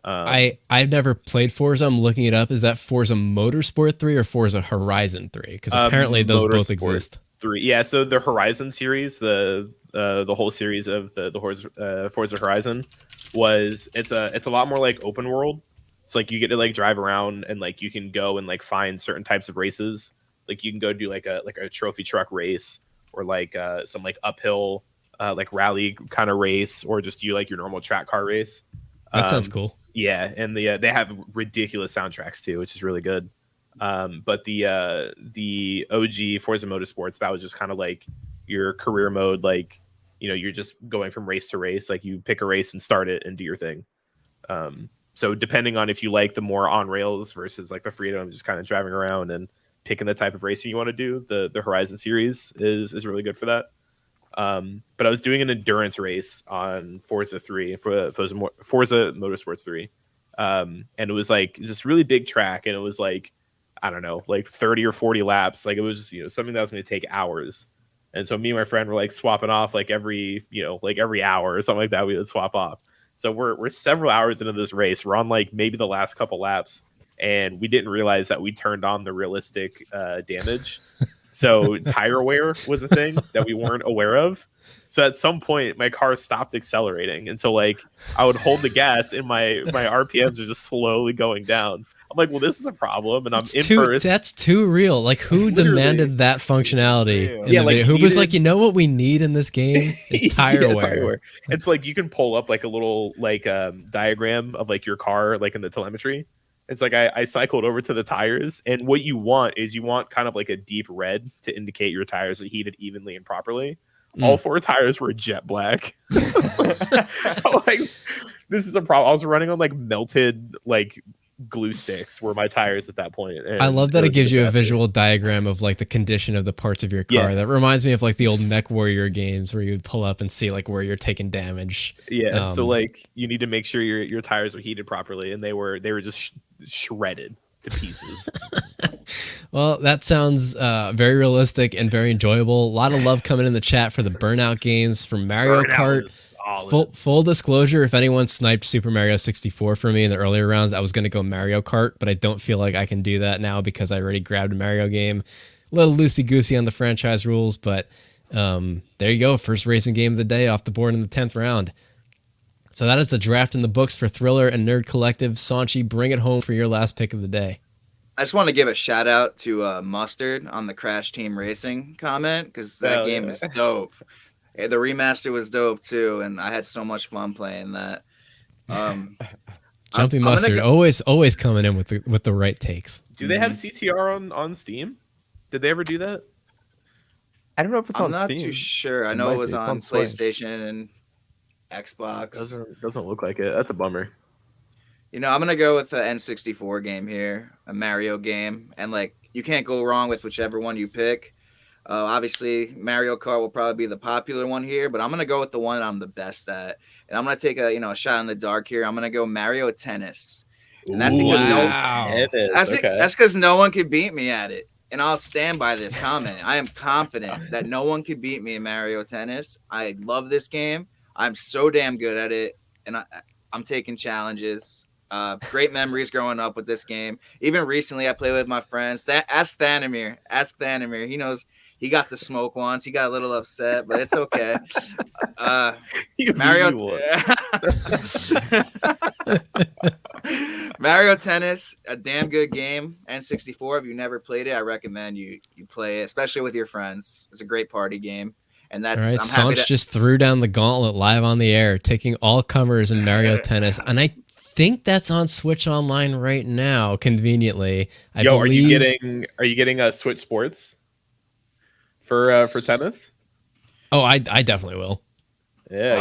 I've never played Forza. I'm looking it up. Is that Forza Motorsport 3 or Forza Horizon 3? Because apparently those both Motorsport exist. 3. Yeah, so the Horizon series, the whole series of the Forza Horizon it's a lot more like open world. So like you get to like drive around and like you can go and like find certain types of races. Like you can go do like a trophy truck race or like some like uphill like rally kind of race, or just do like your normal track car race. That sounds cool. Yeah, and they have ridiculous soundtracks too, which is really good. But the OG Forza Motorsports, that was just kind of like your career mode. Like, you're just going from race to race. Like you pick a race and start it and do your thing. So depending on if you like the more on rails versus like the freedom of just kind of driving around and picking the type of racing you want to do, the Horizon series is really good for that. But I was doing an endurance race on Forza 3 for Forza Motorsports 3. And it was like just really big track, and it was like, I don't know, like 30 or 40 laps. Like it was, something that was going to take hours. And so me and my friend were like swapping off like every hour or something like that. We would swap off. So we're several hours into this race. We're on like maybe the last couple laps, and we didn't realize that we turned on the realistic damage. So tire wear was a thing that we weren't aware of. So at some point, my car stopped accelerating, and so like I would hold the gas, and my RPMs are just slowly going down. I'm like, well, this is a problem, and I'm in first. That's too real. Like, who demanded that functionality? In the like, video? Who was like, you know what we need in this game is tire wear. It's like you can pull up like a little like diagram of like your car, like in the telemetry. It's like I cycled over to the tires, and what you want is kind of like a deep red to indicate your tires are heated evenly and properly. All 4 tires were jet black. Like, this is a problem. I was running on like melted like glue sticks were my tires at that point. I love that it gives you a visual diagram of like the condition of the parts of your car. Yeah. That reminds me of like the old Mech Warrior games where you would pull up and see like where you're taking damage. Yeah. So like you need to make sure your tires are heated properly, and they were just shredded to pieces. Well, that sounds very realistic and very enjoyable. A lot of love coming in the chat for the Burnout games, for Mario Kart. Full disclosure, if anyone sniped Super Mario 64 for me in the earlier rounds, I was going to go Mario Kart, but I don't feel like I can do that now because I already grabbed a Mario game. A little loosey-goosey on the franchise rules, but there you go. First racing game of the day off the board in the 10th round. So that is the draft in the books for Thriller and Nerd Collective. Sanchi, bring it home for your last pick of the day. I just want to give a shout out to Mustard on the Crash Team Racing comment, because that game is dope. The remaster was dope too, and I had so much fun playing that. Jumpy Mustard, always coming in with the right takes. Do they have CTR on Steam? Did they ever do that? I don't know if it's on Steam. I'm not too sure. I know it was on PlayStation and Xbox. Doesn't look like it. That's a bummer. You know, I'm gonna go with the N64 game here, a Mario game, and like you can't go wrong with whichever one you pick. Obviously, Mario Kart will probably be the popular one here, but I'm gonna go with the one I'm the best at, and I'm gonna take a shot in the dark here. I'm gonna go Mario Tennis, and that's because that's because no one could beat me at it, and I'll stand by this comment. I am confident that no one could beat me in Mario Tennis. I love this game. I'm so damn good at it, and I'm taking challenges. Great memories growing up with this game. Even recently, I played with my friends. Ask Thanamir. He knows. He got the smoke once. He got a little upset, but it's okay. Mario Tennis, a damn good game. N64. If you never played it, I recommend you play it, especially with your friends. It's a great party game. And that's all right. Sanch just threw down the gauntlet live on the air, taking all comers in Mario Tennis, and I think that's on Switch Online right now. Conveniently, I believe. Are you getting a Switch Sports for tennis? Oh, I definitely will. Yeah,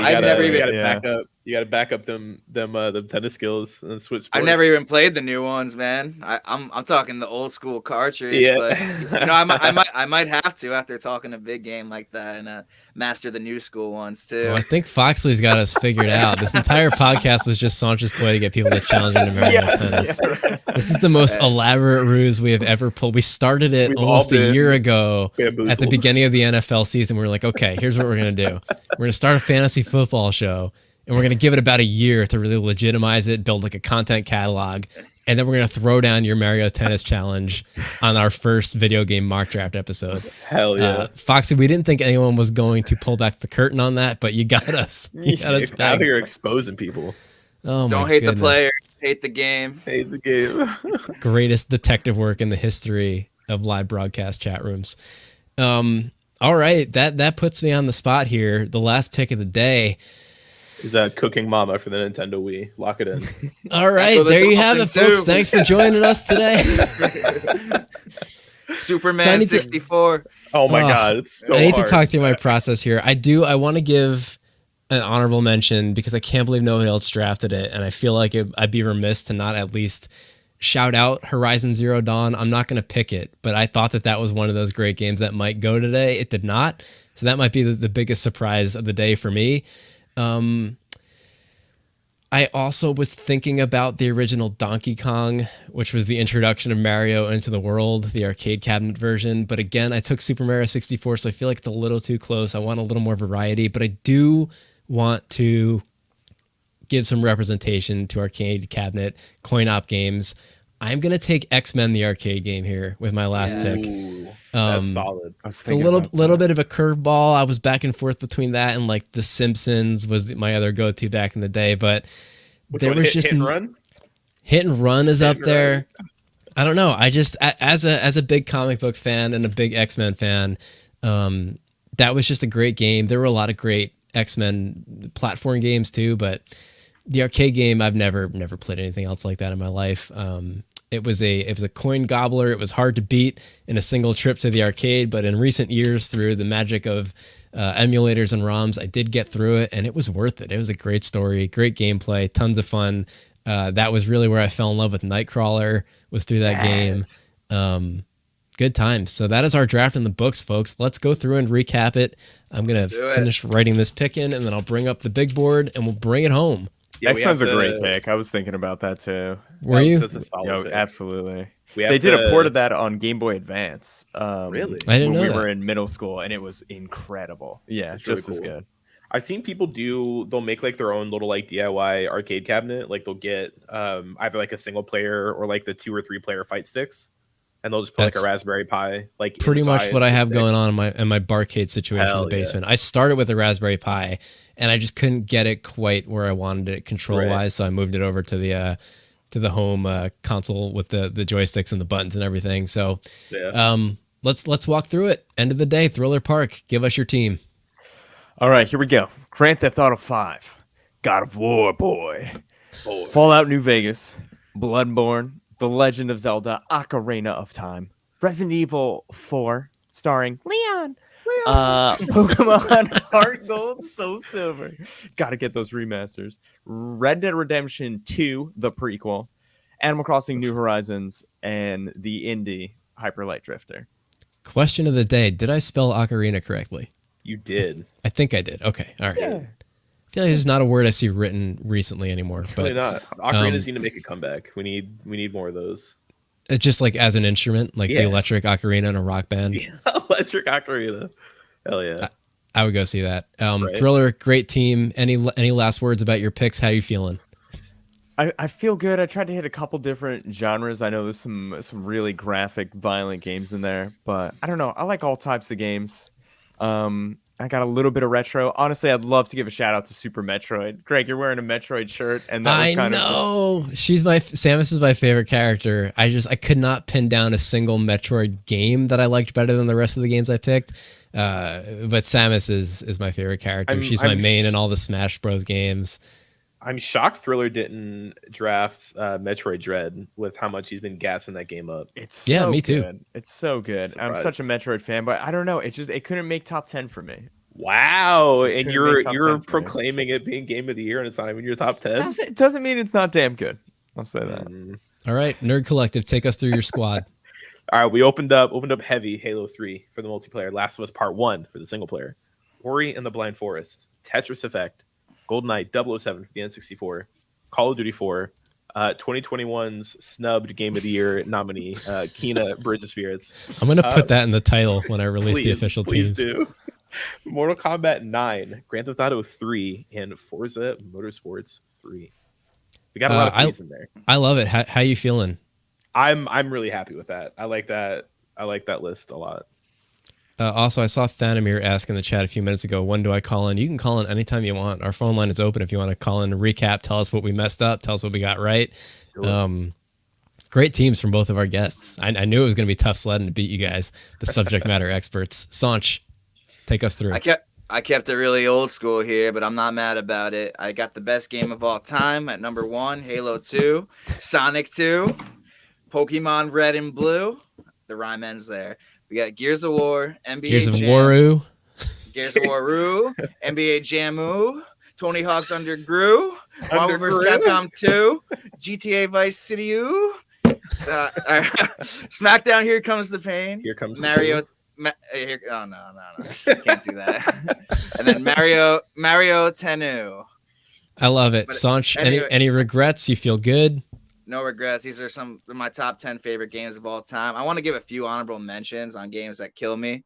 you gotta back up them tennis skills and Switch Sports. I've never even played the new ones, man. I'm talking the old school cartridge. But I might have to after talking a big game like that and master the new school ones too. Well, I think Foxley's got us figured out. This entire podcast was just Sanch's play to get people to challenge him to Mario Tennis. This is the most elaborate ruse we have ever pulled. We started it almost a year ago at the beginning of the NFL season. We were like, okay, here's what we're gonna do. We're gonna start a fantasy football show. And we're going to give it about a year to really legitimize it, build like a content catalog. And then we're going to throw down your Mario Tennis challenge on our first video game mock draft episode. Hell yeah. Foxy, we didn't think anyone was going to pull back the curtain on that, but you got us. You got us back. Out here exposing people. Oh, don't hate the player, hate the game. Hate the game. Greatest detective work in the history of live broadcast chat rooms. All right, that puts me on the spot here. The last pick of the day is that Cooking Mama for the Nintendo Wii. Lock it in. All right, there you have it, folks. Thanks for joining us today. Superman 64. Oh my God, it's so I need hard. to talk through my process here. I want to give an honorable mention because I can't believe nobody else drafted it, and I feel like I'd be remiss to not at least shout out Horizon Zero Dawn. I'm not going to pick it, but I thought that was one of those great games that might go today. It did not, so that might be the biggest surprise of the day for me. I also was thinking about the original Donkey Kong, which was the introduction of Mario into the world, the arcade cabinet version. But again, I took Super Mario 64, so I feel like it's a little too close. I want a little more variety, but I do want to give some representation to arcade cabinet coin op games. I'm going to take X-Men, the arcade game here with my last pick. Ooh, that's Um, solid. I was It's a thinking little about little that. bit of a curveball. I was back and forth between that and like The Simpsons was my other go-to back in the day, but Which there one? was Hit, just hit and run. Hit and Run is Hit up and there. I don't know. I just as a big comic book fan and a big X-Men fan, that was just a great game. There were a lot of great X-Men platform games too, but the arcade game, I've never played anything else like that in my life. It was a coin gobbler. It was hard to beat in a single trip to the arcade, but in recent years, through the magic of emulators and ROMs, I did get through it, and it was worth it. It was a great story, great gameplay, tons of fun. That was really where I fell in love with Nightcrawler. Was through that game. Good times. So that is our draft in the books, folks. Let's go through and recap it. I'm gonna Let's do it. finish writing this pick in, and then I'll bring up the big board, and we'll bring it home. Yeah, we X-Men's a have great to- pick. I was thinking about that too. Were you? That's a solid Yo, pick. absolutely. We have They did a to- port of that on Game Boy Advance. Really? I didn't when know we that. were in middle school, and it was incredible. Yeah, That's really just as cool. good. I've seen people they'll make like their own little like DIY arcade cabinet. Like they'll get either like a single player or like the 2 or 3 player fight sticks, and they'll just put like That's a Raspberry Pi. Like Pretty much inside what I the have stick. going on in my barcade situation Hell in the yeah. basement. I started with a Raspberry Pi, and I just couldn't get it quite where I wanted it control wise, so I moved it over to the home console with the joysticks and the buttons and everything. So Yeah. let's walk through it. End of the day, Thriller Park. Give us your team. All right, here we go. Grand Theft Auto 5, God of War, boy. Fallout New Vegas, Bloodborne, The Legend of Zelda, Ocarina of Time, Resident Evil 4, starring Leon. Pokemon Heart Gold, Soul Silver. Gotta get those remasters. Red Dead Redemption 2, the prequel, Animal Crossing New Horizons, and the indie Hyper Light Drifter. Question of the day: did I spell ocarina correctly? You did. I think I did. Okay, all right. I feel like it's not a word I see written recently anymore, Really but not. Ocarinas need to make a comeback. We need more of those. it's just like as an instrument, like the Yeah. electric ocarina in a rock band. Electric Ocarina. Hell yeah. I would go see that. Right. Thriller, great team. Any last words about your picks? How you feeling? I feel good. I tried to hit a couple different genres. I know there's some really graphic, violent games in there, but I don't know. I like all types of games. I got a little bit of retro. Honestly, I'd love to give a shout out to Super Metroid. Greg, you're wearing a Metroid shirt, and that was I kind know Samus is my favorite character. I could not pin down a single Metroid game that I liked better than the rest of the games I picked. But Samus is my favorite character. She's my main in all the Smash Bros games. I'm shocked Thriller didn't draft Metroid Dread with how much he's been gassing that game up. It's Yeah, so me too. good. It's so good. I'm Surprised. such a Metroid fan, but I don't know. It couldn't make top 10 for me. Wow. And could've you're made top 10 for me. proclaiming it being game of the year and it's not even your top 10. It doesn't mean it's not damn good. I'll say that. All right, Nerd Collective, take us through your squad. All right, we opened up heavy Halo 3 for the multiplayer, Last of Us Part 1 for the single player, Ori and the Blind Forest, Tetris Effect, GoldenEye 007 for the N64, Call of Duty 4, 2021's snubbed Game of the Year nominee, Kena Bridge of Spirits. I'm gonna put that in the title when I release the Please, official please teams. do. Mortal Kombat 9, Grand Theft Auto 3, and Forza Motorsports 3. We got a lot of threes in there. I love it. How you feeling? I'm really happy with that. I like that list a lot. Also, I saw Thanamir ask in the chat a few minutes ago, when do I call in? You can call in anytime you want. Our phone line is open if you want to call in and recap, tell us what we messed up, tell us what we got right. Great teams from both of our guests. I knew it was going to be tough sledding to beat you guys, the subject matter experts. Sanch, take us through. I kept it really old school here, but I'm not mad about it. I got the best game of all time at number 1, Halo 2, Sonic 2, Pokemon Red and Blue. The rhyme ends there. We got Gears of War, NBA Gears of Jam, Waru. Gears of Waru, NBA Jamu, Tony Hawk's Under Gru, Marvel vs. Gru? Capcom 2, GTA Vice City U, SmackDown Here Comes the Pain, Here comes Mario. Oh no, can't do that. And then Mario Tennu. I love it. But Sanch, anyway- any regrets? You feel good? No regrets. These are some of my top 10 favorite games of all time. I want to give a few honorable mentions on games that kill me.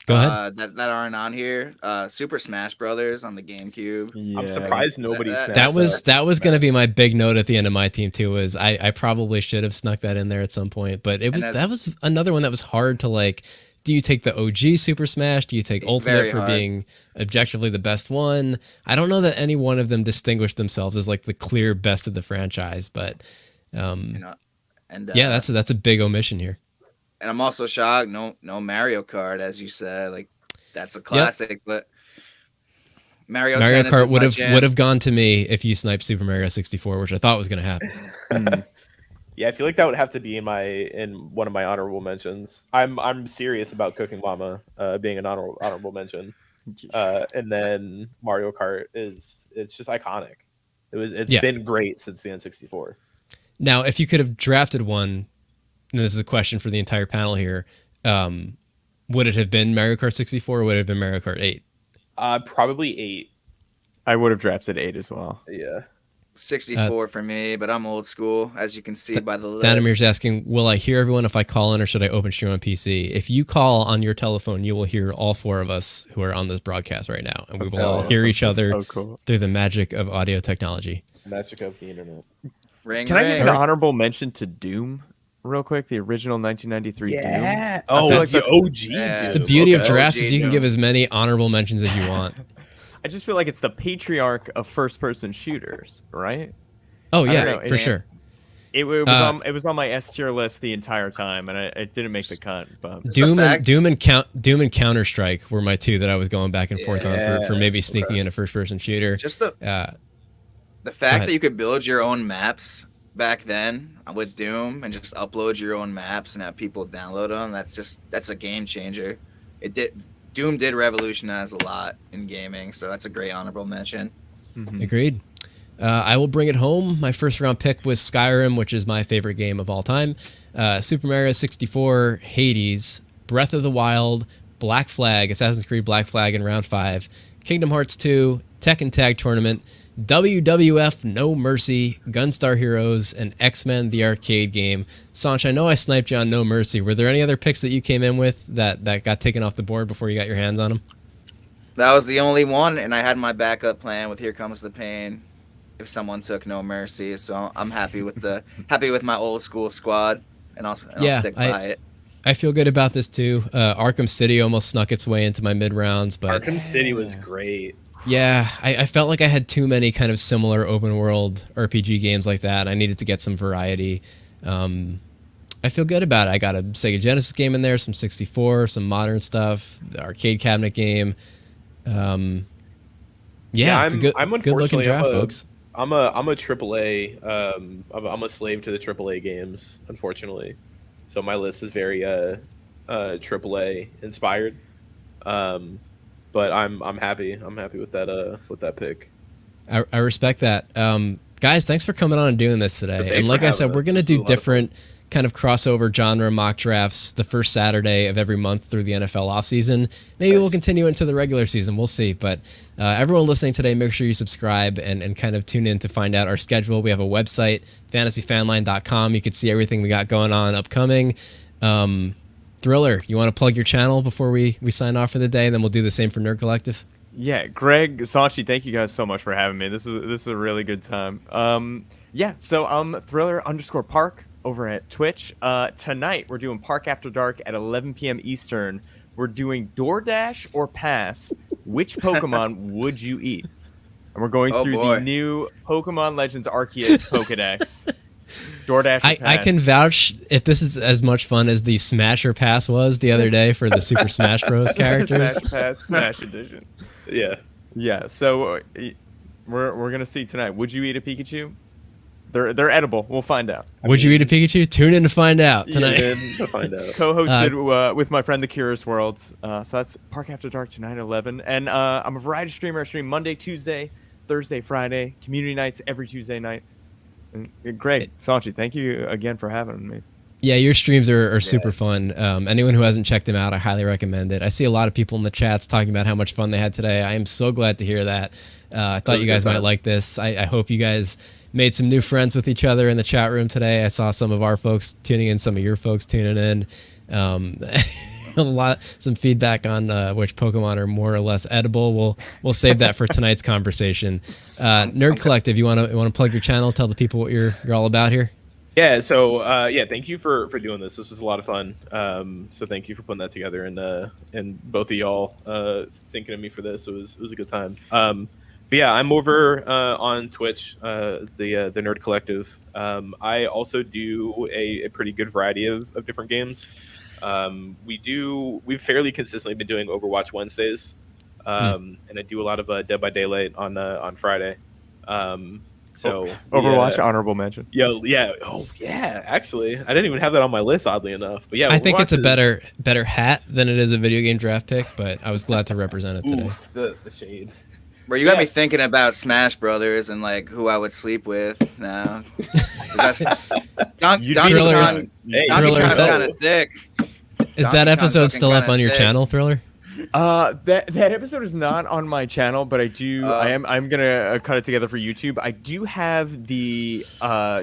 Go ahead. That aren't on here. Super Smash Brothers on the GameCube. Yeah. I'm surprised nobody That- snapped That was going to be my big note at the end of my team too. Was I probably should have snuck that in there at some point, but that was another one that was hard to like. Do you take the OG Super Smash? Do you take Ultimate Very for hard. being objectively the best one? I don't know that any one of them distinguished themselves as like the clear best of the franchise, but You know, and yeah, that's a big omission here. and I'm also shocked. No Mario Kart, as you said. Like that's a classic, but Mario Tennis Kart is my jam. would have gone to me if you sniped Super Mario 64, which I thought was going to happen. Yeah, I feel like that would have to be in one of my honorable mentions. I'm serious about Cooking Mama being an honorable mention, and then Mario Kart it's just iconic. It's Yeah. been great since the N64. Now, if you could have drafted one, and this is a question for the entire panel here, would it have been Mario Kart 64 or would it have been Mario Kart 8? Probably 8. I would have drafted 8 as well. Yeah. 64 for me, but I'm old school, as you can see by the list. Danamir's asking, will I hear everyone if I call in or should I open stream on PC? If you call on your telephone, you will hear all four of us who are on this broadcast right now, and we will all hear each other So cool. through the magic of audio technology. Magic of the internet. Ring, Can I give ring. an honorable mention to Doom real quick? The original 1993 Doom. Oh, feel like it's the that's- OG. Yeah. It's the Okay. beauty of Okay. drafts OG is you can Doom. give as many honorable mentions as you want. I just feel like it's the patriarch of first-person shooters, right? Oh I yeah, don't know, for it- sure. It was on my S tier list the entire time, and it didn't make the cut. But Doom fact- Doom and Counter Strike were my two that I was going back and forth on for maybe sneaking in a first person shooter. Just the Uh, fact ahead. that you could build your own maps back then with Doom and just upload your own maps and have people download them. That's a game changer. Doom did revolutionize a lot in gaming, so that's a great honorable mention. Agreed. I will bring it home. My first round pick was Skyrim, which is my favorite game of all time. Super Mario 64, Hades, Breath of the Wild, Black Flag, Assassin's Creed Black Flag in round 5, Kingdom Hearts 2, Tekken Tag Tournament, WWF No Mercy, Gunstar Heroes, and X-Men the arcade game. Sanch, I know I sniped you on No Mercy. Were there any other picks that you came in with that got taken off the board before you got your hands on them? That was the only one, and I had my backup plan with Here Comes the Pain. If someone took No Mercy, so I'm happy with my old school squad, and I'll stick by it. I feel good about this too. Arkham City almost snuck its way into my mid rounds, but Arkham City was great. yeah, I felt like I had too many kind of similar open world RPG games like that. I needed to get some variety. I feel good about it. I got a Sega Genesis game in there, some 64, some modern stuff, the arcade cabinet game. It's a good looking unfortunately, draft, folks. I'm a AAA. I'm a slave to the AAA games, unfortunately. So my list is very AAA inspired. But I'm happy. I'm happy with that pick. I respect that. Guys, thanks for coming on and doing this today. Thanks And like for I said, having we're us. going to This was a do lot of different kind of crossover genre mock drafts the first Saturday of every month through the NFL offseason. Maybe we'll continue into the regular season. We'll see. But everyone listening today, make sure you subscribe and kind of tune in to find out our schedule. We have a website, fantasyfanline.com. You can see everything we got going on upcoming. Thriller, you want to plug your channel before we sign off for the day, and then we'll do the same for Nerd Collective? yeah, Greg, Sanchi, thank you guys so much for having me. This is a really good time. So Thriller_Park over at Twitch. Tonight we're doing Park After Dark at 11 p.m. Eastern. We're doing DoorDash or Pass. Which Pokemon would you eat? And we're going through boy. the new Pokemon Legends Arceus Pokedex. DoorDash or Pass. I can vouch if this is as much fun as the Smash or Pass was the other day for the Super Smash Bros. characters. Smash Pass Smash Edition. Yeah. Yeah, so we're gonna see tonight. Would you eat a Pikachu? They're edible. We'll find out. Would you eat a Pikachu? Tune in to find out tonight. Then to find out. Co-hosted with my friend The Curious World. So that's Park After Dark tonight at 11. And I'm a variety streamer. I stream Monday, Tuesday, Thursday, Friday. Community nights every Tuesday night. And Greg, Sanchi, thank you again for having me. Yeah, your streams are super fun. Anyone who hasn't checked them out, I highly recommend it. I see a lot of people in the chats talking about how much fun they had today. I am so glad to hear that. I thought you guys might like this. I hope you guys made some new friends with each other in the chat room today. I saw some of our folks tuning in, some of your folks tuning in. Some feedback on which Pokemon are more or less edible. We'll save that for tonight's conversation. Nerd Collective, you want to plug your channel? Tell the people what you're all about here. Yeah, so thank you for doing this. This was a lot of fun. So thank you for putting that together, and both of y'all thinking of me for this. It was a good time. But yeah, I'm over on Twitch, the Nerd Collective. I also do a pretty good variety of different games. We've fairly consistently been doing Overwatch Wednesdays, and I do a lot of Dead by Daylight on Friday. So Overwatch honorable mention. Actually, I didn't even have that on my list, oddly enough. But yeah, I think Overwatch it's a better hat than it is a video game draft pick, but I was glad to represent it today. Oof, the shade. Bro, you got me thinking about Smash Brothers and like who I would sleep with now. Donkey Thriller, Kong's is that- kind of thick. Is that Donkey Kong's episode looking still up kinda on your thick. channel, Thriller? That episode is not on my channel, but I'm gonna cut it together for YouTube. I do have the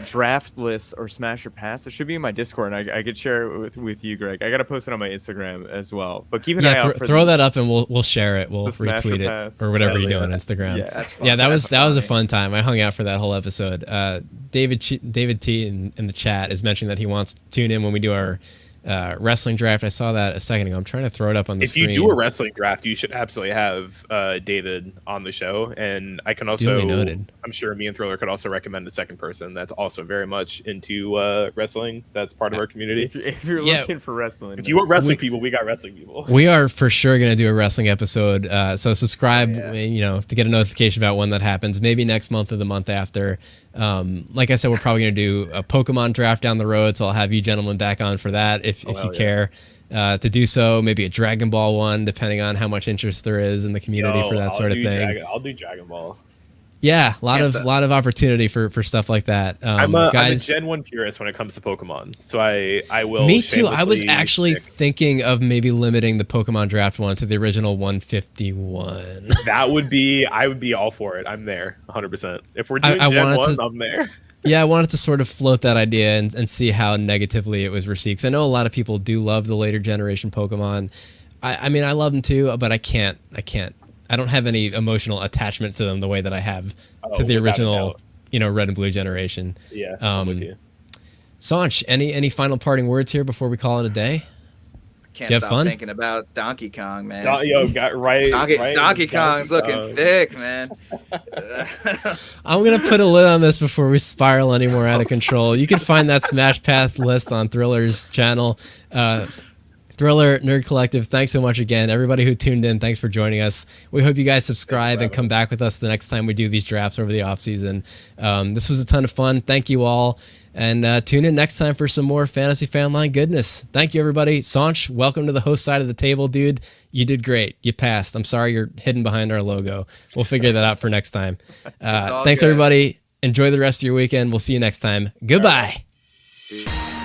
draft list or Smash or Pass. It should be in my Discord, and I could share it with you, Greg. I gotta post it on my Instagram as well. But keep an eye out for throw that up and we'll share it. We'll the Smash retweet or it Pass. or whatever you Yeah. do on Instagram. Yeah. That's fun. Yeah, that was a funny. fun time. I hung out for that whole episode. David T in the chat is mentioning that he wants to tune in when we do our wrestling draft. I saw that a second ago. I'm trying to throw it up on the If screen. you do a wrestling draft, you should absolutely have David on the show, and I can also, Duly noted. I'm sure me and Thriller could also recommend a second person that's also very much into wrestling. That's part of our community. If you're Yeah. looking for wrestling, If you want wrestling people, we got wrestling people. We are for sure going to do a wrestling episode. So subscribe, to get a notification about when that happens. Maybe next month or the month after. Like I said, we're probably going to do a Pokemon draft down the road. So I'll have you gentlemen back on for that if you care to do so. Maybe a Dragon Ball one, depending on how much interest there is in the community for that sort of thing. I'll do Dragon Ball. Yeah, a lot of opportunity for stuff like that. I'm a guys, Gen 1 purist when it comes to Pokemon, so I will. me too. I was shamelessly actually pick- thinking of maybe limiting the Pokemon draft one to the original 151. I would be all for it. I'm there, 100%. If we're doing I Gen wanted 1, to- I'm there. Yeah, I wanted to sort of float that idea and see how negatively it was received. 'Cause I know a lot of people do love the later generation Pokemon. I mean, I love them too, but I can't. I don't have any emotional attachment to them the way that I have to the without a original, doubt. red and blue generation. Yeah, I'm with you. Sanch, any final parting words here before we call it a day? Can't You have stop fun? thinking about Donkey Kong, man. Got right. Donkey Kong's looking thick, man. I'm going to put a lid on this before we spiral any more out of control. You can find that Smash Path list on Thriller's channel. Thriller, Nerd Collective, thanks so much again. Everybody who tuned in, thanks for joining us. We hope you guys subscribe and come back with us the next time we do these drafts over the offseason. This was a ton of fun. Thank you all. And tune in next time for some more Fantasy Fanline goodness. Thank you, everybody. Sanch, welcome to the host side of the table, dude. You did great. You passed. I'm sorry you're hidden behind our logo. We'll figure that out for next time. all Thanks, good. everybody. Enjoy the rest of your weekend. We'll see you next time. Goodbye. Peace.